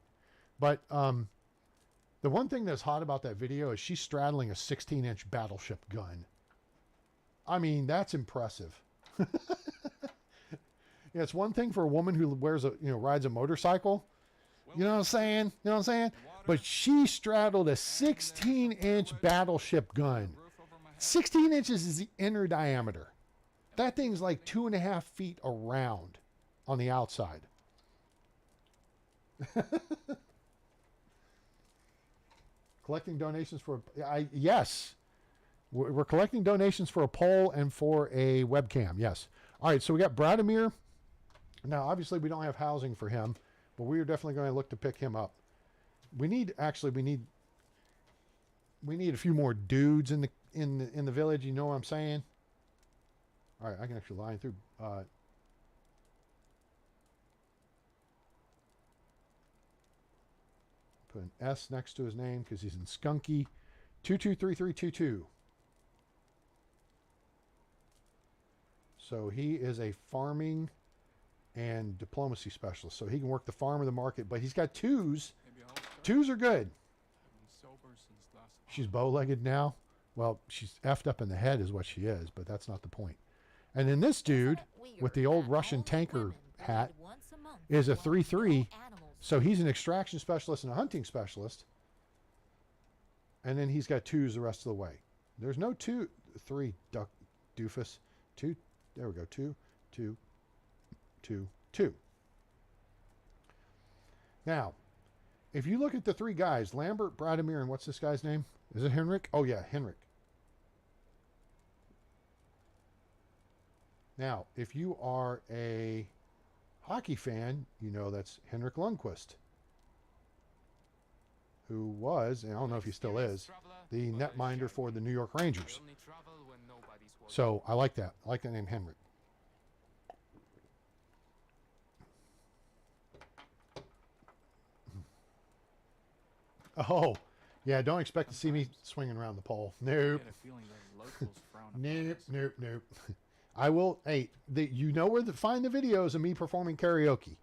But the one thing that's hot about that video is she's straddling a 16-inch battleship gun. I mean, that's impressive. Yeah, it's one thing for a woman who rides a motorcycle. You know what I'm saying? You know what I'm saying? But she straddled a 16-inch battleship gun. 16 inches is the inner diameter. That thing's like 2.5 feet around on the outside. Collecting donations for yes. We're collecting donations for a poll and for a webcam. Yes. All right, so we got Bradimir. Now, obviously, we don't have housing for him, but we are definitely going to look to pick him up. We need a few more dudes in the village. You know what I'm saying? All right, I can actually line through. Put an S next to his name because he's in Skunky. 223322. So he is a farming and diplomacy specialist. So he can work the farm or the market, but he's got twos. Twos are good. She's bow-legged now. Well, she's effed up in the head is what she is, but that's not the point. And then this dude with the old Russian tanker hat is a 3-3. So he's an extraction specialist and a hunting specialist. And then he's got twos the rest of the way. There's no 3 duck doofus. 2. There we go. 2, 2, 2, 2. Now, if you look at the 3 guys, Lambert, Bradimir, and what's this guy's name? Is it Henrik? Oh, yeah, Henrik. Now, if you are a hockey fan, you know that's Henrik Lundqvist, who was, and I don't know if he still is, the netminder for the New York Rangers. So I like that. I like the name Henrik. Oh, yeah, don't expect to see me swinging around the pole. Nope. Nope, nope, nope. I will, hey, you know where to find the videos of me performing karaoke.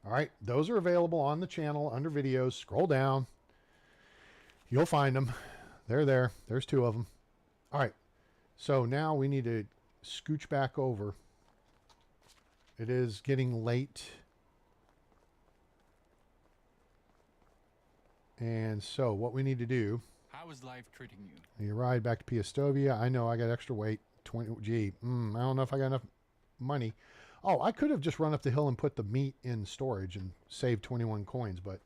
All right, those are available on the channel under videos. Scroll down. You'll find them. They're there. There's 2 of them. All right, so now we need to scooch back over. It is getting late. And so what we need to do. How is life treating you? You ride back to Piastovia. I know I got extra weight. 20. Gee, I don't know if I got enough money. Oh, I could have just run up the hill and put the meat in storage and saved 21 coins. But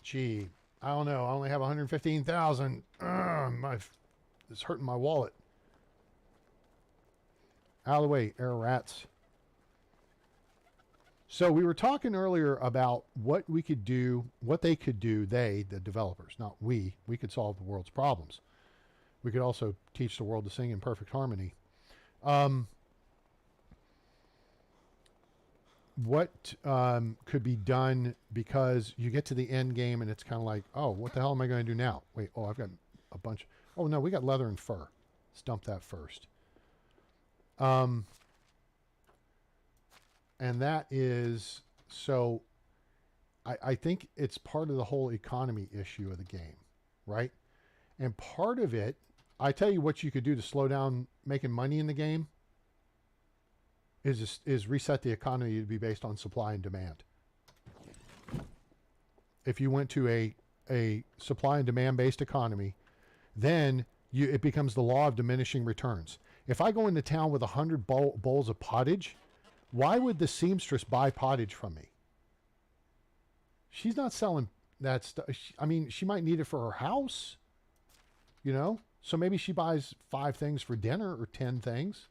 gee, I don't know. I only have 115,000. It's hurting my wallet. Out of the way, air rats. So we were talking earlier about what we could do, what they could do, the developers, not we. We could solve the world's problems. We could also teach the world to sing in perfect harmony. What could be done, because you get to the end game and it's kind of like, oh, what the hell am I going to do now? Wait, oh, I've got a bunch. Oh, no, we got leather and fur. Let's dump that first. And that is, so I think it's part of the whole economy issue of the game, right? And part of it, I tell you what you could do to slow down making money in the game is reset the economy to be based on supply and demand. If you went to a supply and demand based economy, then it becomes the law of diminishing returns. If I go into town with 100 bowls of pottage, why would the seamstress buy pottage from me? She's not selling I mean, she might need it for her house, you know? So maybe she buys 5 things for dinner or 10 things.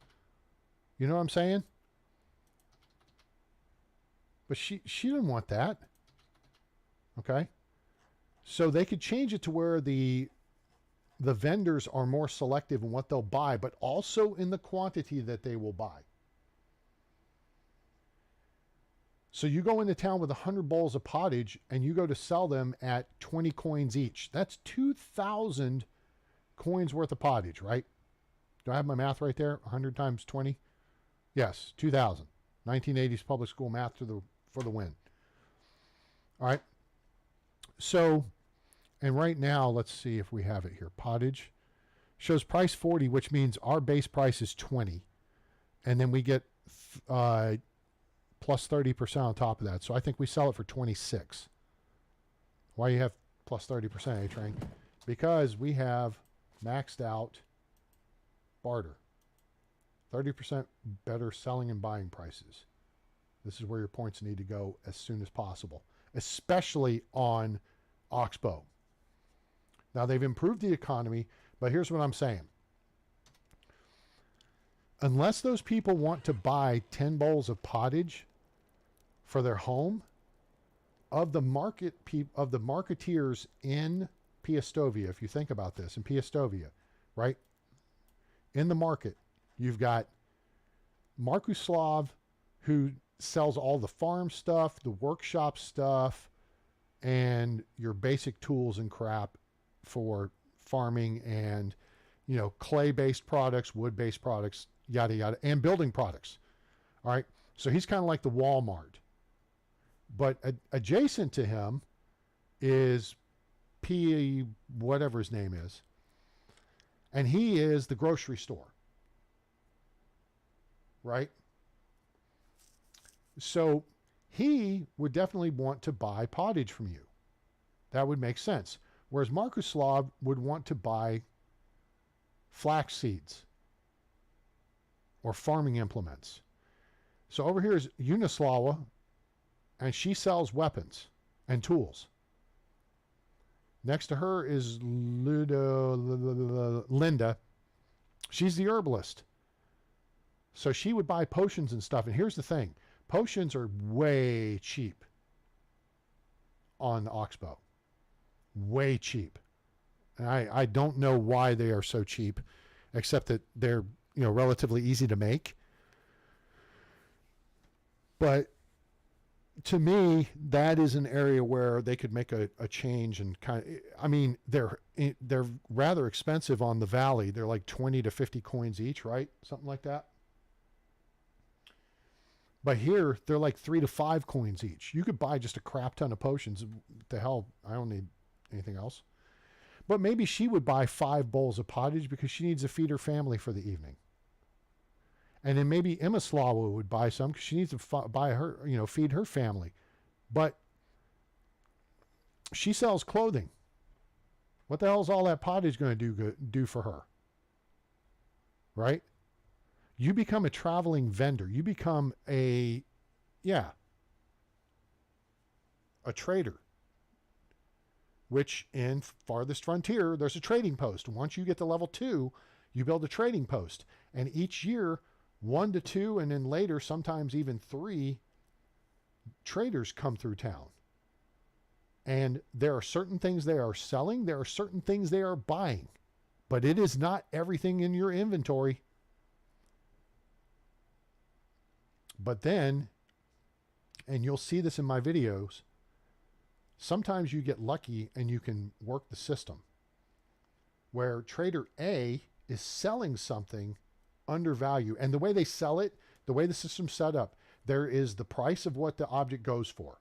You know what I'm saying? But she didn't want that. Okay? So they could change it to where the vendors are more selective in what they'll buy, but also in the quantity that they will buy. So you go into town with 100 bowls of pottage and you go to sell them at 20 coins each. That's 2,000 coins worth of pottage, right? Do I have my math right there? 100 times 20? Yes, 2,000. 1980s public school math for the win. All right. So, and right now, let's see if we have it here. Pottage shows price 40, which means our base price is 20. And then we get plus 30% on top of that. So I think we sell it for 26. Why you have plus 30%, A-Train? Because we have maxed out barter. 30% better selling and buying prices. This is where your points need to go as soon as possible, especially on Oxbow. Now, they've improved the economy, but here's what I'm saying. Unless those people want to buy 10 bowls of pottage for their home, of the marketeers in Piastovia, if you think about this, in Piastovia, right? In the market, you've got Markuslav, who sells all the farm stuff, the workshop stuff, and your basic tools and crap for farming and, you know, clay-based products, wood-based products, yada, yada, and building products. All right. So he's kind of like the Walmart. But adjacent to him is P, whatever his name is. And he is the grocery store. Right? So he would definitely want to buy pottage from you. That would make sense. Whereas Markuslav would want to buy flax seeds or farming implements. So over here is Unislava, and she sells weapons and tools. Next to her is Linda. She's the herbalist. So she would buy potions and stuff. And here's the thing. Potions are way cheap on the Oxbow. Way cheap. And I don't know why they are so cheap, except that they're, you know, relatively easy to make. But to me, that is an area where they could make a change and kind of, I mean, they're rather expensive on the Valley. They're like 20 to 50 coins each, right? Something like that. But here, they're like 3 to 5 coins each. You could buy just a crap ton of potions. The hell, I don't need anything else. But maybe she would buy 5 bowls of pottage because she needs to feed her family for the evening. And then maybe Imislava would buy some because she needs to buy her, you know, feed her family. But she sells clothing. What the hell is all that pottage going to do for her? Right? You become a traveling vendor. You become a trader. Which in Farthest Frontier, there's a trading post. Once you get to level 2, you build a trading post. And each year, 1 to 2, and then later, sometimes even 3 traders come through town. And there are certain things they are selling. There are certain things they are buying. But it is not everything in your inventory. But then, and you'll see this in my videos, sometimes you get lucky and you can work the system where Trader A is selling something under value. And the way they sell it, the way the system's set up, there is the price of what the object goes for.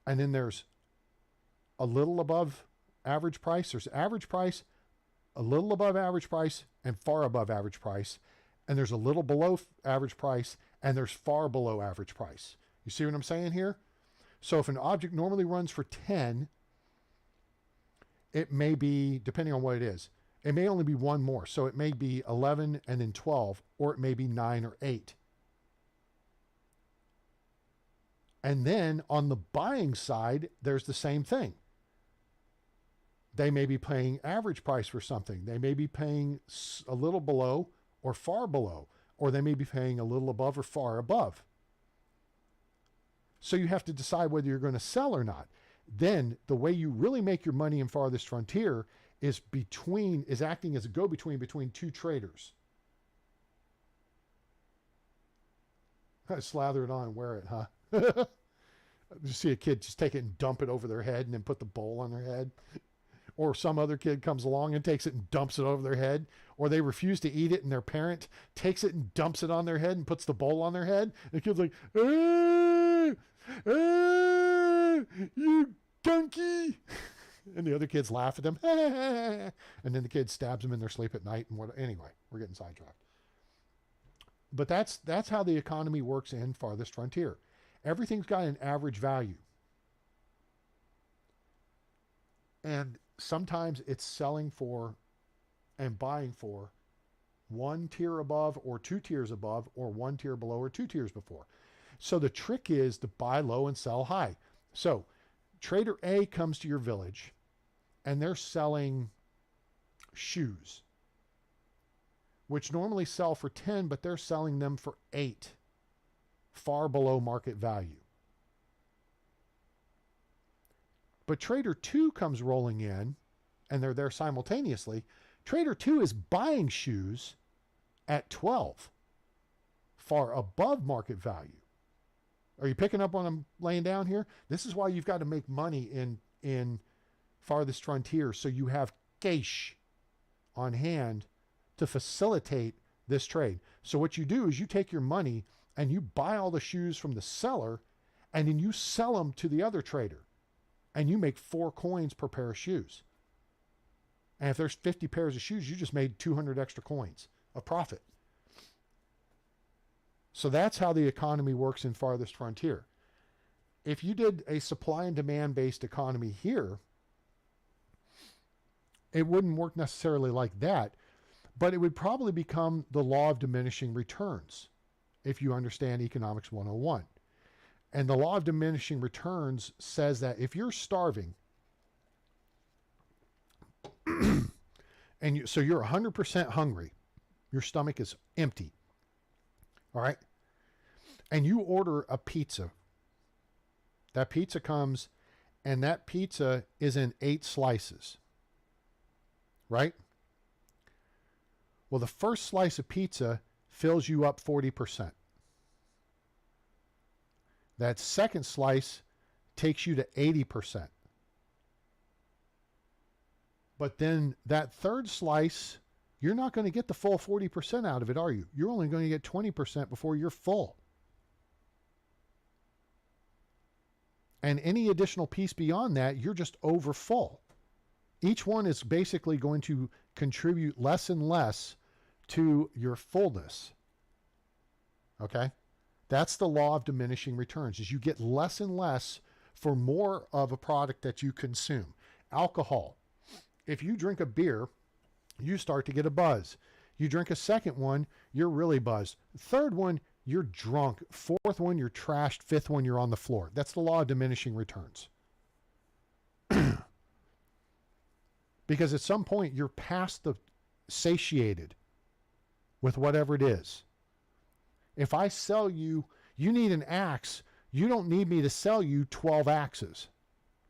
And then there's a little above average price. There's average price, a little above average price, and far above average price. And there's a little below average price, and there's far below average price. You see what I'm saying here? So if an object normally runs for 10, it may be, depending on what it is, it may only be one more. So it may be 11 and then 12, or it may be 9 or 8. And then on the buying side, there's the same thing. They may be paying average price for something. They may be paying a little below or far below, or they may be paying a little above or far above. So you have to decide whether you're going to sell or not. Then the way you really make your money in Farthest Frontier is acting as a go-between between two traders. Slather it on and wear it, huh? You see a kid just take it and dump it over their head and then put the bowl on their head. Or some other kid comes along and takes it and dumps it over their head. Or they refuse to eat it and their parent takes it and dumps it on their head and puts the bowl on their head. And the kid's like, you donkey. And the other kids laugh at them. And then the kid stabs them in their sleep at night. And anyway, we're getting sidetracked. But that's how the economy works in Farthest Frontier. Everything's got an average value. And sometimes it's selling for and buying for one tier above or two tiers above or one tier below or two tiers before. So the trick is to buy low and sell high. So Trader A comes to your village and they're selling shoes, which normally sell for 10, but they're selling them for 8, far below market value. But Trader 2 comes rolling in, and they're there simultaneously. Trader 2 is buying shoes at 12, far above market value. Are you picking up what I'm laying down here? This is why you've got to make money in Farthest Frontier, so you have cash on hand to facilitate this trade. So what you do is you take your money and you buy all the shoes from the seller, and then you sell them to the other trader, and you make 4 coins per pair of shoes. And if there's 50 pairs of shoes, you just made 200 extra coins of profit. So that's how the economy works in Farthest Frontier. If you did a supply and demand based economy here, it wouldn't work necessarily like that, but it would probably become the law of diminishing returns if you understand Economics 101. And the law of diminishing returns says that if you're starving, and so you're 100% hungry, your stomach is empty, all right, and you order a pizza. That pizza comes, and that pizza is in 8 slices, right? Well, the first slice of pizza fills you up 40%. That second slice takes you to 80%. But then that third slice, you're not going to get the full 40% out of it, are you? You're only going to get 20% before you're full. And any additional piece beyond that, you're just over full. Each one is basically going to contribute less and less to your fullness. Okay? That's the law of diminishing returns, is you get less and less for more of a product that you consume. Alcohol. If you drink a beer, you start to get a buzz. You drink a second one, you're really buzzed. Third one, you're drunk. Fourth one, you're trashed. Fifth one, you're on the floor. That's the law of diminishing returns. Because at some point, you're past the satiated with whatever it is. If I sell you, you need an axe, you don't need me to sell you 12 axes.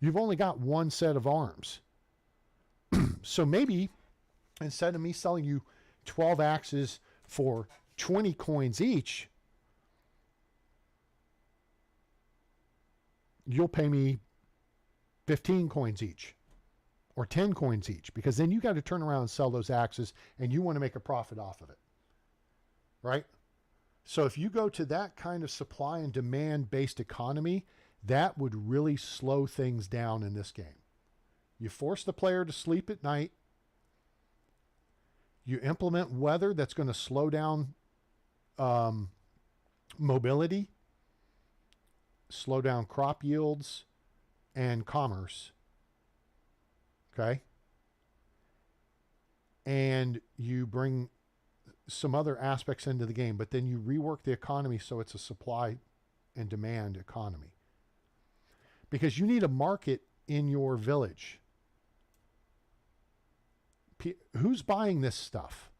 You've only got one set of arms. So maybe instead of me selling you 12 axes for 20 coins each, you'll pay me 15 coins each or 10 coins each, because then you got to turn around and sell those axes and you want to make a profit off of it. Right? So if you go to that kind of supply and demand based economy, that would really slow things down in this game. You force the player to sleep at night. You implement weather that's going to slow down mobility, slow down crop yields, and commerce. Okay? And you bring some other aspects into the game, but then you rework the economy so it's a supply and demand economy. because you need a market in your village. Who's buying this stuff?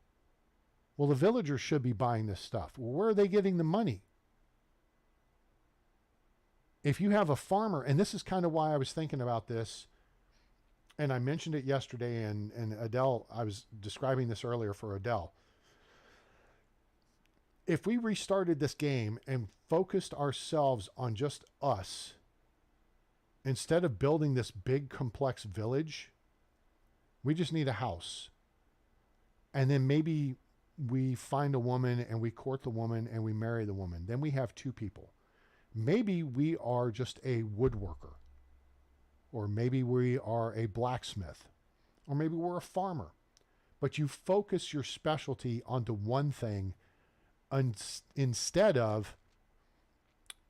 Well, the villagers should be buying this stuff. Well, where are they getting the money? If you have a farmer, and this is kind of why I was thinking about this, and I mentioned it yesterday, and Adele, I was describing this earlier for Adele. If we restarted this game and focused ourselves on just us, instead of building this big complex village, we just need a house. And then maybe we find a woman and we court the woman and we marry the woman. Then we have two people. Maybe we are just a woodworker, or maybe we are a blacksmith, or maybe we're a farmer. But you focus your specialty onto one thing instead of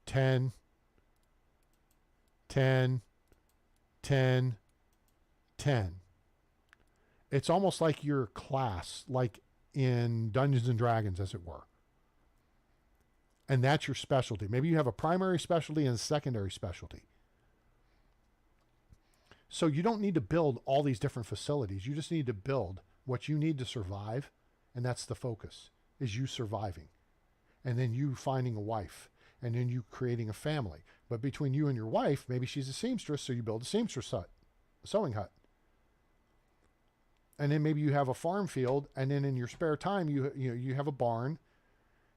10, 10, 10, 10. It's almost like your class, like in Dungeons and Dragons, as it were. And that's your specialty. Maybe you have a primary specialty and a secondary specialty. So you don't need to build all these different facilities. You just need to build what you need to survive. And that's the focus, is you surviving. And then you finding a wife. And then you creating a family. But between you and your wife, maybe she's a seamstress, so you build a seamstress hut, a sewing hut. And then maybe you have a farm field, and then in your spare time, you have a barn,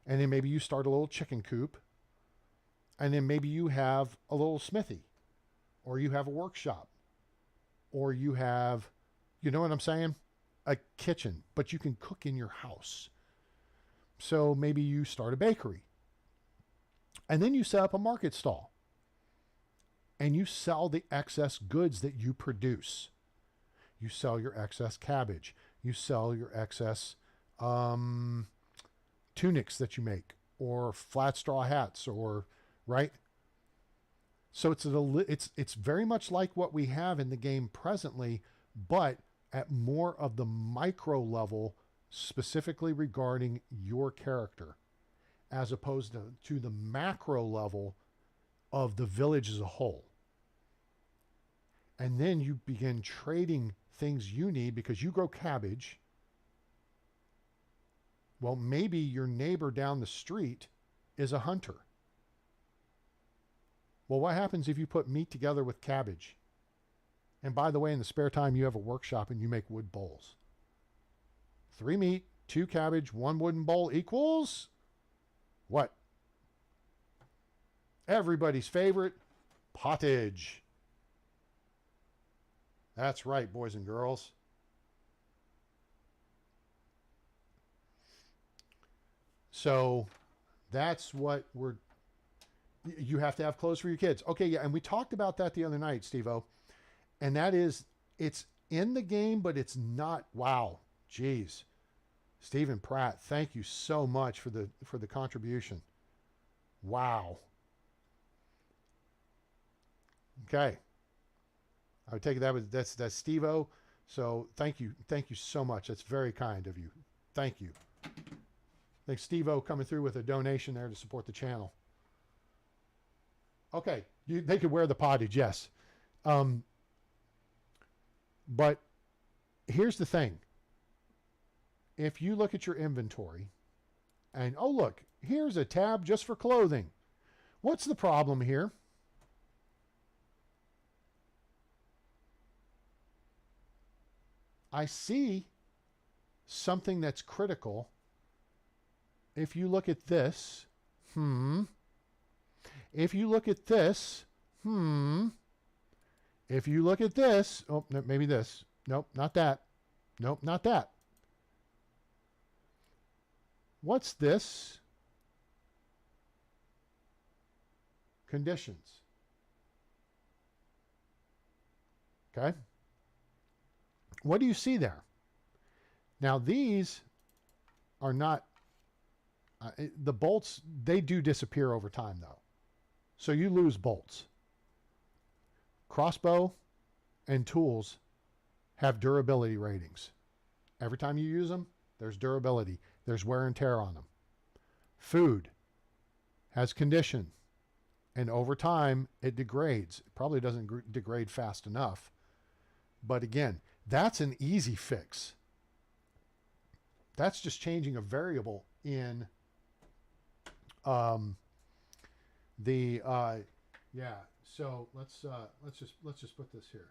and then maybe you start a little chicken coop, and then maybe you have a little smithy, or you have a workshop, or you have, you know what I'm saying? A kitchen, but you can cook in your house. So maybe you start a bakery, and then you set up a market stall, and you sell the excess goods that you produce. You sell your excess cabbage. You sell your excess tunics that you make, or flat straw hats, or right. So it's very much like what we have in the game presently, but at more of the micro level, specifically regarding your character, as opposed to the macro level of the village as a whole. And then you begin trading things you need because you grow cabbage. Well, maybe your neighbor down the street is a hunter. Well, what happens if you put meat together with cabbage? And by the way, in the spare time, you have a workshop and you make wood bowls. 3 meat, 2 cabbage, 1 wooden bowl equals what? Everybody's favorite, pottage. That's right, boys and girls. So that's what you have to have clothes for your kids. Okay, yeah, and we talked about that the other night, Steve-O. And that is, it's in the game, but it's not. Wow, geez. Stephen Pratt, thank you so much for the contribution. Wow. Okay. I would take that's Steve-O. So thank you so much. That's very kind of you. Thank you. Thanks, Steve-O, coming through with a donation there to support the channel. Okay, they could wear the pottage, yes. But here's the thing. If you look at your inventory, and oh look, here's a tab just for clothing. What's the problem here? I see something that's critical. If you look at this, if you look at this, if you look at this, oh, maybe this. Nope, not that. Nope, not that. What's this? Conditions. Okay. What do you see there? Now, these are not, the bolts, they do disappear over time, though. So you lose bolts. Crossbow and tools have durability ratings. Every time you use them, there's durability. There's wear and tear on them. Food has condition. And over time, it degrades. It probably doesn't degrade fast enough. But again, that's an easy fix. That's just changing a variable in yeah. So let's just put this here.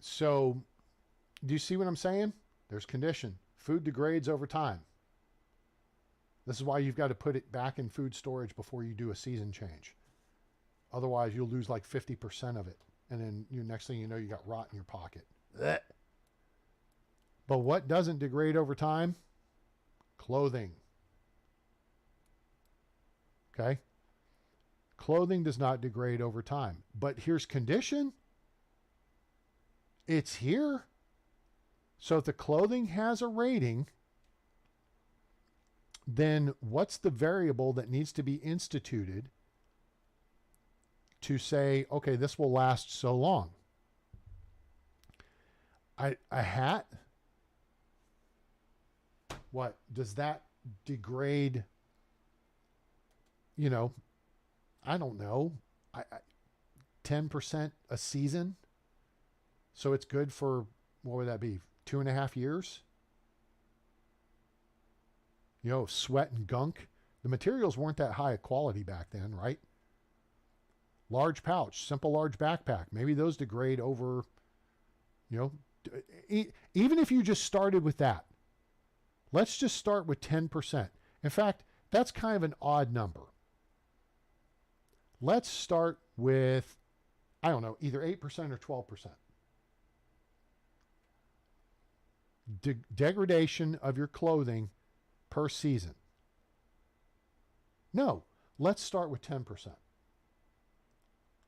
So do you see what I'm saying? There's condition. Food degrades over time. This is why you've got to put it back in food storage before you do a season change. Otherwise, you'll lose like 50% of it. And then next thing you know, you got rot in your pocket. Blech. But what doesn't degrade over time? Clothing. Okay? Clothing does not degrade over time. But here's condition. It's here. So if the clothing has a rating, then what's the variable that needs to be instituted to say, okay, this will last so long? A hat? What? Does that degrade, I don't know, 10% a season? So it's good for, what would that be, 2.5 years? Sweat and gunk. The materials weren't that high quality back then, right? Large pouch, simple large backpack. Maybe those degrade over, even if you just started with that. Let's just start with 10%. In fact, that's kind of an odd number. Let's start with, I don't know, either 8% or 12%. Degradation of your clothing per season. No, let's start with 10%.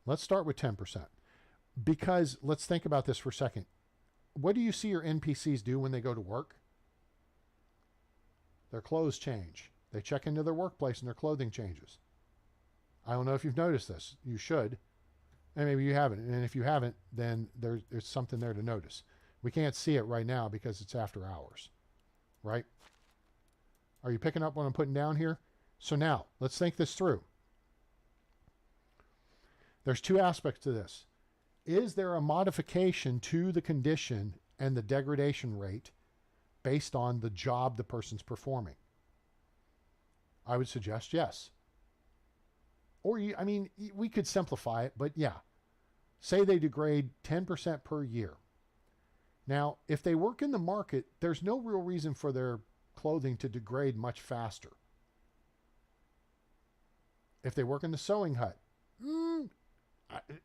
Let's start with 10%. Because let's think about this for a second. What do you see your NPCs do when they go to work? Their clothes change. They check into their workplace and their clothing changes. I don't know if you've noticed this. You should. And maybe you haven't. And if you haven't, then there's something there to notice. We can't see it right now because it's after hours. Right? Are you picking up what I'm putting down here? So now, let's think this through. There's two aspects to this. Is there a modification to the condition and the degradation rate based on the job the person's performing? I would suggest yes. Or, we could simplify it, but yeah. Say they degrade 10% per year. Now, if they work in the market, there's no real reason for their clothing to degrade much faster. If they work in the sewing hut,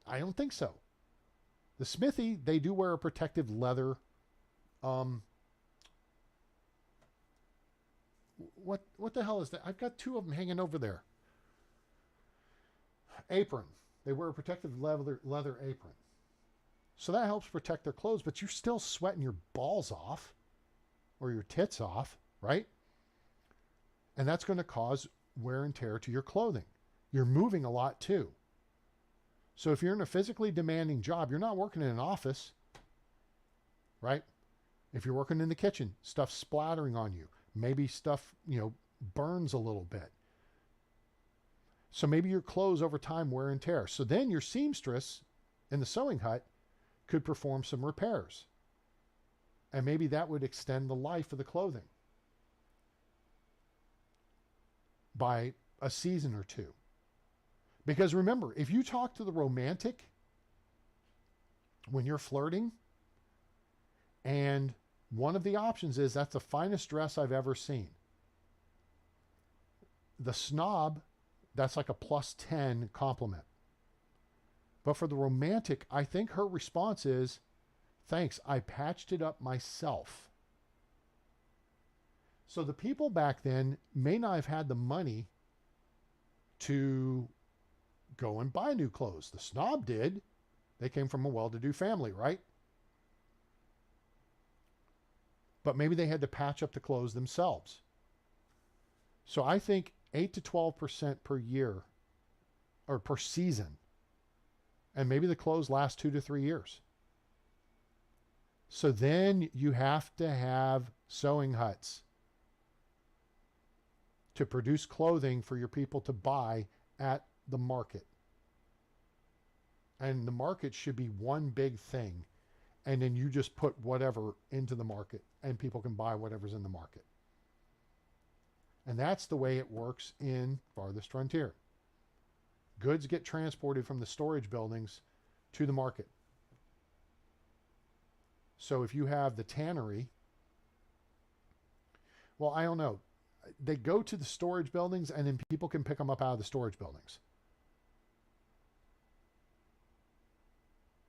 I don't think so. The smithy, they do wear a protective leather. What the hell is that? I've got two of them hanging over there. Apron. They wear a protective leather apron. So that helps protect their clothes, but you're still sweating your balls off or your tits off, right? And that's going to cause wear and tear to your clothing. You're moving a lot too. So if you're in a physically demanding job, you're not working in an office, right? If you're working in the kitchen, stuff splattering on you. Maybe stuff, burns a little bit. So maybe your clothes over time wear and tear. So then your seamstress in the sewing hut could perform some repairs. And maybe that would extend the life of the clothing by a season or two. Because remember, if you talk to the romantic when you're flirting, and one of the options is, that's the finest dress I've ever seen. The snob, that's like a +10 compliment. But for the romantic, I think her response is, thanks, I patched it up myself. So the people back then may not have had the money to go and buy new clothes. The snob did. They came from a well-to-do family, right? But maybe they had to patch up the clothes themselves. So I think 8 to 12% per year or per season. And maybe the clothes last 2 to 3 years. So then you have to have sewing huts to produce clothing for your people to buy at the market. And the market should be one big thing. And then you just put whatever into the market and people can buy whatever's in the market. And that's the way it works in Farthest Frontier. Goods get transported from the storage buildings to the market. So if you have the tannery, well, I don't know. They go to the storage buildings and then people can pick them up out of the storage buildings.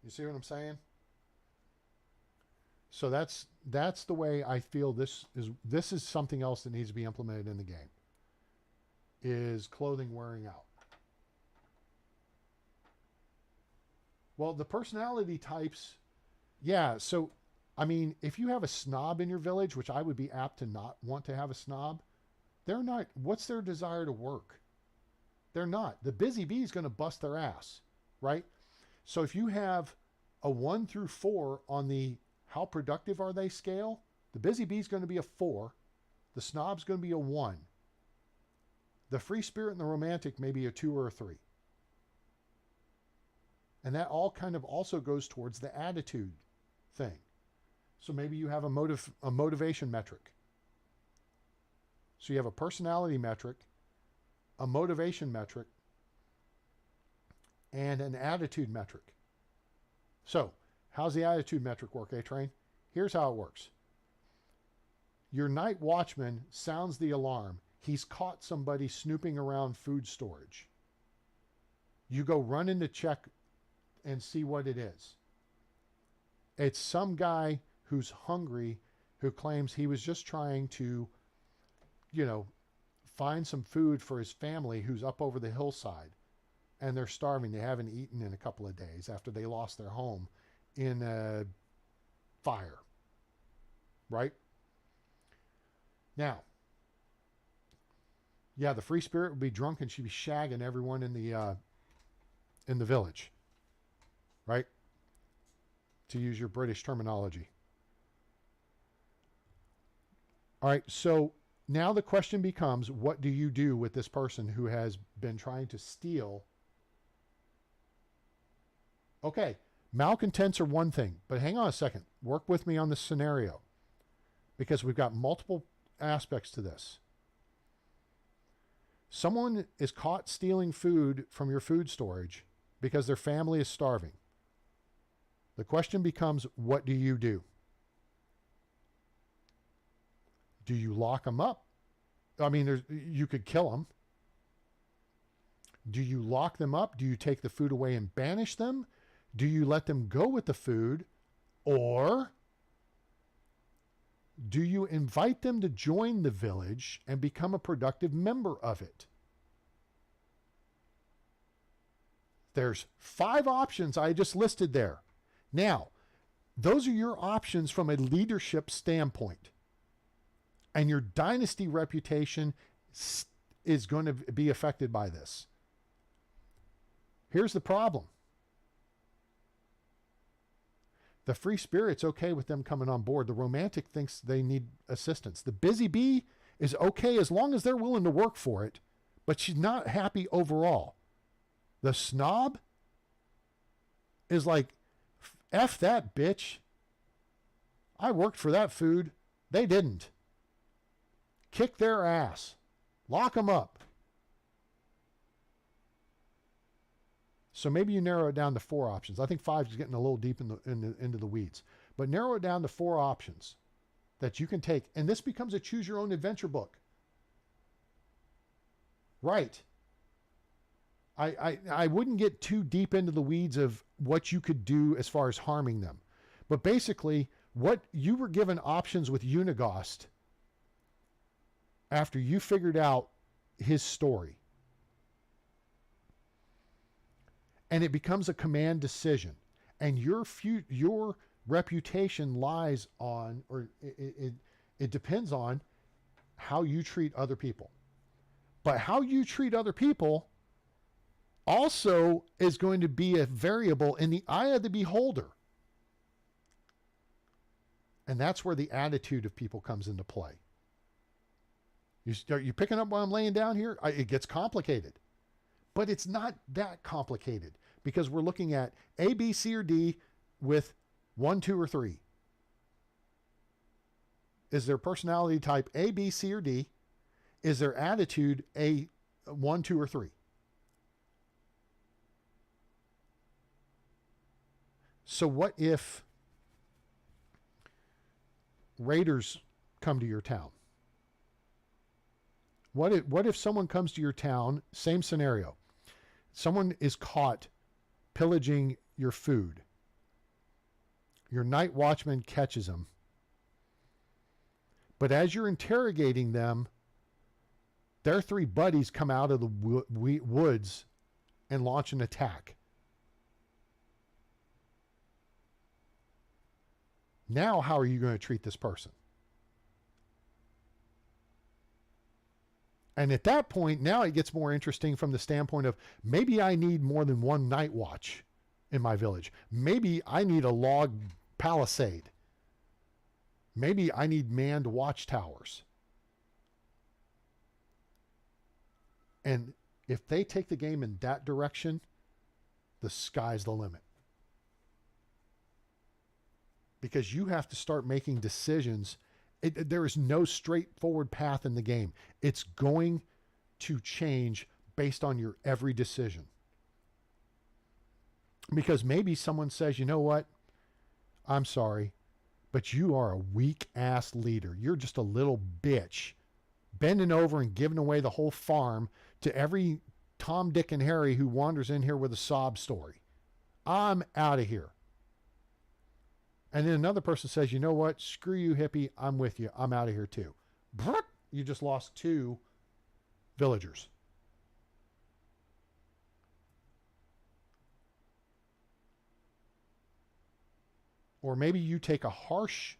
You see what I'm saying? So that's the way I feel this is something else that needs to be implemented in the game. Is clothing wearing out. Well, the personality types, yeah, so I mean, if you have a snob in your village, which I would be apt to not want to have a snob, they're not, what's their desire to work? They're not. The busy bee is going to bust their ass, right? So if you have a 1 through 4 on the how productive are they scale, the busy bee is going to be a 4. The snob's going to be a 1. The free spirit and the romantic may be a 2 or a 3. And that all kind of also goes towards the attitude thing. So maybe you have a motivation metric. So you have a personality metric, a motivation metric, and an attitude metric. So how's the attitude metric work, A-Train? Here's how it works. Your night watchman sounds the alarm. He's caught somebody snooping around food storage. You go run in to check and see what it is. It's some guy who's hungry who claims he was just trying to, find some food for his family who's up over the hillside and they're starving. They haven't eaten in a couple of days after they lost their home in a fire. Right? Now, yeah, the free spirit would be drunk and she'd be shagging everyone in the village. Right? To use your British terminology. All right, so now the question becomes, what do you do with this person who has been trying to steal? Okay, malcontents are one thing, but hang on a second. Work with me on this scenario because we've got multiple aspects to this. Someone is caught stealing food from your food storage because their family is starving. The question becomes, what do you do? Do you lock them up? I mean, you could kill them. Do you lock them up? Do you take the food away and banish them? Do you let them go with the food? Or do you invite them to join the village and become a productive member of it? There's 5 options I just listed there. Now, those are your options from a leadership standpoint. And your dynasty reputation is going to be affected by this. Here's the problem. The free spirit's okay with them coming on board. The romantic thinks they need assistance. The busy bee is okay as long as they're willing to work for it, but she's not happy overall. The snob is like, F that bitch. I worked for that food. They didn't. Kick their ass. Lock them up. So maybe you narrow it down to 4 options. I think 5 is getting a little deep into the weeds. But narrow it down to 4 options that you can take. And this becomes a choose your own adventure book. Right. I wouldn't get too deep into the weeds of what you could do as far as harming them. But basically, what you were given options with Unigost after you figured out his story. And it becomes a command decision. And your reputation lies on, or it depends on how you treat other people. But how you treat other people also is going to be a variable in the eye of the beholder. And that's where the attitude of people comes into play. You picking up what I'm laying down here? It gets complicated. But it's not that complicated because we're looking at A, B, C, or D with 1, 2, or 3. Is their personality type A, B, C, or D? Is their attitude A, 1, 2, or 3? So what if raiders come to your town? What if someone comes to your town, same scenario. Someone is caught pillaging your food. Your night watchman catches them. But as you're interrogating them, their 3 buddies come out of the woods and launch an attack. Now, how are you going to treat this person? And at that point, now it gets more interesting from the standpoint of maybe I need more than one night watch in my village. Maybe I need a log palisade. Maybe I need manned watchtowers. And if they take the game in that direction, the sky's the limit. Because you have to start making decisions. There is no straightforward path in the game. It's going to change based on your every decision. Because maybe someone says, you know what? I'm sorry, but you are a weak-ass leader. You're just a little bitch, bending over and giving away the whole farm to every Tom, Dick, and Harry who wanders in here with a sob story. I'm out of here. And then another person says, you know what? Screw you, hippie. I'm with you. I'm out of here too. You just lost 2 villagers. Or maybe you take a harsh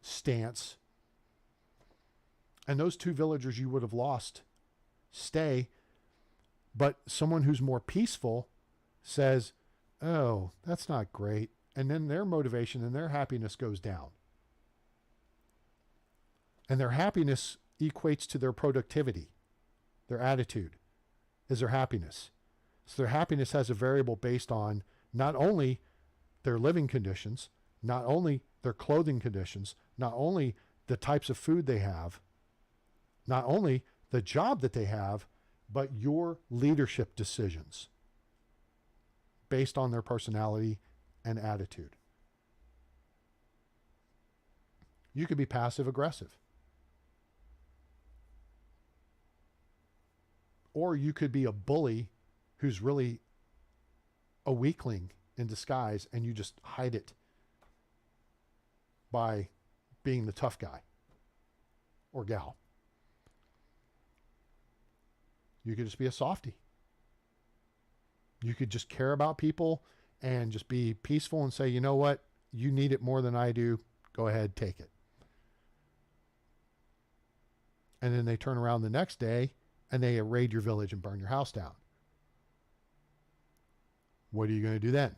stance and those 2 villagers you would have lost stay. But someone who's more peaceful says, oh, that's not great. And then their motivation and their happiness goes down. And their happiness equates to their productivity. Their attitude is their happiness. So their happiness has a variable based on not only their living conditions, not only their clothing conditions, not only the types of food they have, not only the job that they have, but your leadership decisions based on their personality and attitude. You could be passive aggressive. Or you could be a bully who's really a weakling in disguise and you just hide it by being the tough guy or gal. You could just be a softie. You could just care about people and just be peaceful and say, you know what? You need it more than I do. Go ahead, take it. And then they turn around the next day and they raid your village and burn your house down. What are you going to do then?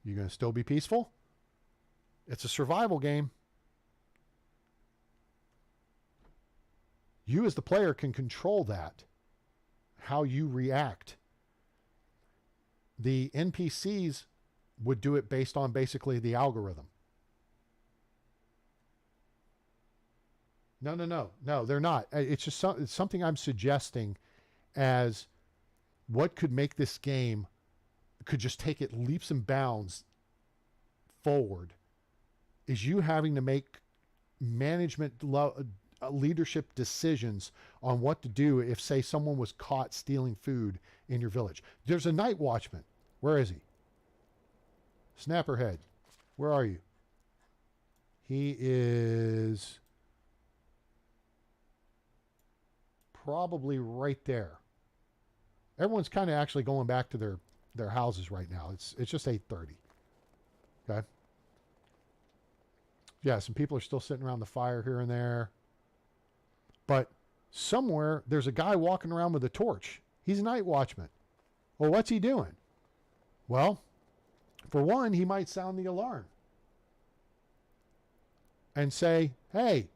You going to still be peaceful? It's a survival game. You as the player can control that, how you react. The NPCs would do it based on basically the algorithm. No, they're not. It's just it's something I'm suggesting as what could make this game, could just take it leaps and bounds forward, is you having to make management leadership decisions on what to do if, say, someone was caught stealing food in your village. There's a night watchman. Where is he? Snapperhead. Where are you? He is probably right there. Everyone's kind of actually going back to their houses right now. It's just 8:30. Okay. Yeah, some people are still sitting around the fire here and there. But somewhere there's a guy walking around with a torch. He's a night watchman. Well, what's he doing? Well, for one, he might sound the alarm and say, hey,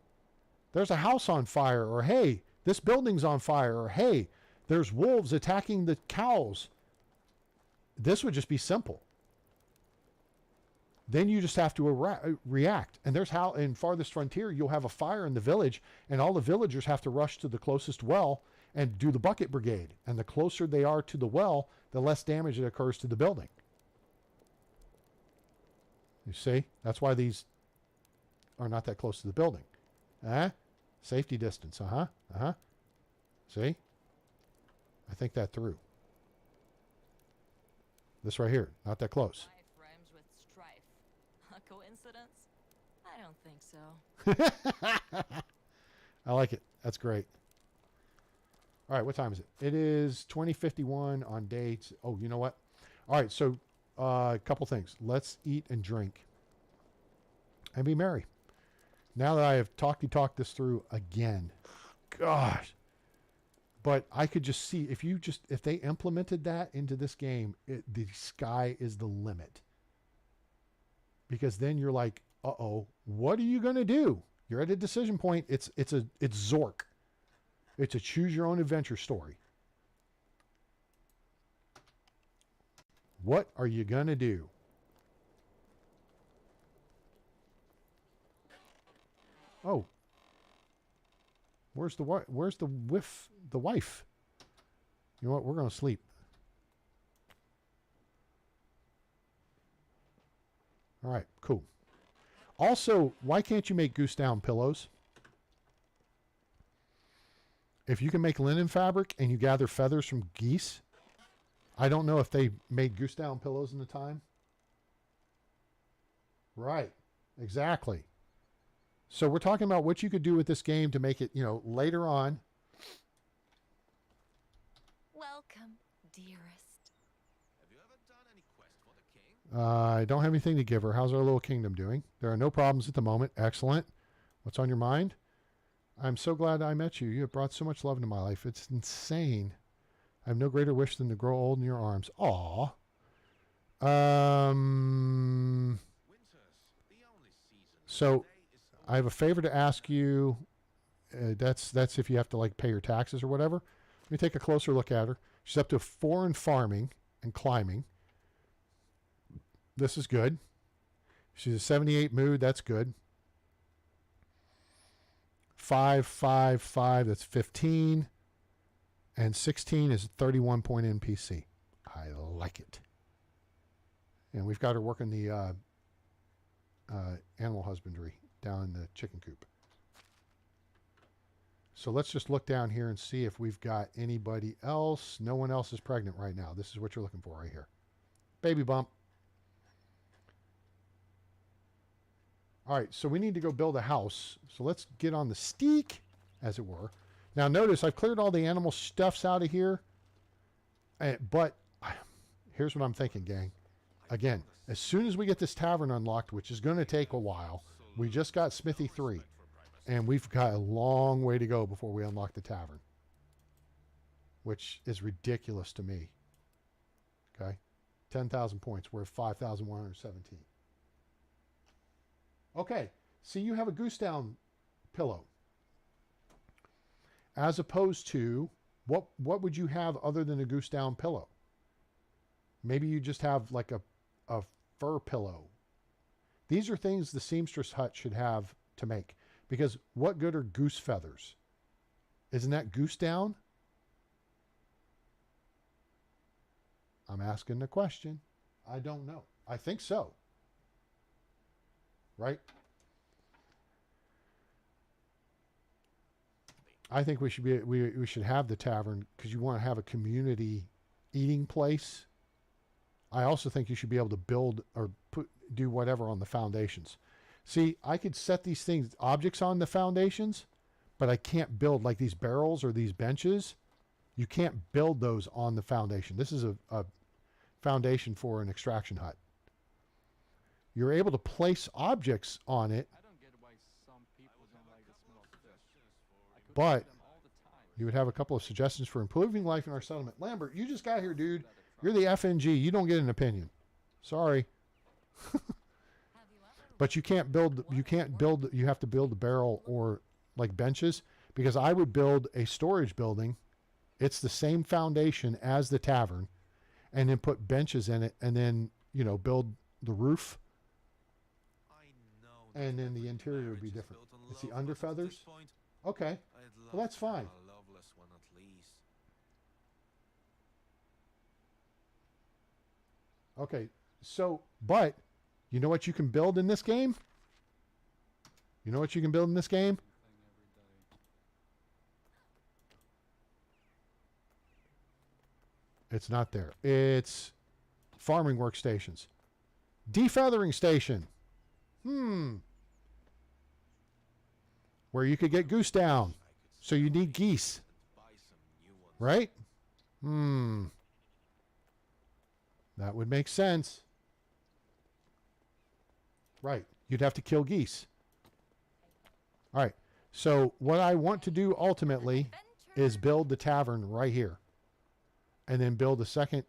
there's a house on fire, or hey, this building's on fire, or hey, there's wolves attacking the cows. This would just be simple. Then you just have to react. And there's how in Farthest Frontier, you'll have a fire in the village, and all the villagers have to rush to the closest well and do the bucket brigade. And the closer they are to the well, the less damage that occurs to the building. You see? That's why these are not that close to the building. Safety distance. See? I think that through. This right here, not that close. Life rhymes with strife. A coincidence? I don't think so. I like it. That's great. All right, what time is it? It is 20:51 on dates. Oh, you know what? All right, so a couple things. Let's eat and drink and be merry. Now that I have talked this through again, gosh. But I could just see if they implemented that into this game, the sky is the limit. Because then you're like, uh-oh, what are you going to do? You're at a decision point. It's Zork. It's a choose your own adventure story. What are you going to do? Oh. Where's the wife? You know what? We're going to sleep. All right, cool. Also, why can't you make goose down pillows? If you can make linen fabric and you gather feathers from geese, I don't know if they made goose down pillows in the time. Right, exactly. So we're talking about what you could do with this game to make it, later on. Welcome, dearest. Have you ever done any quest for the king? I don't have anything to give her. How's our little kingdom doing? There are no problems at the moment. Excellent. What's on your mind? I'm so glad I met you. You have brought so much love into my life. It's insane. I have no greater wish than to grow old in your arms. Aw. So I have a favor to ask you. That's if you have to pay your taxes or whatever. Let me take a closer look at her. She's up to 4 in farming and climbing. This is good. She's a 78 mood. That's good. 5, 5, 5. That's 15. And 16 is 31 point NPC. I like it. And we've got her working the animal husbandry down in the chicken coop. So let's just look down here and see if we've got anybody else. No one else is pregnant right now. This is what you're looking for right here. Baby bump. All right, so we need to go build a house. So let's get on the steak, as it were. Now notice I've cleared all the animal stuffs out of here. But here's what I'm thinking, gang. Again, as soon as we get this tavern unlocked, which is going to take a while, we just got Smithy 3. And we've got a long way to go before we unlock the tavern. Which is ridiculous to me. Okay? 10,000 points. We're at 5,117. Okay. See, you have a goose down pillow. As opposed to, what would you have other than a goose down pillow? Maybe you just have like a fur pillow. These are things the seamstress hut should have to make. Because what good are goose feathers? Isn't that goose down? I'm asking the question. I don't know. I think so. Right? I think we should have the tavern because you want to have a community eating place. I also think you should be able to build or do whatever on the foundations. See, I could set these things, objects on the foundations, but I can't build like these barrels or these benches. You can't build those on the foundation. This is a foundation for an extraction hut. You're able to place objects on it, I don't get why some people don't like the smell of fish. I cook but them all the time. You would have a couple of suggestions for improving life in our settlement. Lambert, you just got here, dude. You're the FNG. You don't get an opinion. Sorry. But you can't build, you have to build a barrel or like benches, because I would build a storage building. It's the same foundation as the tavern, and then put benches in it, and then, you know, build the roof, and then the interior would be different. It's the under feathers. Okay. Well, that's fine. Okay. So, but you know what you can build in this game? You know what you can build in this game? It's not there. It's farming workstations. Defeathering station. Where you could get goose down. So you need geese. Right? That would make sense. Right. You'd have to kill geese. All right. So what I want to do ultimately is build the tavern right here. And then build a second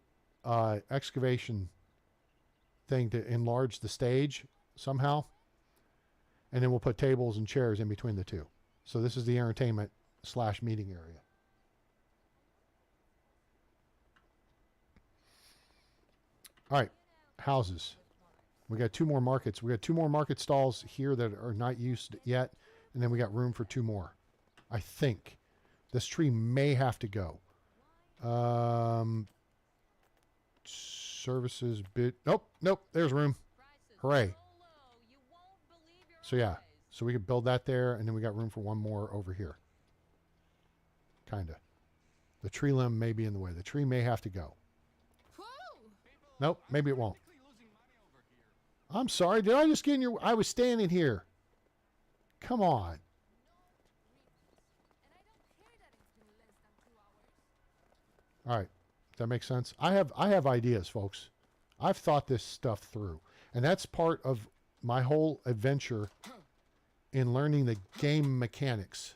excavation thing to enlarge the stage somehow. And then we'll put tables and chairs in between the two. So this is the entertainment / meeting area. All right. Houses. We got 2 more markets. We got 2 more market stalls here that are not used yet. And then we got room for 2 more. I think. This tree may have to go. Services bid. Nope. There's room. Hooray. So yeah. So we could build that there, and then we got room for 1 more over here. Kinda. The tree limb may be in the way. The tree may have to go. Nope. Maybe it won't. I'm sorry. Did I just get in your... I was standing here. Come on. All right. Does that make sense? I have ideas, folks. I've thought this stuff through. And that's part of my whole adventure in learning the game mechanics.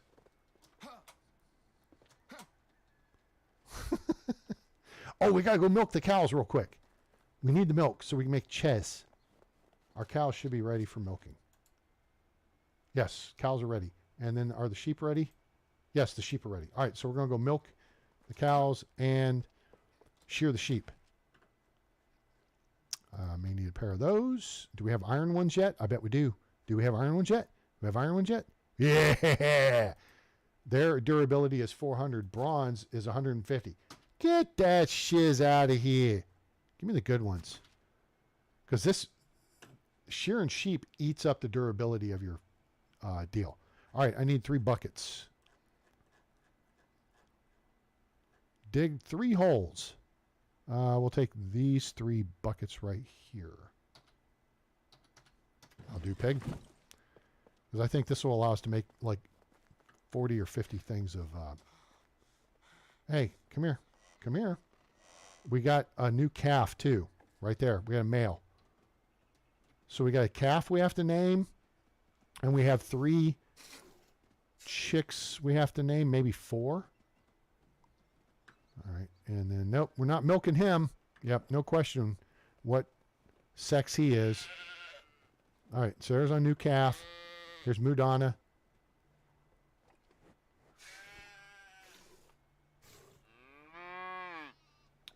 Oh, we got to go milk the cows real quick. We need the milk so we can make cheese. Our cows should be ready for milking. Yes, cows are ready. And then are the sheep ready? Yes, the sheep are ready. All right, so we're going to go milk the cows and shear the sheep. May need a pair of those. Do we have iron ones yet? I bet we do. Do we have iron ones yet? Do we have iron ones yet? Yeah! Their durability is 400. Bronze is 150. Get that shiz out of here. Give me the good ones. Because this shearing sheep eats up the durability of your deal. All right, I need 3 buckets. Dig 3 holes. We'll take these 3 buckets right here. I'll do pig. Because I think this will allow us to make like 40 or 50 things of... Hey, come here. Come here. We got a new calf too. Right there. We got a male. So we got a calf we have to name. And we have 3 chicks we have to name. Maybe 4. All right. And then, nope, we're not milking him. Yep, no question what sex he is. All right, so there's our new calf. Here's Mudana.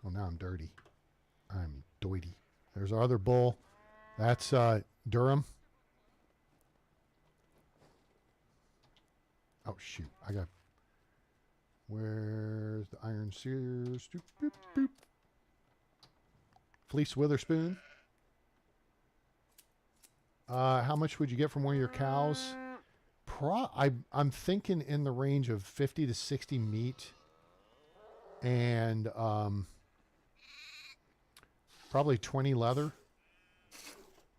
Oh, now I'm dirty. I'm doity. There's our other bull. That's Durham. Oh, shoot. I got... Where's the iron sears? Doop, boop, boop. Fleece Witherspoon. How much would you get from one of your cows? I'm thinking in the range of 50 to 60 meat. And probably 20 leather.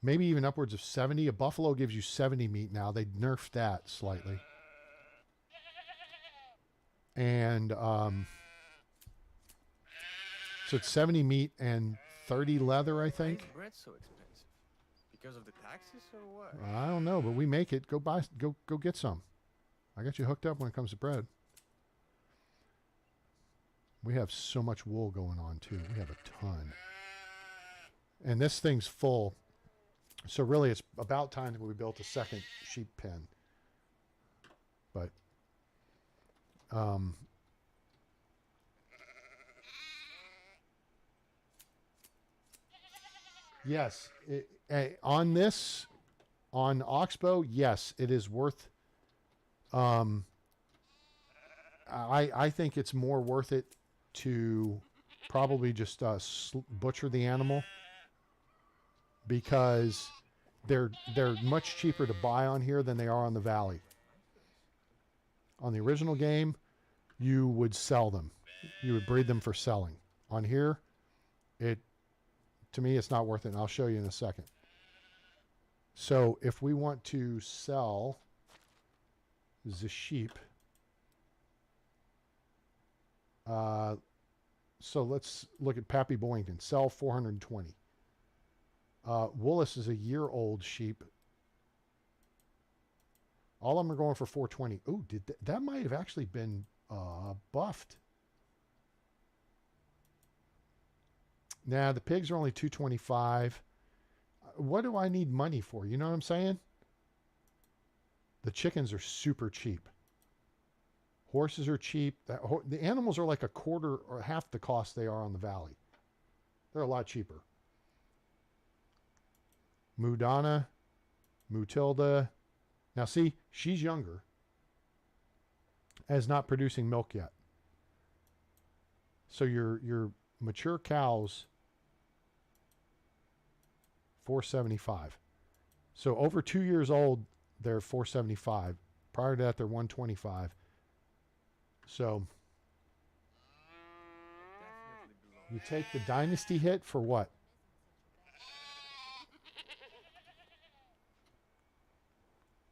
Maybe even upwards of 70. A buffalo gives you 70 meat now. They nerfed that slightly. And so it's 70 meat and 30 leather, I think. Why is bread so expensive? Because of the taxes or what? I don't know, but we make it. Go get some. I got you hooked up when it comes to bread. We have so much wool going on too. We have a ton. And this thing's full. So really it's about time that we built a second sheep pen. But yes, on this, on Oxbow, yes, it is worth. I think it's more worth it to probably just butcher the animal, because they're much cheaper to buy on here than they are on the Valley. On the original game, you would sell them. You would breed them for selling. On here, to me, it's not worth it, and I'll show you in a second. So if we want to sell the sheep, so let's look at Pappy Boyington. Sell 420. Woollis is a year-old sheep. All of them are going for 420. Ooh, that might have actually been buffed. Nah, the pigs are only 225. What do I need money for? You know what I'm saying? The chickens are super cheap. Horses are cheap. The animals are like a quarter or half the cost they are on the Valley. They're a lot cheaper. Mudana, Mutilda. Now see, she's younger. As not producing milk yet. So your mature cows, 475. So over 2 years old, they're 475. Prior to that, they're 125. So you take the Dynasty hit for what?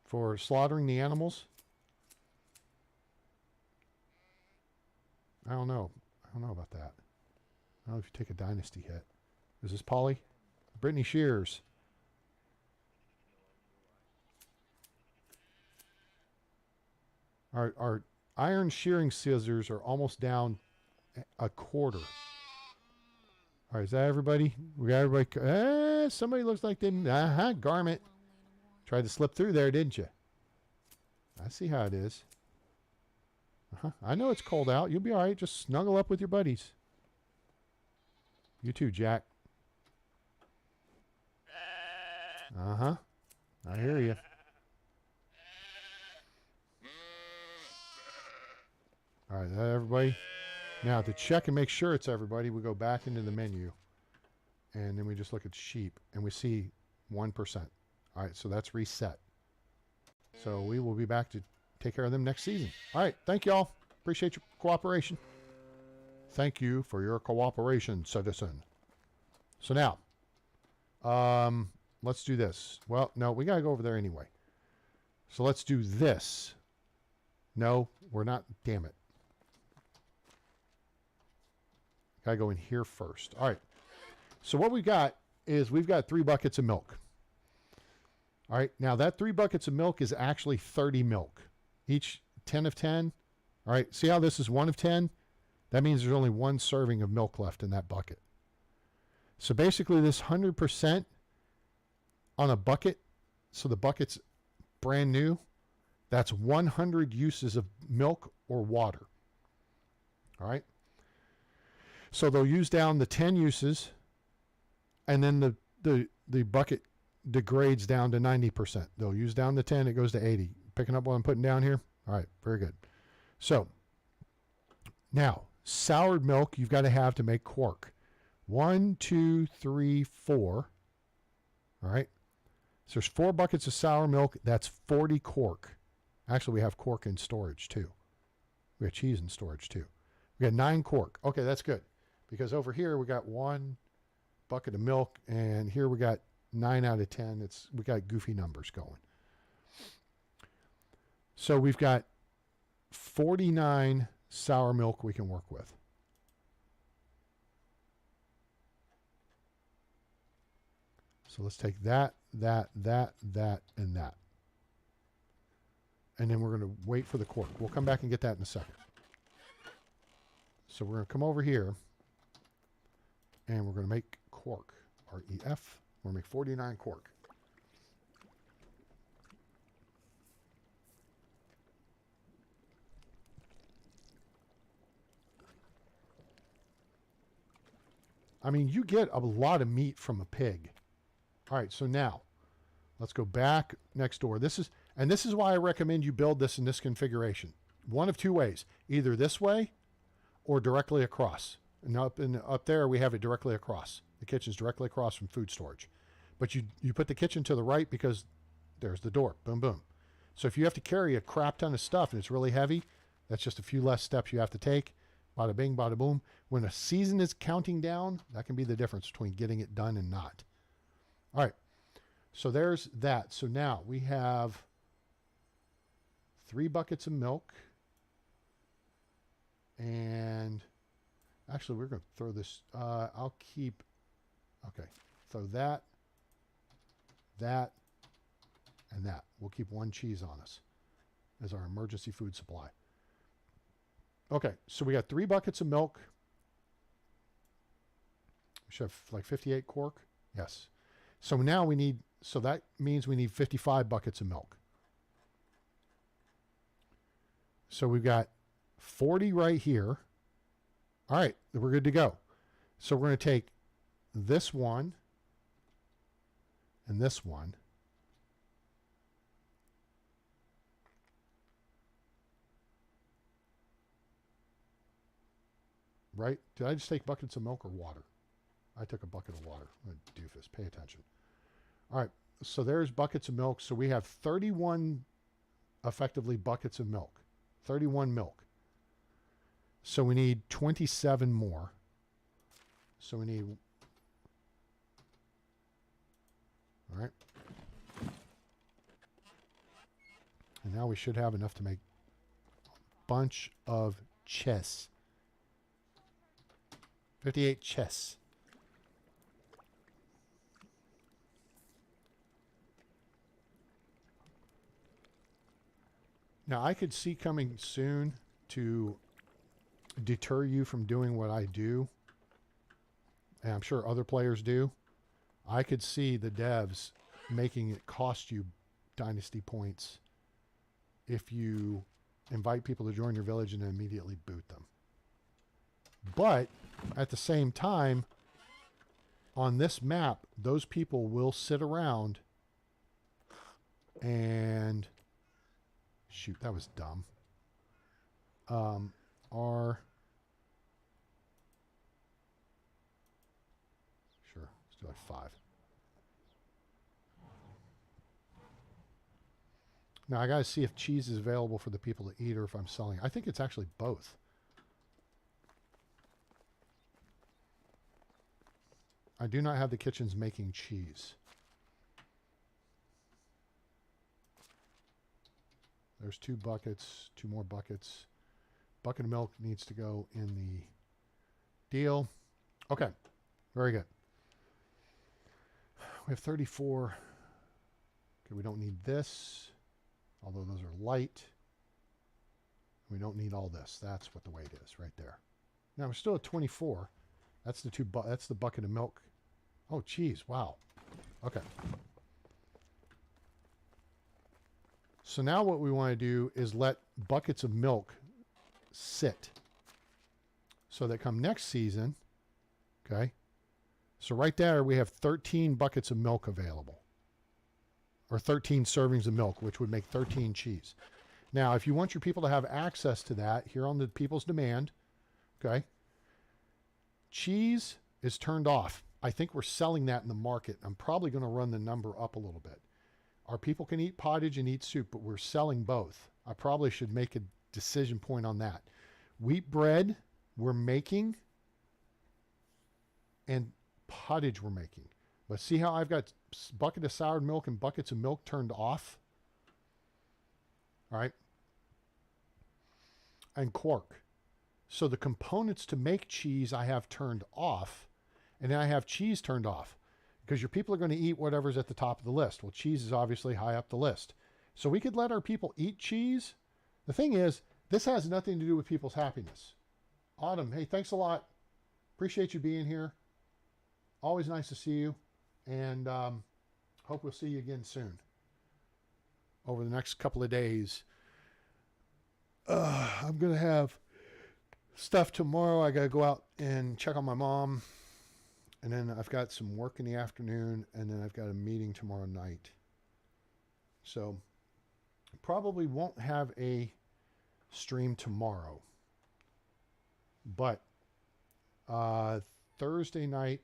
For slaughtering the animals? I don't know. I don't know about that. I don't know if you take a Dynasty hit. Is this Polly? Brittany Shears. Our iron shearing scissors are almost down a quarter. All right, is that everybody? We got everybody. Somebody looks like they... Garment. Tried to slip through there, didn't you? I see how it is. I know it's cold out. You'll be all right. Just snuggle up with your buddies. You too, Jack. I hear you. All right, that everybody. Now, to check and make sure it's everybody, we go back into the menu. And then we just look at sheep. And we see 1%. All right, so that's reset. So we will be back to take care of them next season. All right, thank you all. Appreciate your cooperation. Thank you for your cooperation, citizen. So now, let's do this. Well, no, we got to go over there anyway. So let's do this. No, we're not. Damn it. Got to go in here first. All right. So what we've got is we've got 3 buckets of milk. All right. Now that 3 buckets of milk is actually 30 milk. Each 10 of 10. All right. See how this is 1 of 10? That means there's only 1 serving of milk left in that bucket. So basically this 100% on a bucket, so the bucket's brand new, that's 100 uses of milk or water. All right. So they'll use down the 10 uses, and then the bucket degrades down to 90%. They'll use down the 10, it goes to 80. Picking up what I'm putting down here? All right, very good. So now, soured milk you've got to have to make quark. 1, 2, 3, 4. All right. So there's 4 buckets of sour milk. That's 40 quark. Actually, we have quark in storage too. We have cheese in storage too. We got 9 quark. Okay, that's good. Because over here we got 1 bucket of milk, and here we got 9 out of 10. We got goofy numbers going. So we've got 49 sour milk we can work with. So let's take that, and that. And then we're going to wait for the quark. We'll come back and get that in a second. So we're going to come over here and we're going to make quark, R-E-F. We're going to make 49 quark. I mean, you get a lot of meat from a pig. All right, so now let's go back next door. This is why I recommend you build this in this configuration. One of two ways, either this way or directly across. And up there, we have it directly across. The kitchen's directly across from food storage. But you put the kitchen to the right because there's the door. Boom, boom. So if you have to carry a crap ton of stuff and it's really heavy, that's just a few less steps you have to take. Bada bing, bada boom. When a season is counting down, that can be the difference between getting it done and not. All right. So there's that. So now we have 3 buckets of milk. And actually, we're going to throw this. I'll keep. Okay. Throw that, that, and that. We'll keep 1 cheese on us as our emergency food supply. Okay, so we got 3 buckets of milk. We should have like 58 quark. Yes. So now we need, so that means we need 55 buckets of milk. So we've got 40 right here. All right, we're good to go. So we're going to take this one and this one. Right? Did I just take buckets of milk or water? I took a bucket of water. I'm a doofus. Pay attention. All right. So there's buckets of milk. So we have 31 effectively buckets of milk. 31 milk. So we need 27 more. So we need... All right. And now we should have enough to make a bunch of chess. 58 chess. Now, I could see coming soon to deter you from doing what I do, and I'm sure other players do. I could see the devs making it cost you dynasty points if you invite people to join your village and then immediately boot them. But at the same time, on this map, those people will sit around and shoot, that was dumb. Sure, let's do like 5. Now I gotta see if cheese is available for the people to eat or if I'm selling. I think it's actually both. I do not have the kitchens making cheese. There's 2 buckets, 2 more buckets. Bucket of milk needs to go in the deal. Okay, very good. We have 34. Okay, we don't need this, although those are light. We don't need all this. That's what the weight is right there. Now we're still at 24. That's the that's the bucket of milk. Oh, geez, wow. Okay. So now what we want to do is let buckets of milk sit so that come next season, okay? So right there we have 13 buckets of milk available, or 13 servings of milk, which would make 13 cheese. Now, if you want your people to have access to that, here on the people's demand, okay, cheese is turned off. I think we're selling that in the market. I'm probably going to run the number up a little bit. Our people can eat pottage and eat soup, but we're selling both. I probably should make a decision point on that. Wheat bread we're making, and pottage we're making. But see how I've got a bucket of soured milk and buckets of milk turned off? All right. And quark. So the components to make cheese I have turned off, and then I have cheese turned off because your people are going to eat whatever's at the top of the list. Well, cheese is obviously high up the list. So we could let our people eat cheese. The thing is, this has nothing to do with people's happiness. Autumn, hey, thanks a lot. Appreciate you being here. Always nice to see you. And hope we'll see you again soon. Over the next couple of days. I'm going to have stuff tomorrow. I got to go out and check on my mom. And then I've got some work in the afternoon. And then I've got a meeting tomorrow night. So probably won't have a stream tomorrow. But Thursday night,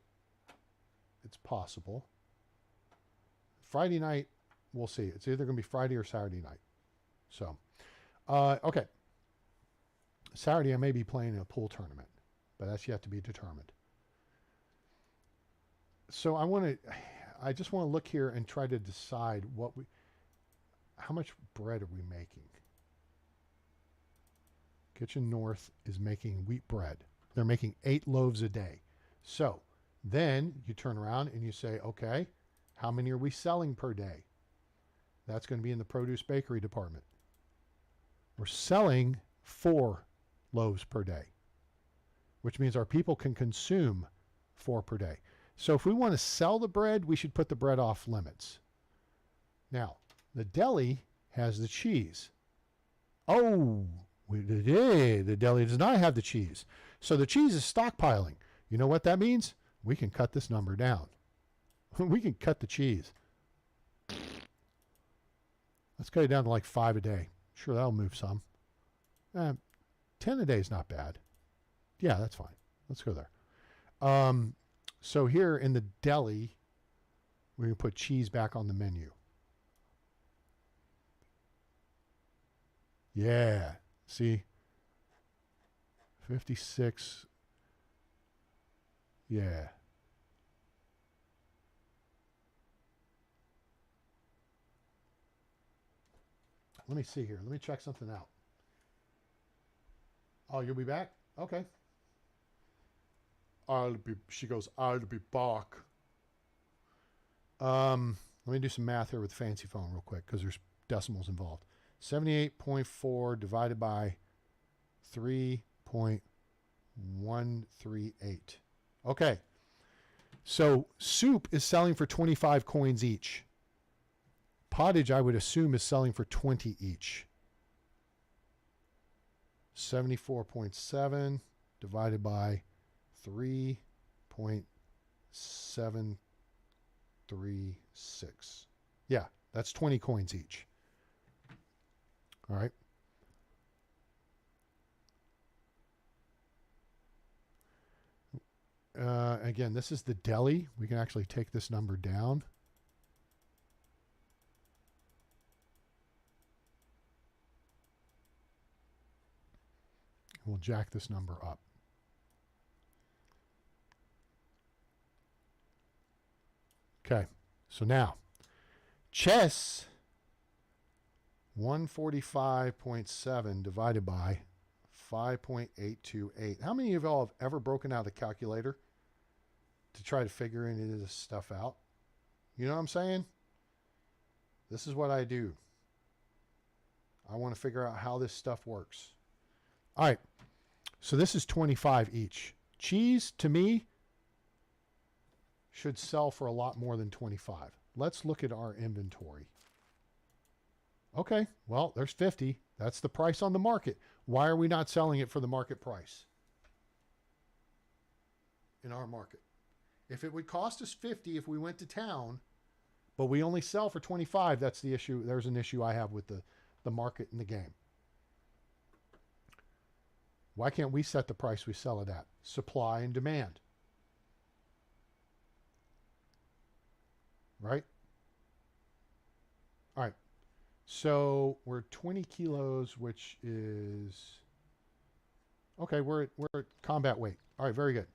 it's possible. Friday night, we'll see. It's either going to be Friday or Saturday night. So, okay. Saturday, I may be playing in a pool tournament, but that's yet to be determined. So I just want to look here and try to decide how much bread are we making? Kitchen North is making wheat bread. They're making 8 loaves a day. So then you turn around and you say, okay, how many are we selling per day? That's going to be in the produce bakery department. We're selling 4 loaves per day, which means our people can consume 4 per day. So if we want to sell the bread, we should put the bread off limits. Now, the deli has the cheese. Oh, the deli does not have the cheese. So the cheese is stockpiling. You know what that means? We can cut this number down. We can cut the cheese. Let's cut it down to like 5 a day. Sure, that'll move some. 10 a day is not bad. Yeah, that's fine. Let's go there. So here in the deli, we're going to put cheese back on the menu. Yeah. See? 56. Yeah. Let me see here. Let me check something out. Oh, you'll be back? Okay. She goes, I'll be back. Let me do some math here with the fancy phone real quick because there's decimals involved. 78.4 divided by 3.138. Okay. So soup is selling for 25 coins each. Pottage, I would assume, is selling for 20 each. 74.7 divided by 3.736. Yeah, that's 20 coins each. All right. Again, this is the deli. We can actually take this number down. We'll jack this number up. Okay, so now, chess, 145.7 divided by 5.828. How many of y'all have ever broken out a calculator to try to figure any of this stuff out? You know what I'm saying? This is what I do. I want to figure out how this stuff works. All right, so this is 25 each. Cheese, to me, should sell for a lot more than 25. Let's look at our inventory. Okay, well, there's 50. That's the price on the market. Why are we not selling it for the market price in our market? If it would cost us 50 if we went to town, but we only sell for 25, that's the issue. There's an issue I have with the market in the game. Why can't we set the price we sell it at? Supply and demand. Right? All right. So we're 20 kilos, which is... Okay, we're at combat weight. All right, very good.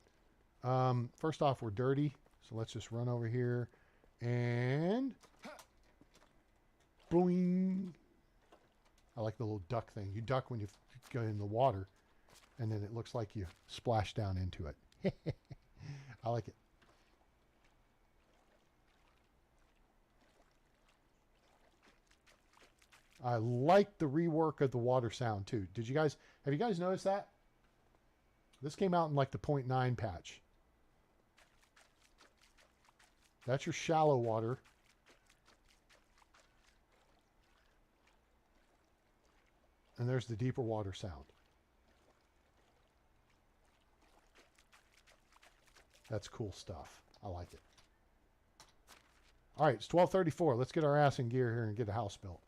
First off, we're dirty. So let's just run over here and... Boing. I like the little duck thing. You duck when you go in the water, and then it looks like you splash down into it. I like it. I like the rework of the water sound too. Have you guys noticed that? This came out in like the 0.9 patch. That's your shallow water. And there's the deeper water sound. That's cool stuff. I like it. All right, it's 12:34. Let's get our ass in gear here and get a house built.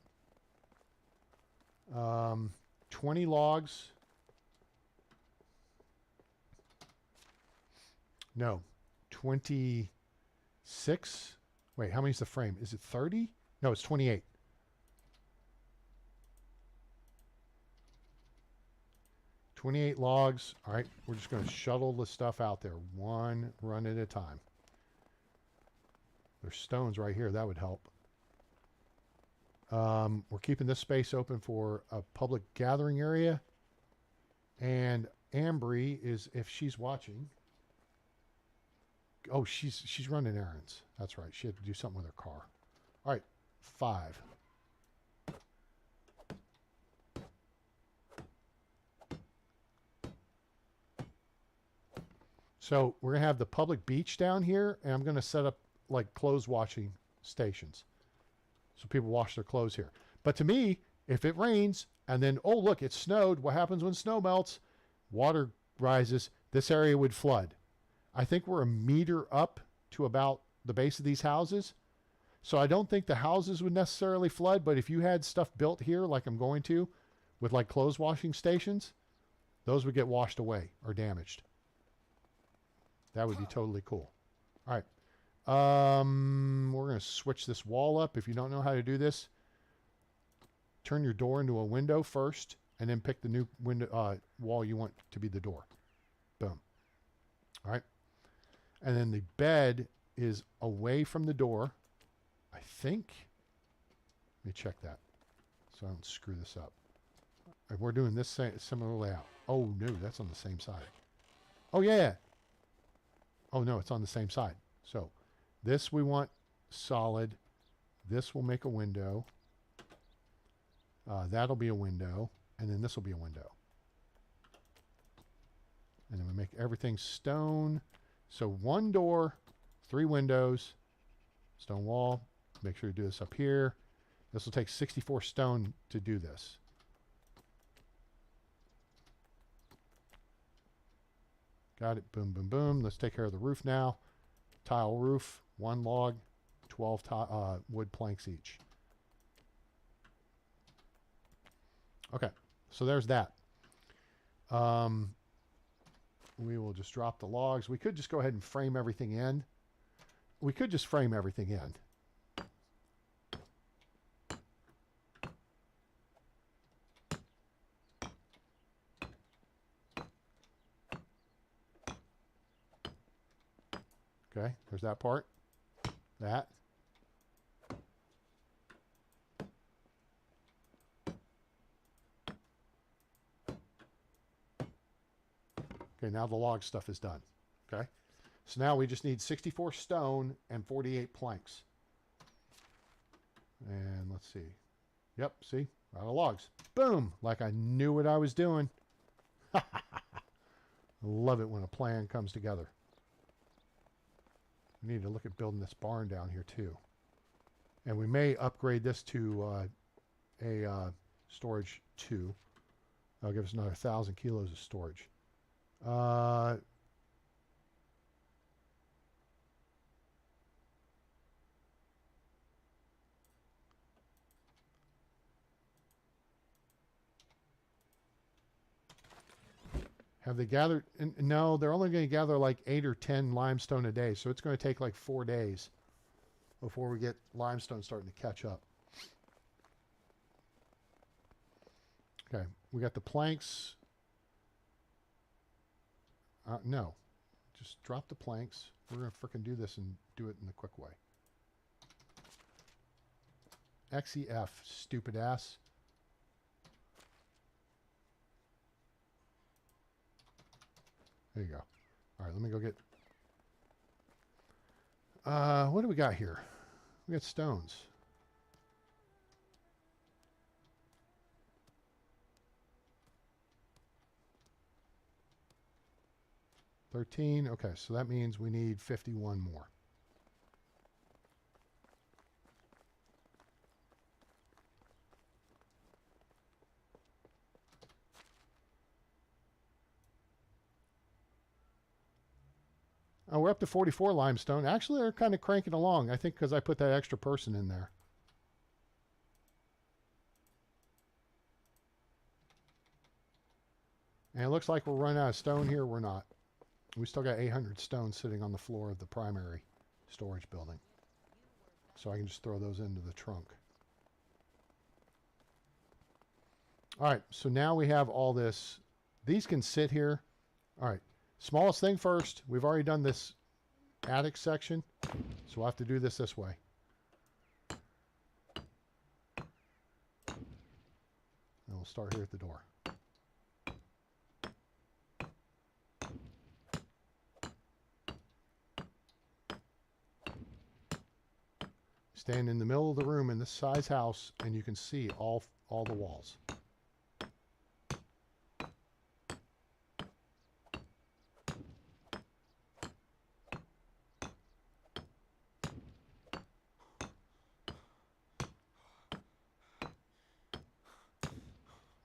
20 logs. No, 26. Wait, how many's the frame? Is it 30? No, it's 28. Logs. All right, we're just going to shuttle the stuff out there one run at a time. There's stones right here. That would help. We're keeping this space open for a public gathering area. And Ambry is, if she's watching. Oh, she's running errands. That's right. She had to do something with her car. All right, 5. So we're going to have the public beach down here, and I'm going to set up like clothes washing stations. So people wash their clothes here. But to me, if it rains and then, oh, look, it snowed. What happens when snow melts? Water rises. This area would flood. I think we're a meter up to about the base of these houses. So I don't think the houses would necessarily flood, but if you had stuff built here like I'm going to with like clothes washing stations, those would get washed away or damaged. That would be totally cool. All right. We're going to switch this wall up. If you don't know how to do this, turn your door into a window first and then pick the new window wall you want to be the door. Boom. All right. And then the bed is away from the door. I think. Let me check that so I don't screw this up. And we're doing this similar layout. Oh, no, that's on the same side. Oh, yeah. Oh, no, it's on the same side. So this we want solid. This will make a window. That'll be a window. And then this will be a window. And then we make everything stone. So 1 door, 3 windows, stone wall. Make sure you do this up here. This will take 64 stone to do this. Got it. Boom, boom, boom. Let's take care of the roof now. Tile roof, 1 log, 12 wood planks each. Okay, so there's that. We will just drop the logs. We could just go ahead and frame everything in. We could just frame everything in. Okay, there's that part. That. Okay, now the log stuff is done. Okay, so now we just need 64 stone and 48 planks. And let's see. Yep, see? Out of logs. Boom! Like I knew what I was doing. I love it when a plan comes together. We need to look at building this barn down here too. And we may upgrade this to a storage 2. That'll give us another 1,000 kilos of storage. Have they gathered? No, they're only going to gather like 8 or 10 limestone a day. So it's going to take like 4 days before we get limestone starting to catch up. Okay, we got the planks. No, just drop the planks. We're going to frickin' do this and do it in the quick way. XEF, stupid ass. There you go. All right, let me go get... what do we got here? We got stones. 13. Okay, so that means we need 51 more. Oh, we're up to 44 limestone. Actually, they're kind of cranking along. I think because I put that extra person in there. And it looks like we're running out of stone here. We're not. We still got 800 stone sitting on the floor of the primary storage building. So I can just throw those into the trunk. All right, so now we have all this. These can sit here. All right, smallest thing first. We've already done this attic section, so we'll have to do this way. And we'll start here at the door. Stand in the middle of the room in this size house, and you can see all the walls. All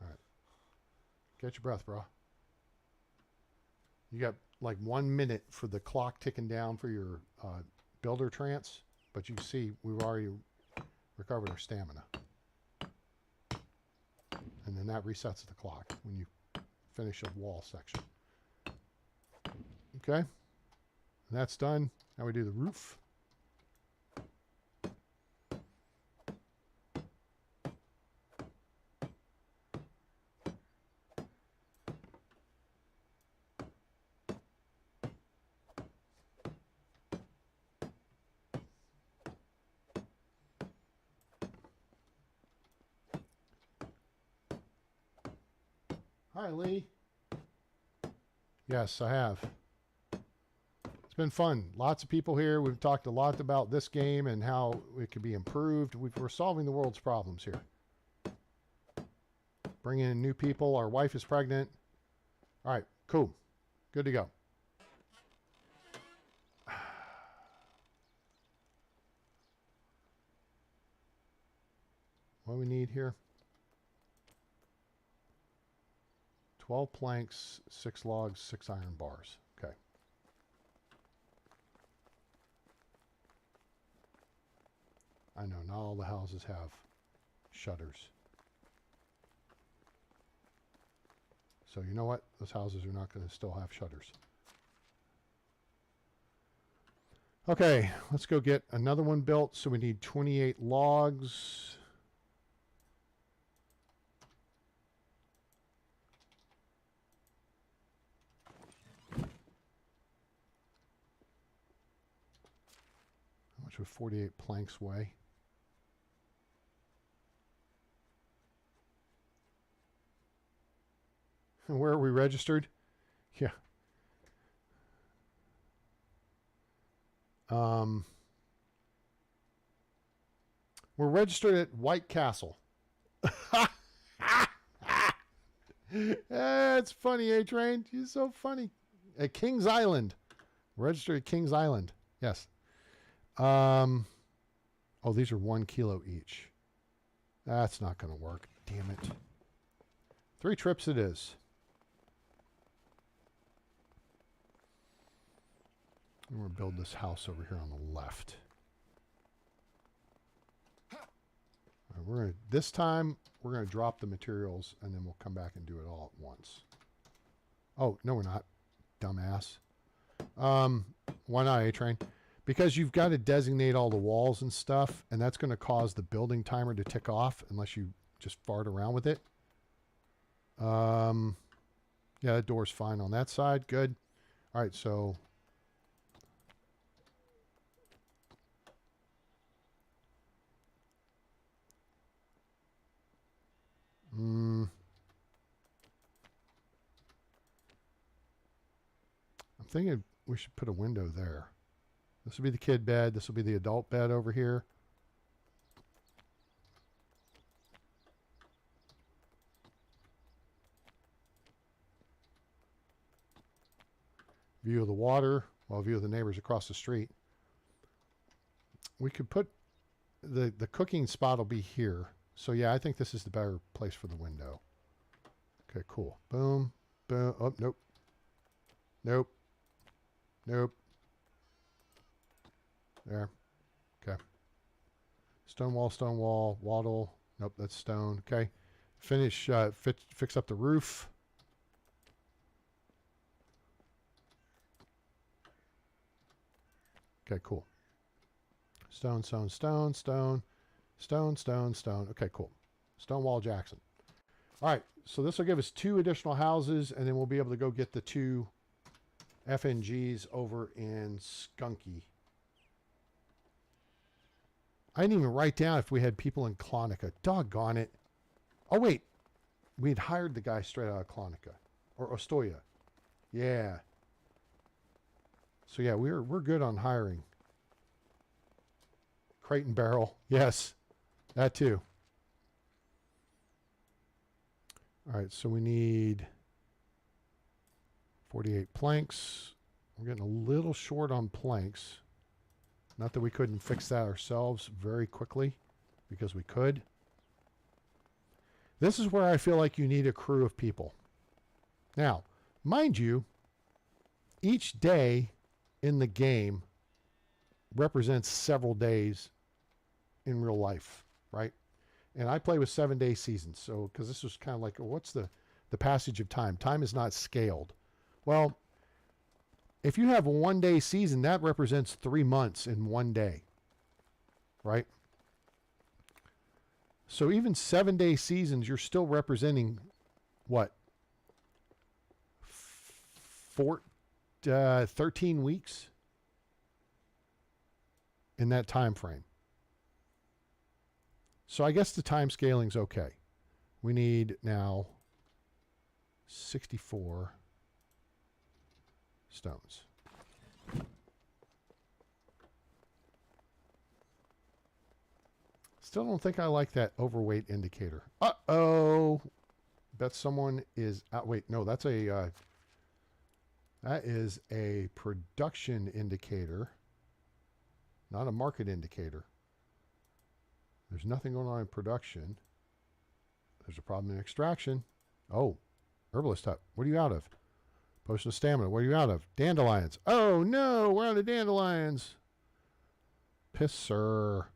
right. Catch your breath, bro. You got like 1 minute for the clock ticking down for your builder trance. But you can see we've already recovered our stamina. And then that resets the clock when you finish a wall section. Okay. And that's done. Now we do the roof. Hi, Lee. Yes, I have. It's been fun. Lots of people here. We've talked a lot about this game and how it can be improved. We're solving the world's problems here. Bringing in new people. Our wife is pregnant. All right, cool. Good to go. What do we need here? 12 planks, 6 logs, 6 iron bars. Okay. I know not all the houses have shutters. So you know what? Those houses are not going to still have shutters. Okay, let's go get another one built. So we need 28 logs. How much would 48 planks weigh? And where are we registered? Yeah. We're registered at White Castle. It's funny, A-Train. You're so funny. At Kings Island. Registered at Kings Island. Yes. Oh, these are 1 kilo each. That's not going to work. Damn it. 3 trips it is. I'm going to build this house over here on the left. All right, this time, we're going to drop the materials, and then we'll come back and do it all at once. Oh, no, we're not. Dumbass. Why not, A-Train? Because you've got to designate all the walls and stuff, and that's going to cause the building timer to tick off unless you just fart around with it. Yeah, that door's fine on that side. Good. All right, so... I'm thinking we should put a window there. This will be the kid bed. This will be the adult bed over here. View of the water. Well, view of the neighbors across the street. We could put the cooking spot will be here. So yeah, I think this is the better place for the window. Okay, cool. Boom, boom. Oh, nope. Nope. Nope. There. Okay. Stone wall, wattle. Nope, that's stone. Okay. Finish, fix up the roof. Okay, cool. Stone, stone, stone, stone, stone, stone, stone. Okay, cool. Stonewall Jackson. All right, so this will give us 2 additional houses, and then we'll be able to go get the 2 FNGs over in Skunky. I didn't even write down if we had people in Clonica. Doggone it. Oh, wait. We had hired the guy straight out of Clonica. Or Ostoya. Yeah. So, yeah, we're good on hiring. Crate and barrel. Yes. That too. All right, so we need 48 planks. We're getting a little short on planks. Not that we couldn't fix that ourselves very quickly, because we could. This is where I feel like you need a crew of people. Now, mind you, each day in the game represents several days in real life, right? And I play with 7-day seasons, so because this was kind of like, what's the passage of time? Time is not scaled. Well, if you have a 1-day season, that represents 3 months in 1 day, right? So even 7-day seasons, you're still representing what? 13 weeks in that time frame. So I guess the time scaling's okay. We need now 64 stones. Still don't think I like that overweight indicator. Uh-oh. Bet someone is out. Wait, no, that's a that is a production indicator, not a market indicator. There's nothing going on in production. There's a problem in extraction. Oh, herbalist hut. What are you out of? Potion of stamina. What are you out of? Dandelions. Oh no, we're out of dandelions. Pisser.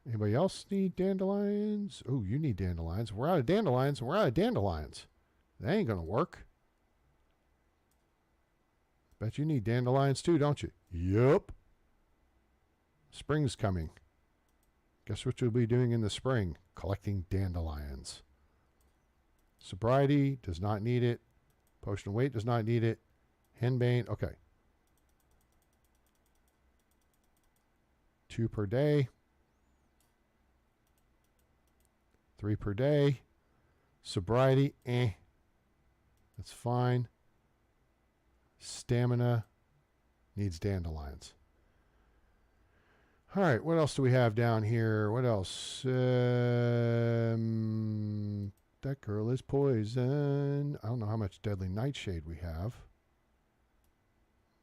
Anybody else need dandelions? Oh, you need dandelions. We're out of dandelions. We're out of dandelions. That ain't gonna work. Bet you need dandelions too, don't you? Yup. Spring's coming. Guess what you'll be doing in the spring? Collecting dandelions. Sobriety does not need it. Potion of weight does not need it. Henbane, okay. 2 per day. 3 per day. Sobriety, that's fine. Stamina needs dandelions. All right, what else do we have down here? What else? That girl is poison. I don't know how much deadly nightshade we have.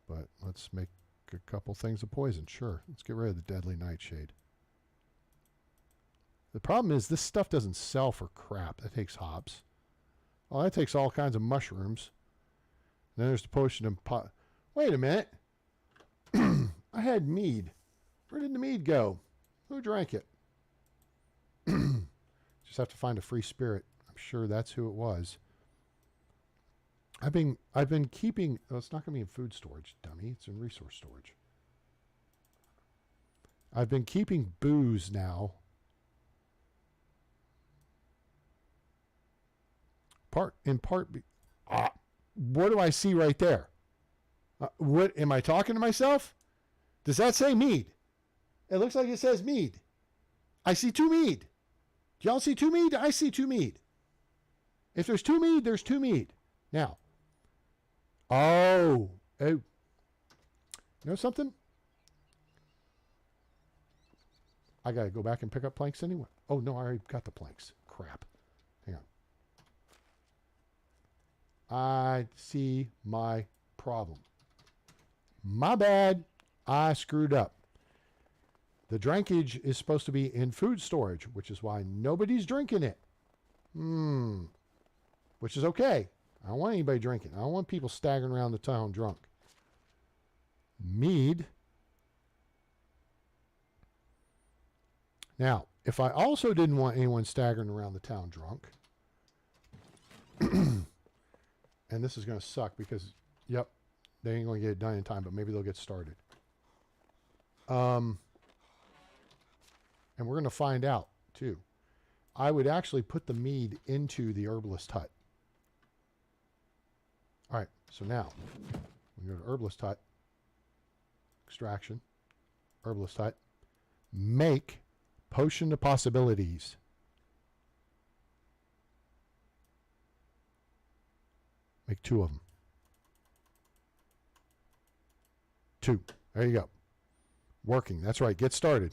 But let's make a couple things of poison. Sure, let's get rid of the deadly nightshade. The problem is this stuff doesn't sell for crap. That takes hops. Well, that takes all kinds of mushrooms. And then there's the potion of pot. Wait a minute. I had mead. Where did the mead go? Who drank it? Just have to find a free spirit. I'm sure that's who it was. I've been keeping. Oh, it's not going to be in food storage, dummy. It's in resource storage. I've been keeping booze now. What do I see right there? What am I talking to myself? Does that say mead? It looks like it says mead. I see 2 mead. Do y'all see 2 mead? I see 2 mead. If there's 2 mead, there's 2 mead. Now, oh, you know something? I got to go back and pick up planks anyway. Oh, no, I already got the planks. Crap. Hang on. I see my problem. My bad. I screwed up. The drinkage is supposed to be in food storage, which is why nobody's drinking it. Which is okay. I don't want anybody drinking. I don't want people staggering around the town drunk. Mead. Now, if I also didn't want anyone staggering around the town drunk, and this is going to suck because, yep, they ain't going to get it done in time, but maybe they'll get started. And we're going to find out, too. I would actually put the mead into the herbalist hut. All right, so now we go to herbalist hut, extraction, herbalist hut, make potion of possibilities. Make 2 of them. 2. There you go. Working. That's right. Get started.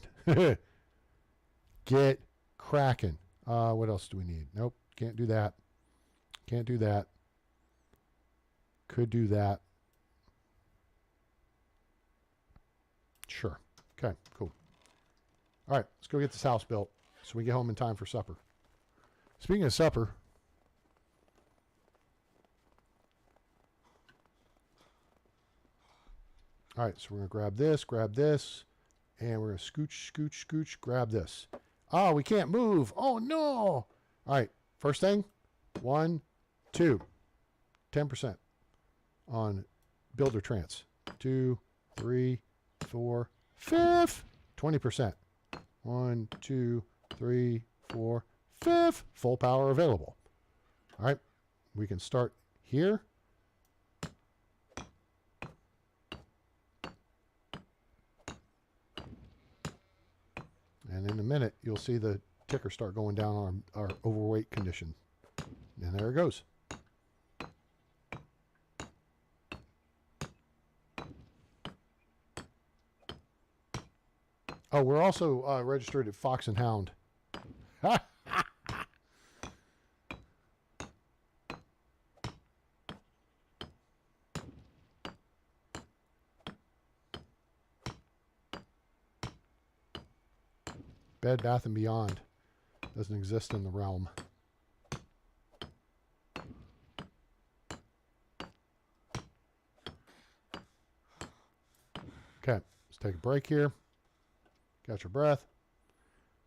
Get cracking. What else do we need? Nope. Can't do that. Can't do that. Could do that. Sure. Okay, cool. All right, let's go get this house built so we get home in time for supper. Speaking of supper, all right, so we're going to grab this, and we're going to scooch, grab this. Oh, we can't move. Oh, no. All right, first thing, 1, 2, 10% on builder trance. 2, 3, 4, 5, 20%. 1, 2, 3, 4, 5. Full power available. All right, we can start here. And in a minute, you'll see the ticker start going down on our overweight condition. And there it goes. Oh, we're also registered at Fox and Hound. Bed Bath & Beyond doesn't exist in the realm. Okay, let's take a break here. Catch your breath.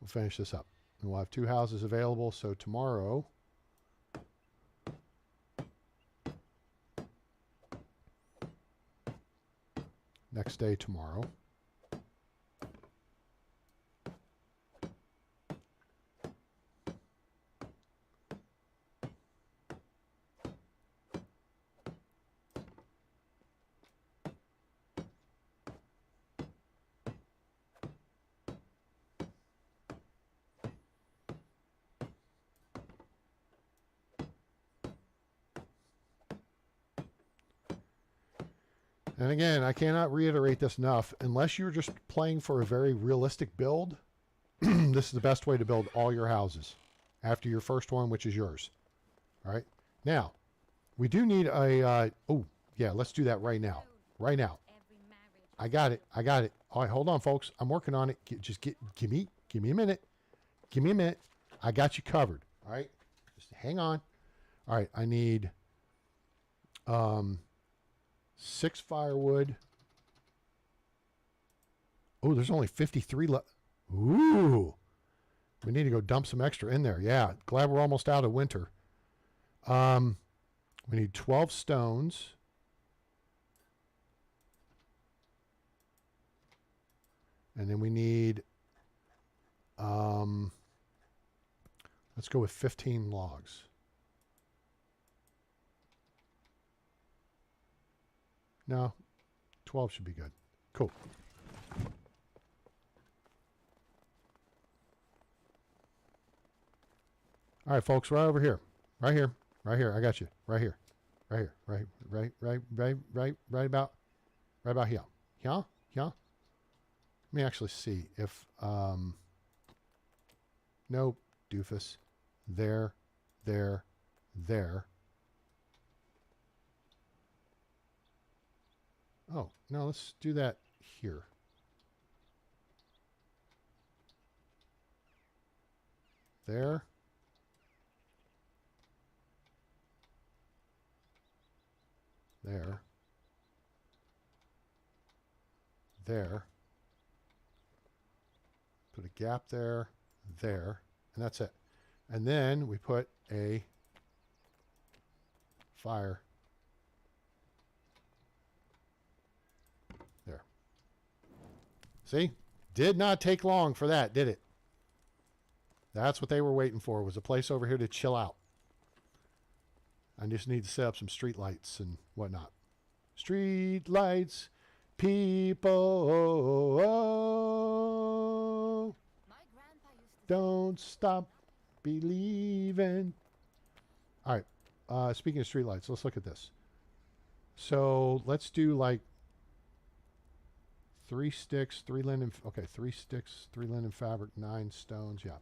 We'll finish this up. And we'll have 2 houses available. So tomorrow, next day tomorrow, and again, I cannot reiterate this enough. Unless you're just playing for a very realistic build, this is the best way to build all your houses after your first one, which is yours. All right. Now, we do need a... oh, yeah, let's do that right now. Right now. I got it. I got it. All right, hold on, folks. I'm working on it. Give me a minute. Give me a minute. I got you covered. All right. Just hang on. All right. I need... 6 firewood. Oh, there's only 53 left. Ooh. We need to go dump some extra in there. Yeah. Glad we're almost out of winter. We need 12 stones. And then we need, let's go with 15 logs. No, 12 should be good. Cool. All right, folks, right over here. Right here. Right here. I got you. Right here. Right here. Right about here. Yeah? Yeah? Let me actually see if, nope, doofus. There. Oh, no, let's do that here. There. There. There. Put a gap there, there, and that's it. And then we put a fire there. See? Did not take long for that, did it? That's what they were waiting for, was a place over here to chill out. I just need to set up some street lights and whatnot. Street lights, people, My grandpa used to don't stop believing. All right. Speaking of street lights, let's look at this. So let's do like 3 sticks, 3 linen. Okay, 3 sticks, 3 linen fabric, 9 stones. Yeah.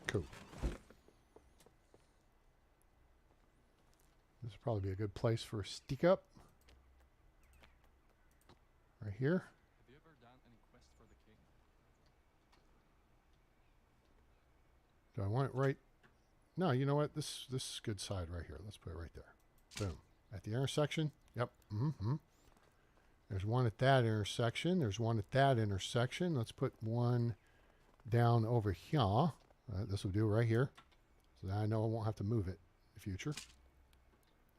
Cool. This would probably be a good place for a stick up. Right here. Have you ever done any quest for the king? Do I want it right? No, you know what? This is good side right here. Let's put it right there. Boom. At the intersection. Yep. Mm-hmm. There's one at that intersection. There's one at that intersection. Let's put one down over here. This will do right here. So that I know I won't have to move it in the future.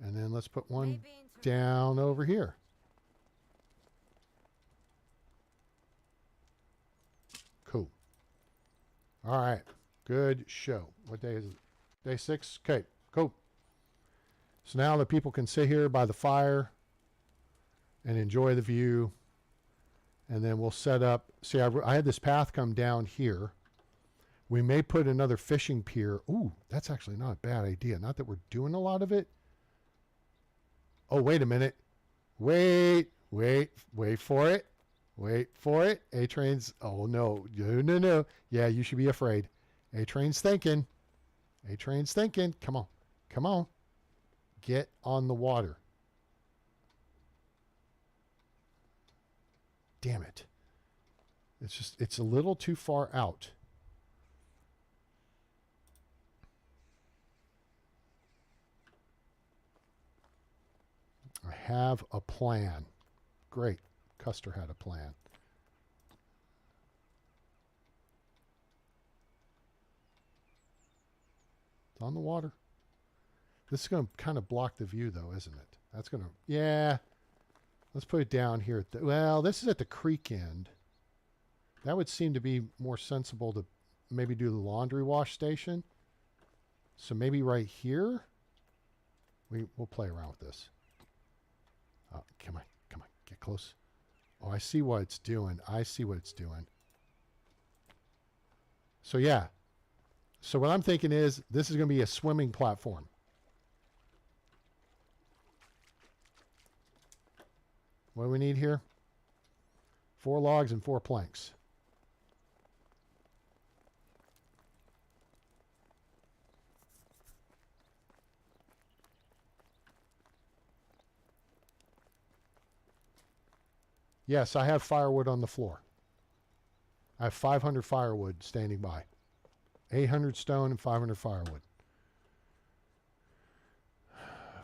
And then let's put one down over here. Cool. All right. Good show. What day is it? Day 6? Okay. Cool. So now the people can sit here by the fire and enjoy the view. And then we'll set up. See, I had this path come down here. We may put another fishing pier. Ooh, that's actually not a bad idea. Not that we're doing a lot of it. Oh, wait a minute. Wait for it. Wait for it. A-Train's, oh no. No. Yeah, you should be afraid. A-Train's thinking. A-Train's thinking. Come on. Come on. Get on the water. Damn it. It's a little too far out. I have a plan. Great. Custer had a plan. It's on the water. This is going to kind of block the view, though, isn't it? That's going to... Yeah. Let's put it down here. At the, well, this is at the creek end. That would seem to be more sensible to maybe do the laundry wash station. So maybe right here. We'll play around with this. Oh, come on. Come on. Get close. Oh, I see what it's doing. I see what it's doing. So, yeah. So what I'm thinking is this is going to be a swimming platform. What do we need here? 4 logs and 4 planks. Yes, I have firewood on the floor. I have 500 firewood standing by. 800 stone and 500 firewood.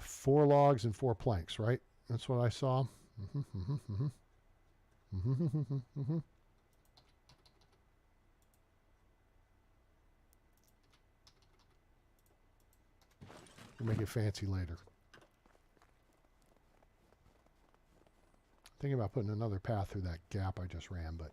4 logs and 4 planks, right? That's what I saw. We'll make it fancy later. Thinking about putting another path through that gap I just ran, but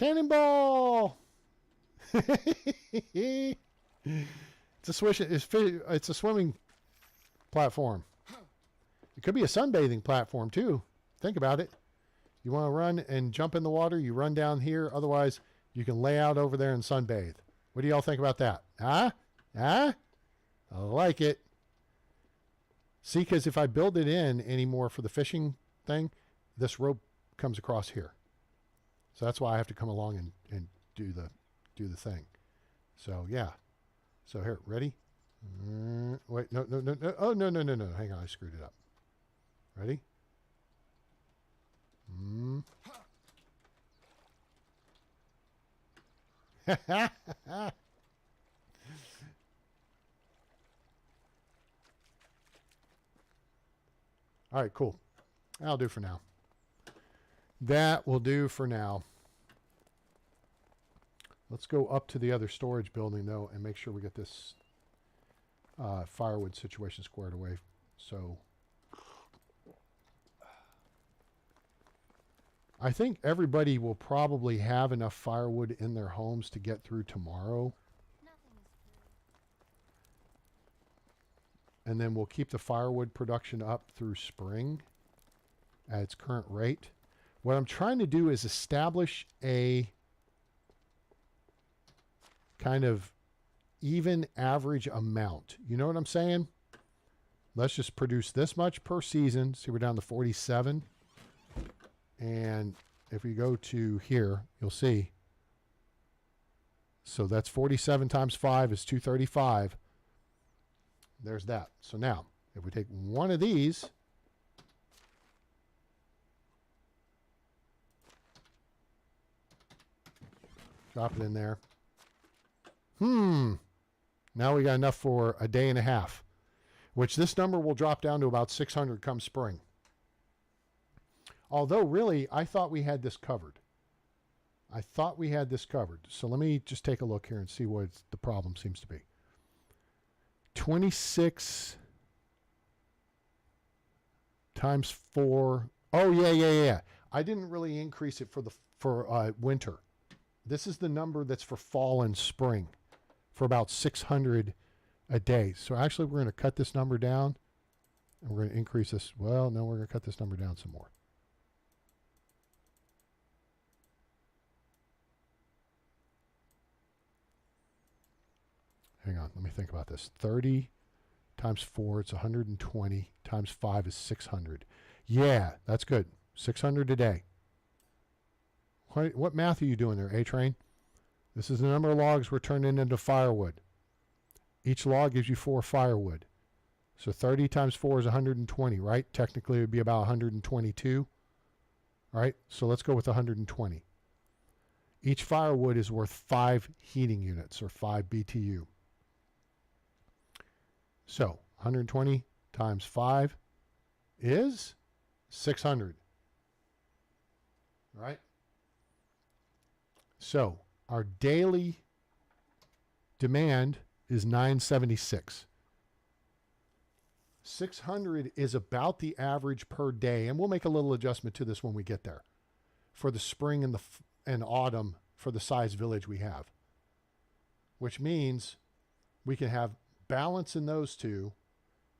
Cannonball! It's a swimming platform. It could be a sunbathing platform too. Think about it. You want to run and jump in the water, you run down here. Otherwise, you can lay out over there and sunbathe. What do y'all think about that? Huh? Huh? I like it. See, because if I build it in anymore for the fishing thing, this rope comes across here. So that's why I have to come along and do the thing. So yeah. So here, ready? Wait, no. Oh, no. Hang on, I screwed it up. Ready? All right, cool. That'll do for now. That will do for now. Let's go up to the other storage building, though, and make sure we get this firewood situation squared away. So I think everybody will probably have enough firewood in their homes to get through tomorrow. And then we'll keep the firewood production up through spring at its current rate. What I'm trying to do is establish a kind of even average amount. You know what I'm saying? Let's just produce this much per season. See, we're down to 47. And if we go to here, you'll see. So that's 47 times 5 is 235. There's that. So now, if we take one of these, drop it in there. Now we got enough for a day and a half, which this number will drop down to about 600 come spring. Although, really, I thought we had this covered. So let me just take a look here and see what the problem seems to be. 26 times 4. Oh, yeah. I didn't really increase it for winter. This is the number that's for fall and spring for about 600 a day. So actually, we're going to cut this number down, and we're going to increase this. Well, no, we're going to cut this number down some more. Hang on, let me think about this. 30 times 4, it's 120. Times 5 is 600. Yeah, that's good. 600 a day. What math are you doing there, A-Train? This is the number of logs we're turning into firewood. Each log gives you 4 firewood. So 30 times 4 is 120, right? Technically, it would be about 122. All right, so let's go with 120. Each firewood is worth 5 heating units, or 5 BTU. So 120 times 5 is 600. All right? So our daily demand is 976. 600 is about the average per day, and we'll make a little adjustment to this when we get there for the spring and autumn for the size village we have, which means we can have balance in those two.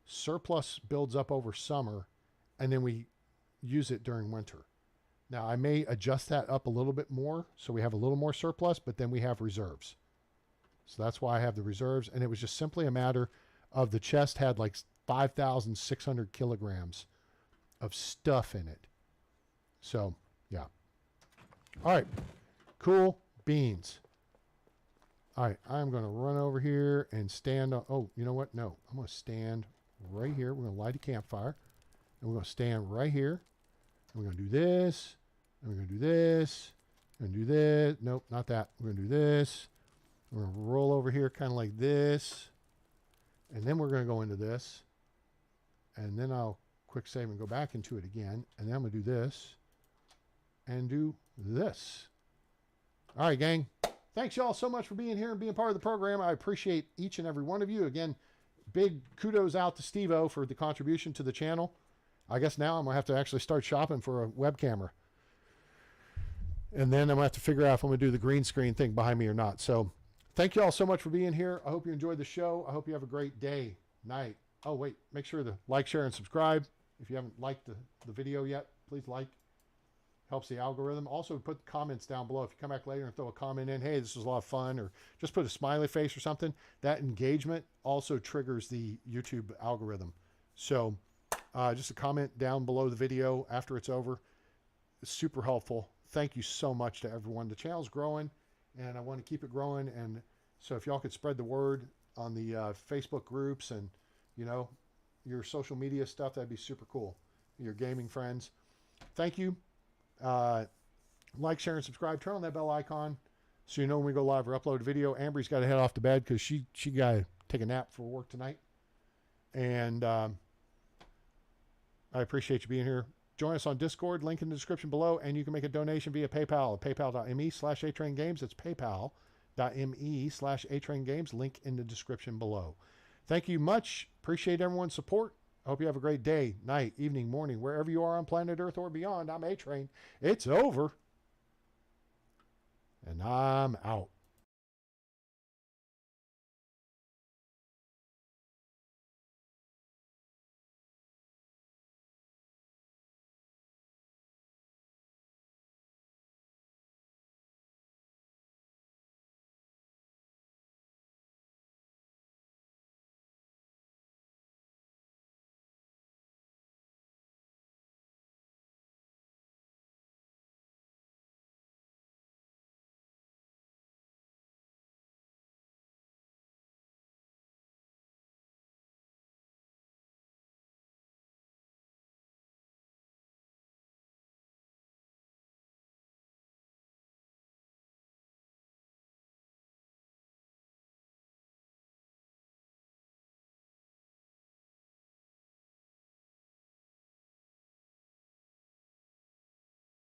Surplus builds up over summer, and then we use it during winter. Now, I may adjust that up a little bit more so we have a little more surplus, but then we have reserves. So that's why I have the reserves, and it was just simply a matter of the chest had like 5,600 kilograms of stuff in it. So, yeah. All right. Cool beans. All right, I'm going to run over here and stand on. Oh, you know what? No, I'm going to stand right here. We're going to light a campfire, and we're going to stand right here. And we're going to do this, and we're going to do this, and do this. Nope, not that. We're going to do this. We're going to roll over here kind of like this, and then we're going to go into this, and then I'll quick save and go back into it again, and then I'm going to do this and do this. All right, gang. Thanks, y'all, so much for being here and being part of the program. I appreciate each and every one of you. Again, big kudos out to Steve-O for the contribution to the channel. I guess now I'm going to have to actually start shopping for a web camera. And then I'm going to have to figure out if I'm going to do the green screen thing behind me or not. So thank you all so much for being here. I hope you enjoyed the show. I hope you have a great day, night. Oh, wait. Make sure to like, share, and subscribe. If you haven't liked the video yet, please like. Helps the algorithm. Also, put comments down below. If you come back later and throw a comment in, hey, this was a lot of fun, or just put a smiley face or something, that engagement also triggers the YouTube algorithm. So just a comment down below the video after it's over. It's super helpful. Thank you so much to everyone. The channel's growing, and I want to keep it growing. And so if y'all could spread the word on the Facebook groups and, you know, your social media stuff, that'd be super cool. Your gaming friends. Thank you. Like, share, and subscribe. Turn on that bell icon so you know when we go live or upload a video. Amber's got to head off to bed because she got to take a nap for work tonight. And I appreciate you being here. Join us on Discord, link in the description below, and you can make a donation via PayPal at paypal.me/atraingames. That's paypal.me/atraingames. Link in the description below. Thank you much. Appreciate everyone's support. I hope you have a great day, night, evening, morning, wherever you are on planet Earth or beyond. I'm A-Train. It's over. And I'm out.